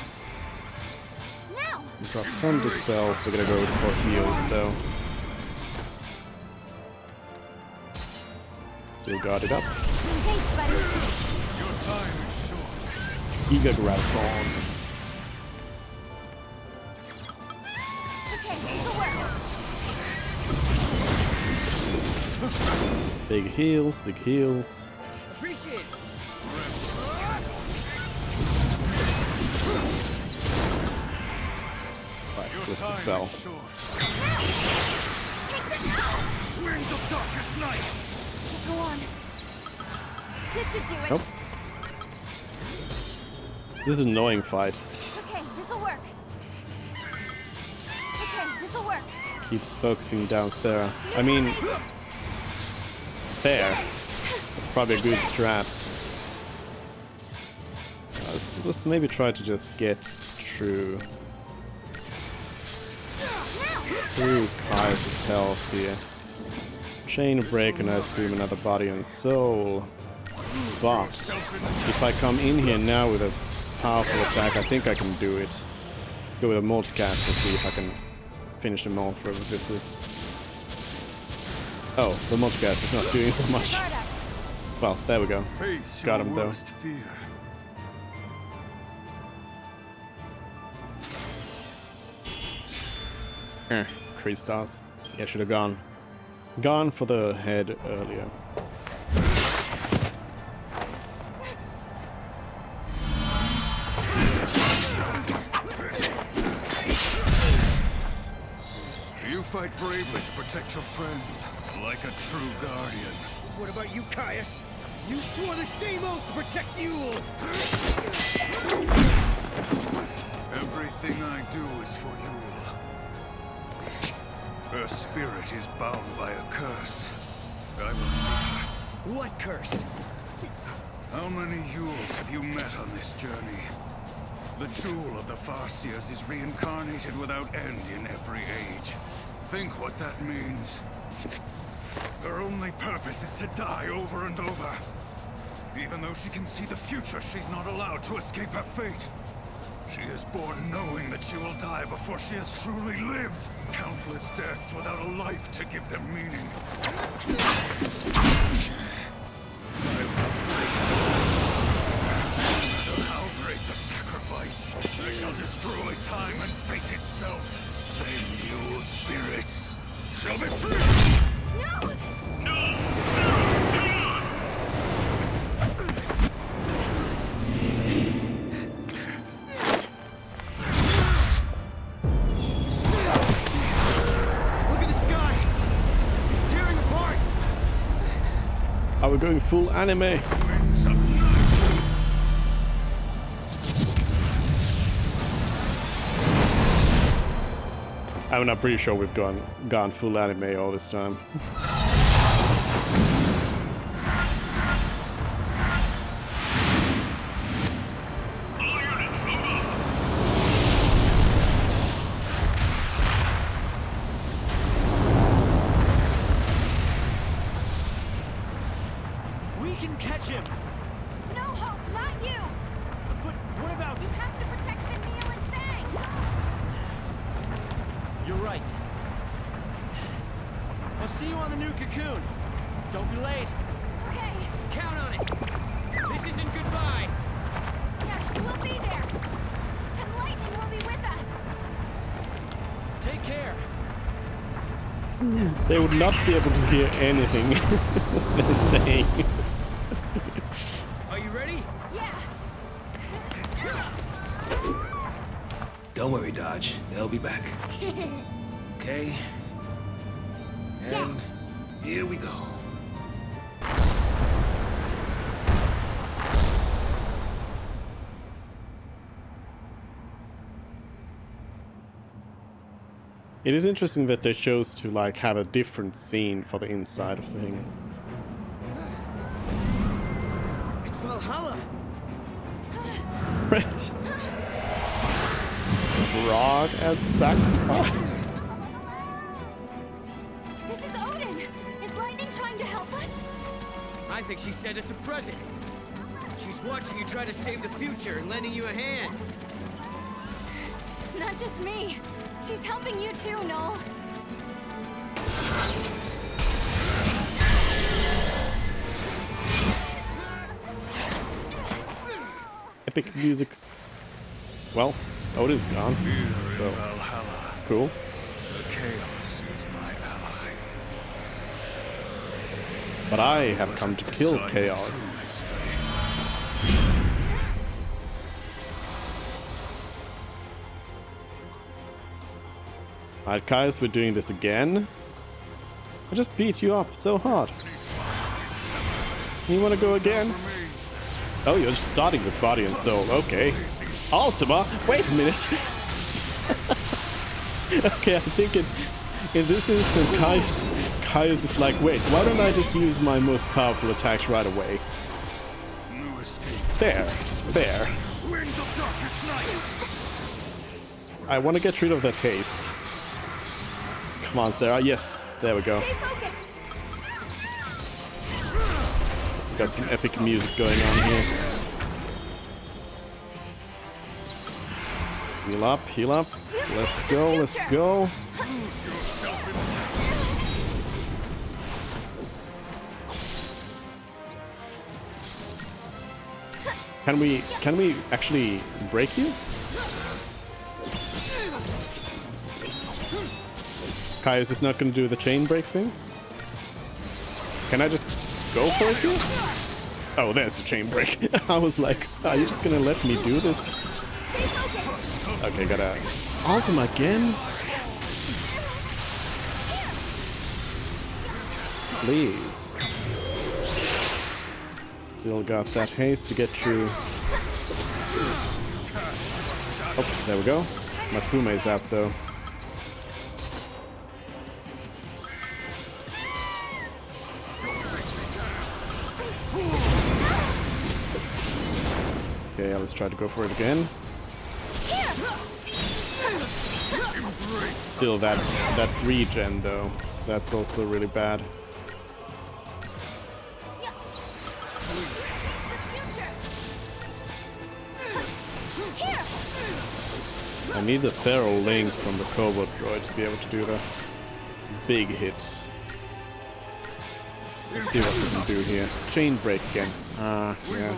Drop some dispels. We're gonna go for heals though. Still got it up. Thanks, buddy. Giga Graviton. Okay, this'll work. Big heals, big heals. Appreciate it. Right, this dispel. Winds of darkest night. Go on. This should do it. Nope. This is an annoying fight. Okay, this'll work. Okay, this'll work. Keeps focusing down Sarah. I mean, fair. That's probably a good strat. Let's maybe try to just get through Caius' health here. Chain break, and I assume another body and soul. But if I come in here now with a powerful attack. I think I can do it. Let's go with a multicast and see if I can finish them off with this. Oh, the multicast is not doing so much. Well, there we go. Got him though. Three stars. Yeah, should have gone for the head earlier. You fight bravely to protect your friends, like a true guardian. What about you, Caius? You swore the same oath to protect Yule! Everything I do is for Yule. Her spirit is bound by a curse. I will see her. What curse? How many Yules have you met on this journey? The jewel of the Farseers is reincarnated without end in every age. Think what that means. Her only purpose is to die over and over. Even though she can see the future, she's not allowed to escape her fate. She is born knowing that she will die before she has truly lived. Countless deaths without a life to give them meaning. I will break no matter how great the sacrifice. I shall destroy time and fate itself. Then Yule's spirit shall be free! No! No! Are we going full anime? I'm not pretty sure we've gone full anime all this time. They would not be able to hear anything they're saying. Are you ready? Yeah. Don't worry, Dodge. They'll be back. Okay? And here we go. It is interesting that they chose to like have a different scene for the inside of the thing. It's Valhalla. Right. Frog as sacrifice. This is Odin. Is Lightning trying to help us? I think she sent us a present. She's watching you try to save the future and lending you a hand. Not just me. She's helping you too, Noel. Epic music's... Well, Odin's gone, so... Cool. The chaos is my ally. But I have come to kill chaos. Alright, Caius, we're doing this again. I just beat you up so hard. You wanna go again? Oh, you're just starting with body and soul. Okay. Ultima? Wait a minute. Okay, I think in this instance, Caius is like, wait, why don't I just use my most powerful attacks right away? There. I want to get rid of that haste. Come on, Sarah. Yes, there we go. Got some epic music going on here. Heal up, heal up. Let's go, let's go. Can we actually break you? Caius is not gonna do the chain break thing? Can I just go for it here? Oh, there's the chain break. I was like, are you just gonna let me do this? Okay, gotta ult him again. Please. Still got that haste to get through. Oh, there we go. My Puma is out though. Okay, let's try to go for it again. Still that regen though. That's also really bad. I need the Feral Link from the Cobalt Droid to be able to do the big hits. Let's see what we can do here. Chain break again. Yeah.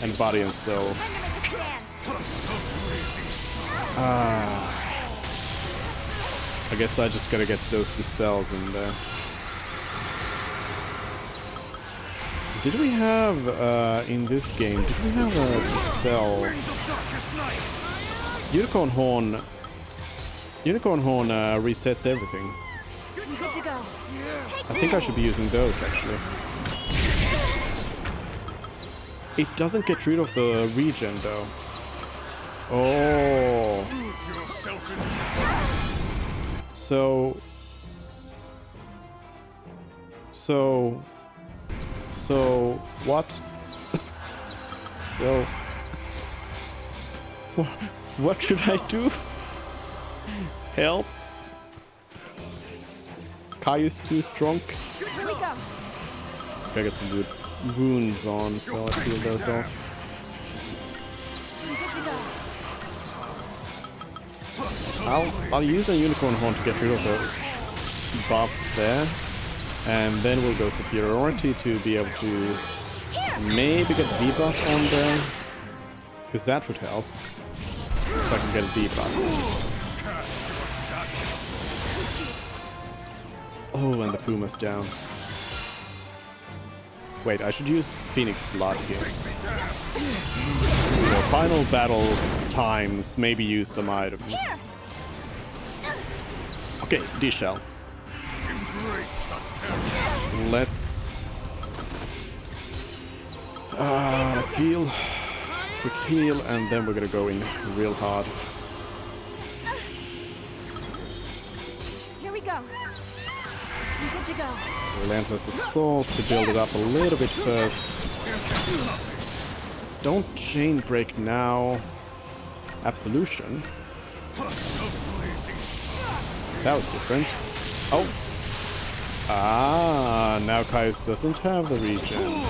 And body and soul. I guess I just gotta get those dispels in there. Did we have, in this game, did we have a dispel? Unicorn Horn resets everything. I think I should be using those actually. It doesn't get rid of the regen though. Oh. So what? So what should I do? Help? Caius too strong. Here we go. I got some good wounds on, so let's heal those off. I'll use a Unicorn Horn to get rid of those buffs there, and then we'll go superiority to be able to maybe get debuff on there, because that would help if I can get a debuff. Oh, and the Puma's down. Wait, I should use Phoenix Blood here. The final battles times, maybe use some items. Okay, D-Shell. Let's heal. Quick heal, and then we're gonna go in real hard. Here we go. I'm good to go. Relentless Assault to build it up a little bit first. Don't chain break now. Absolution. That was different. Oh. Ah, now Caius doesn't have the regen.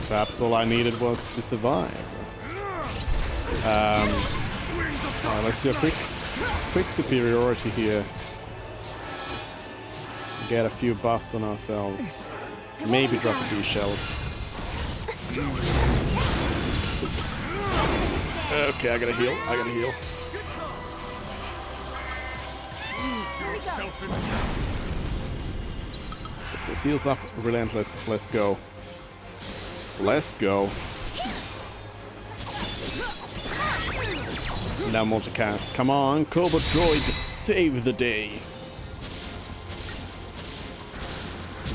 Perhaps all I needed was to survive. Let's do a quick superiority here. Get a few buffs on ourselves. Maybe drop a D-Shell. Okay, I gotta heal. This heals up. Relentless. Let's go. Now multicast. Come on, Cobalt Droid, save the day.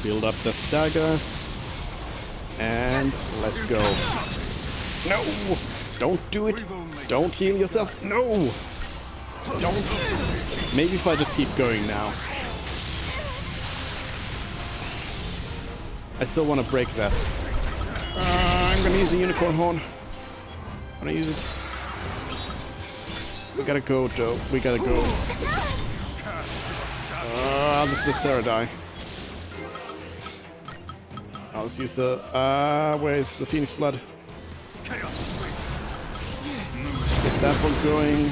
Build up the stagger. And let's go. No! Don't do it! Don't heal yourself! No! Don't! Maybe if I just keep going now. I still want to break that. I'm gonna use the Unicorn Horn. I'm gonna use it. We gotta go, Joe. We gotta go. I'll just let Sarah die. Let's use the... where's the Phoenix Blood? that one going.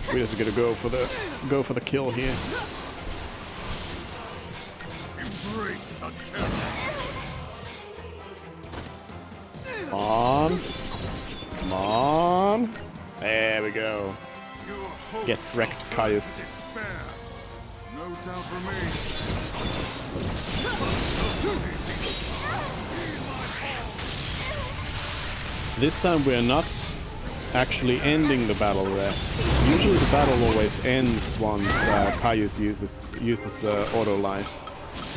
We're just gonna go for the kill here. Embrace the terror. Come on. Come on. There we go. Get wrecked, Caius. No doubt remains. This time we're not actually ending the battle there. Usually the battle always ends once Caius uses the auto life.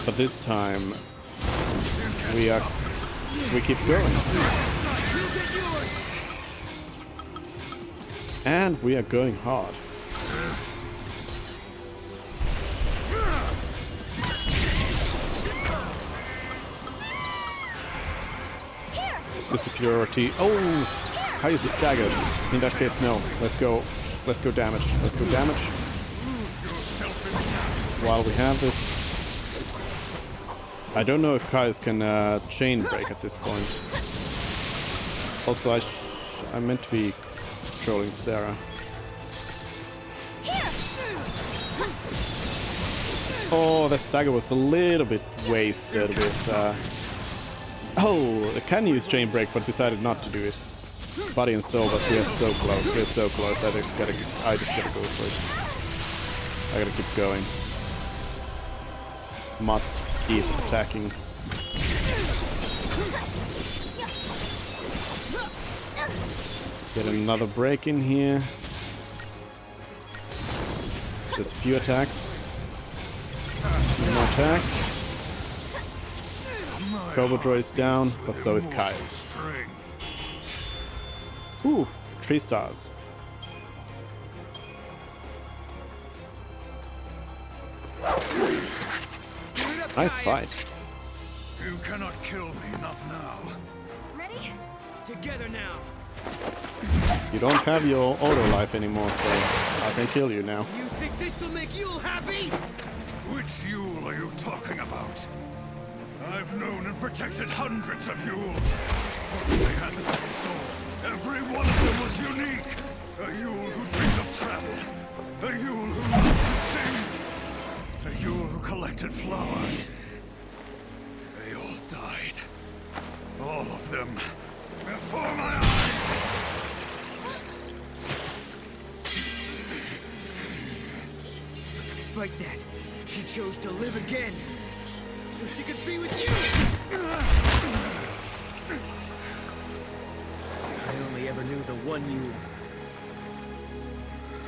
But this time we keep going. And we are going hard. Let's go superiority. Oh! Caius is staggered. In that case, no. Let's go damage. Let's go damage. While we have this. I don't know if Caius can chain break at this point. Also, I meant to be controlling Sarah. Oh, that stagger was a little bit wasted with... Oh, I can use chain break, but decided not to do it. Body and soul, but we are so close. We're so close. I just gotta go for it. I gotta keep going. Must keep attacking. Get another break in here. Just a few attacks. More attacks. Cobodroid is down, but so is Caius. Ooh, 3 stars. Nice fight. You cannot kill me, not now. Ready? Together now. You don't have your auto life anymore, so I can kill you now. You think this will make Yule happy? Which Yule are you talking about? I've known and protected hundreds of Yules. They had the same soul. Every one of them was unique. A Yule who dreamed of travel. A Yule who loved to sing. A Yule who collected flowers. They all died. All of them. Before my eyes. But despite that, she chose to live again. So she could be with you! I only ever knew the one you...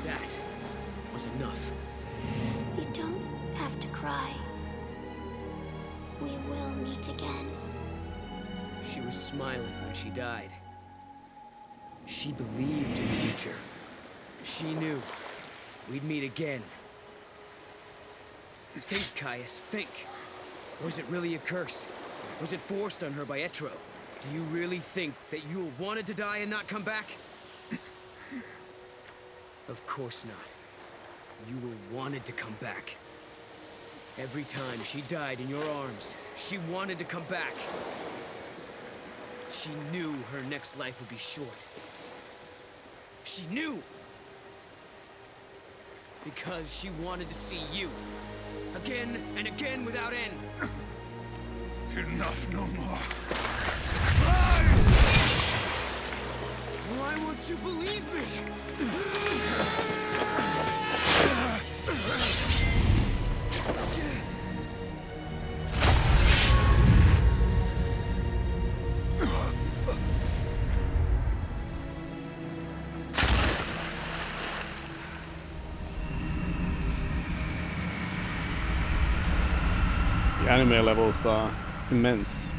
That was enough. You don't have to cry. We will meet again. She was smiling when she died. She believed in the future. She knew we'd meet again. Think, Caius, think. Was it really a curse? Was it forced on her by Etro? Do you really think that Yule wanted to die and not come back? Of course not. Yule wanted to come back. Every time she died in your arms, she wanted to come back. She knew her next life would be short. She knew! Because she wanted to see you. Again and again without end. Enough, no more. Why won't you believe me? The anime levels are immense.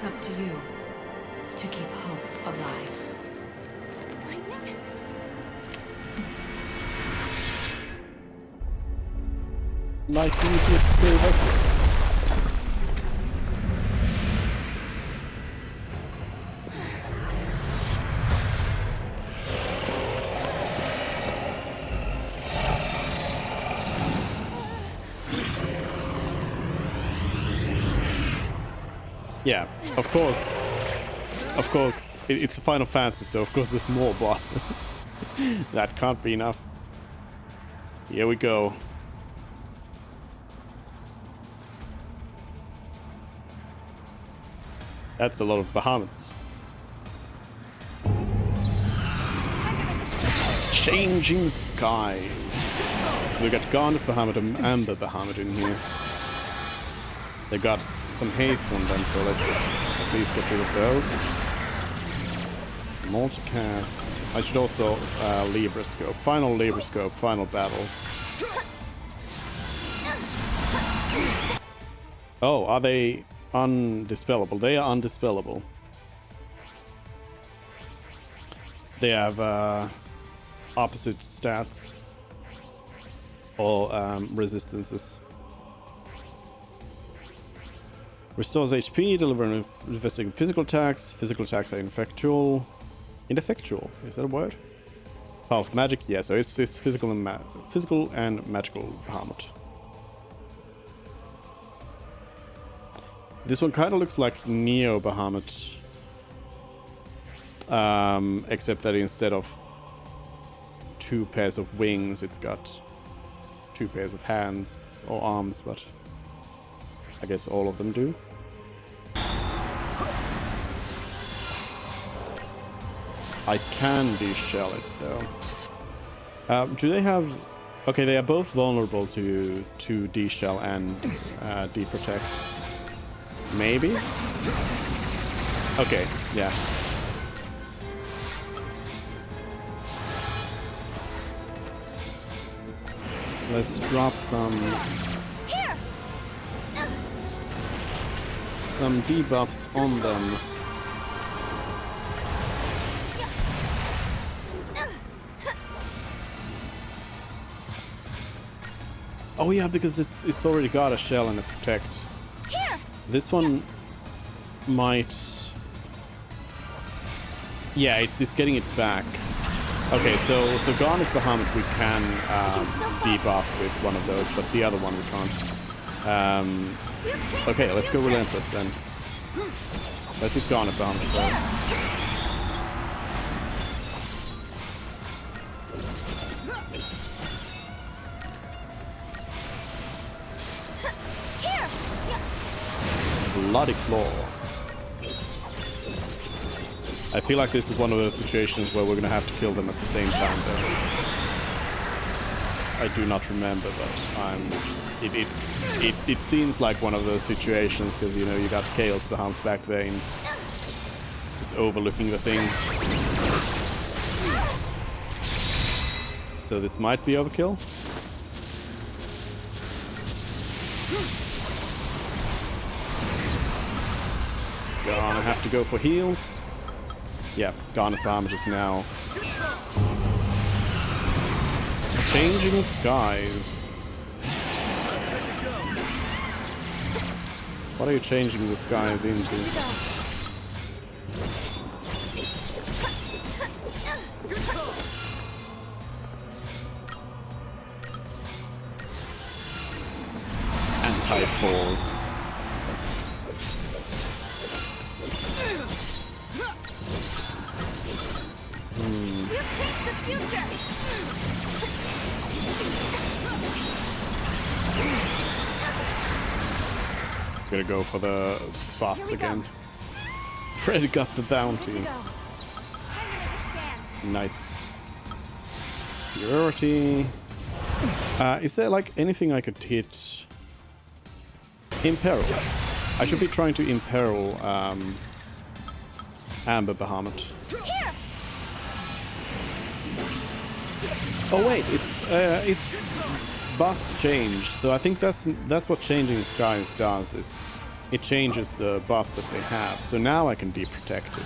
It's up to you to keep hope alive. Lightning? Lightning is here to save us. Yeah, of course, it's a Final Fantasy, so of course there's more bosses. That can't be enough. Here we go. That's a lot of Bahamut's. Changing skies. So we got Garnet Bahamut and Amber Bahamut in here. They got some haste on them, so let's at least get rid of those. Multicast. I should also Libra Scope. Final Libra Scope, final battle. Oh, are they undispellable? They are undispellable. They have opposite stats or resistances. Restores HP, delivering investing physical attacks. Physical attacks are ineffectual. Ineffectual, is that a word? Oh, magic, yeah, so it's physical and magical Bahamut. This one kind of looks like Neo Bahamut. Except that instead of 2 pairs of wings, it's got 2 pairs of hands or arms, but I guess all of them do. I can de-shell it though. Do they have... Okay, they are both vulnerable to de-shell and de-protect. Maybe? Okay, yeah. Let's drop some debuffs on them. Oh yeah, because it's already got a shell and a protect. This one might... Yeah, it's getting it back. Okay, so Garnet Bahamut we can debuff with one of those, but the other one we can't. Okay, let's go Relentless then. Let's hit Garnet Bahamut first. Bloody Claw. I feel like this is one of those situations where we're gonna have to kill them at the same time though. I do not remember, but it seems like one of those situations because you know you got Chaos Bahamut back there and just overlooking the thing. So this might be overkill. Gonna have to go for heals. Yeah, Garnet Bahamut is now changing skies. What are you changing the skies into? Anti-force. Gonna go for the buffs again. Fred got the bounty. Nice. Priority. Is there like anything I could hit? Imperil. I should be trying to imperil Amber Bahamut. Oh wait, it's buffs change. So I think that's what changing skies does is it changes the buffs that they have. So now I can be protected.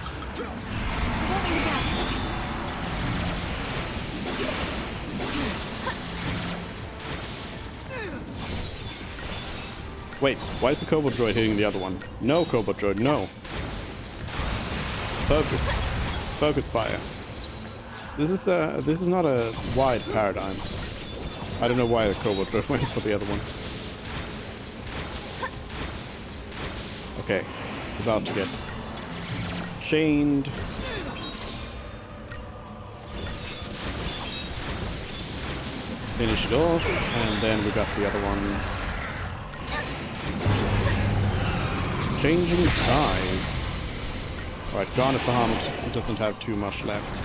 Wait, why is the Cobalt Droid hitting the other one? No, Cobalt Droid, no. Focus. Focus fire. This is not a wide paradigm. I don't know why the Cobalt Droid went for the other one. Okay, it's about to get chained. Finish it off, and then we got the other one. Changing Skies. Alright, Garnet Bahamut doesn't have too much left.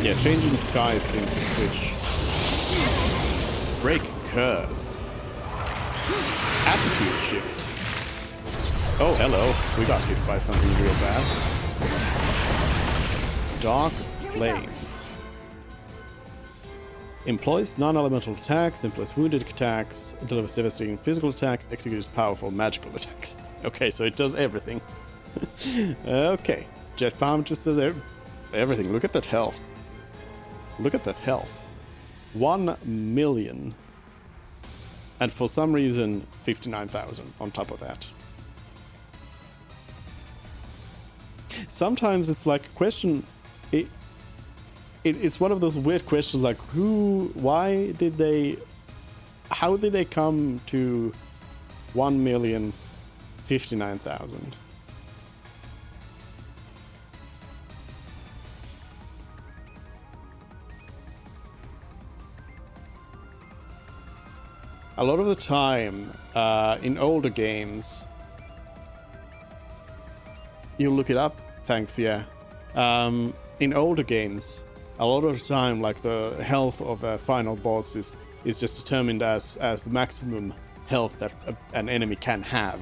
Yeah, Changing Skies seems to switch. Break Curse. Attitude Shift. Oh, hello. We got hit by something real bad. Dark Flames. Employs non-elemental attacks, employs wounded attacks, delivers devastating physical attacks, executes powerful magical attacks. Okay, so it does everything. Okay, Jet Bomb just does everything. Look at that health. Look at that health. 1 million. And for some reason, 59,000 on top of that. Sometimes it's like a question... It's one of those weird questions like how did they come to 1,059,000? A lot of the time in older games, you look it up, thanks, yeah. In older games, a lot of the time, like the health of a final boss is just determined as the maximum health that an enemy can have.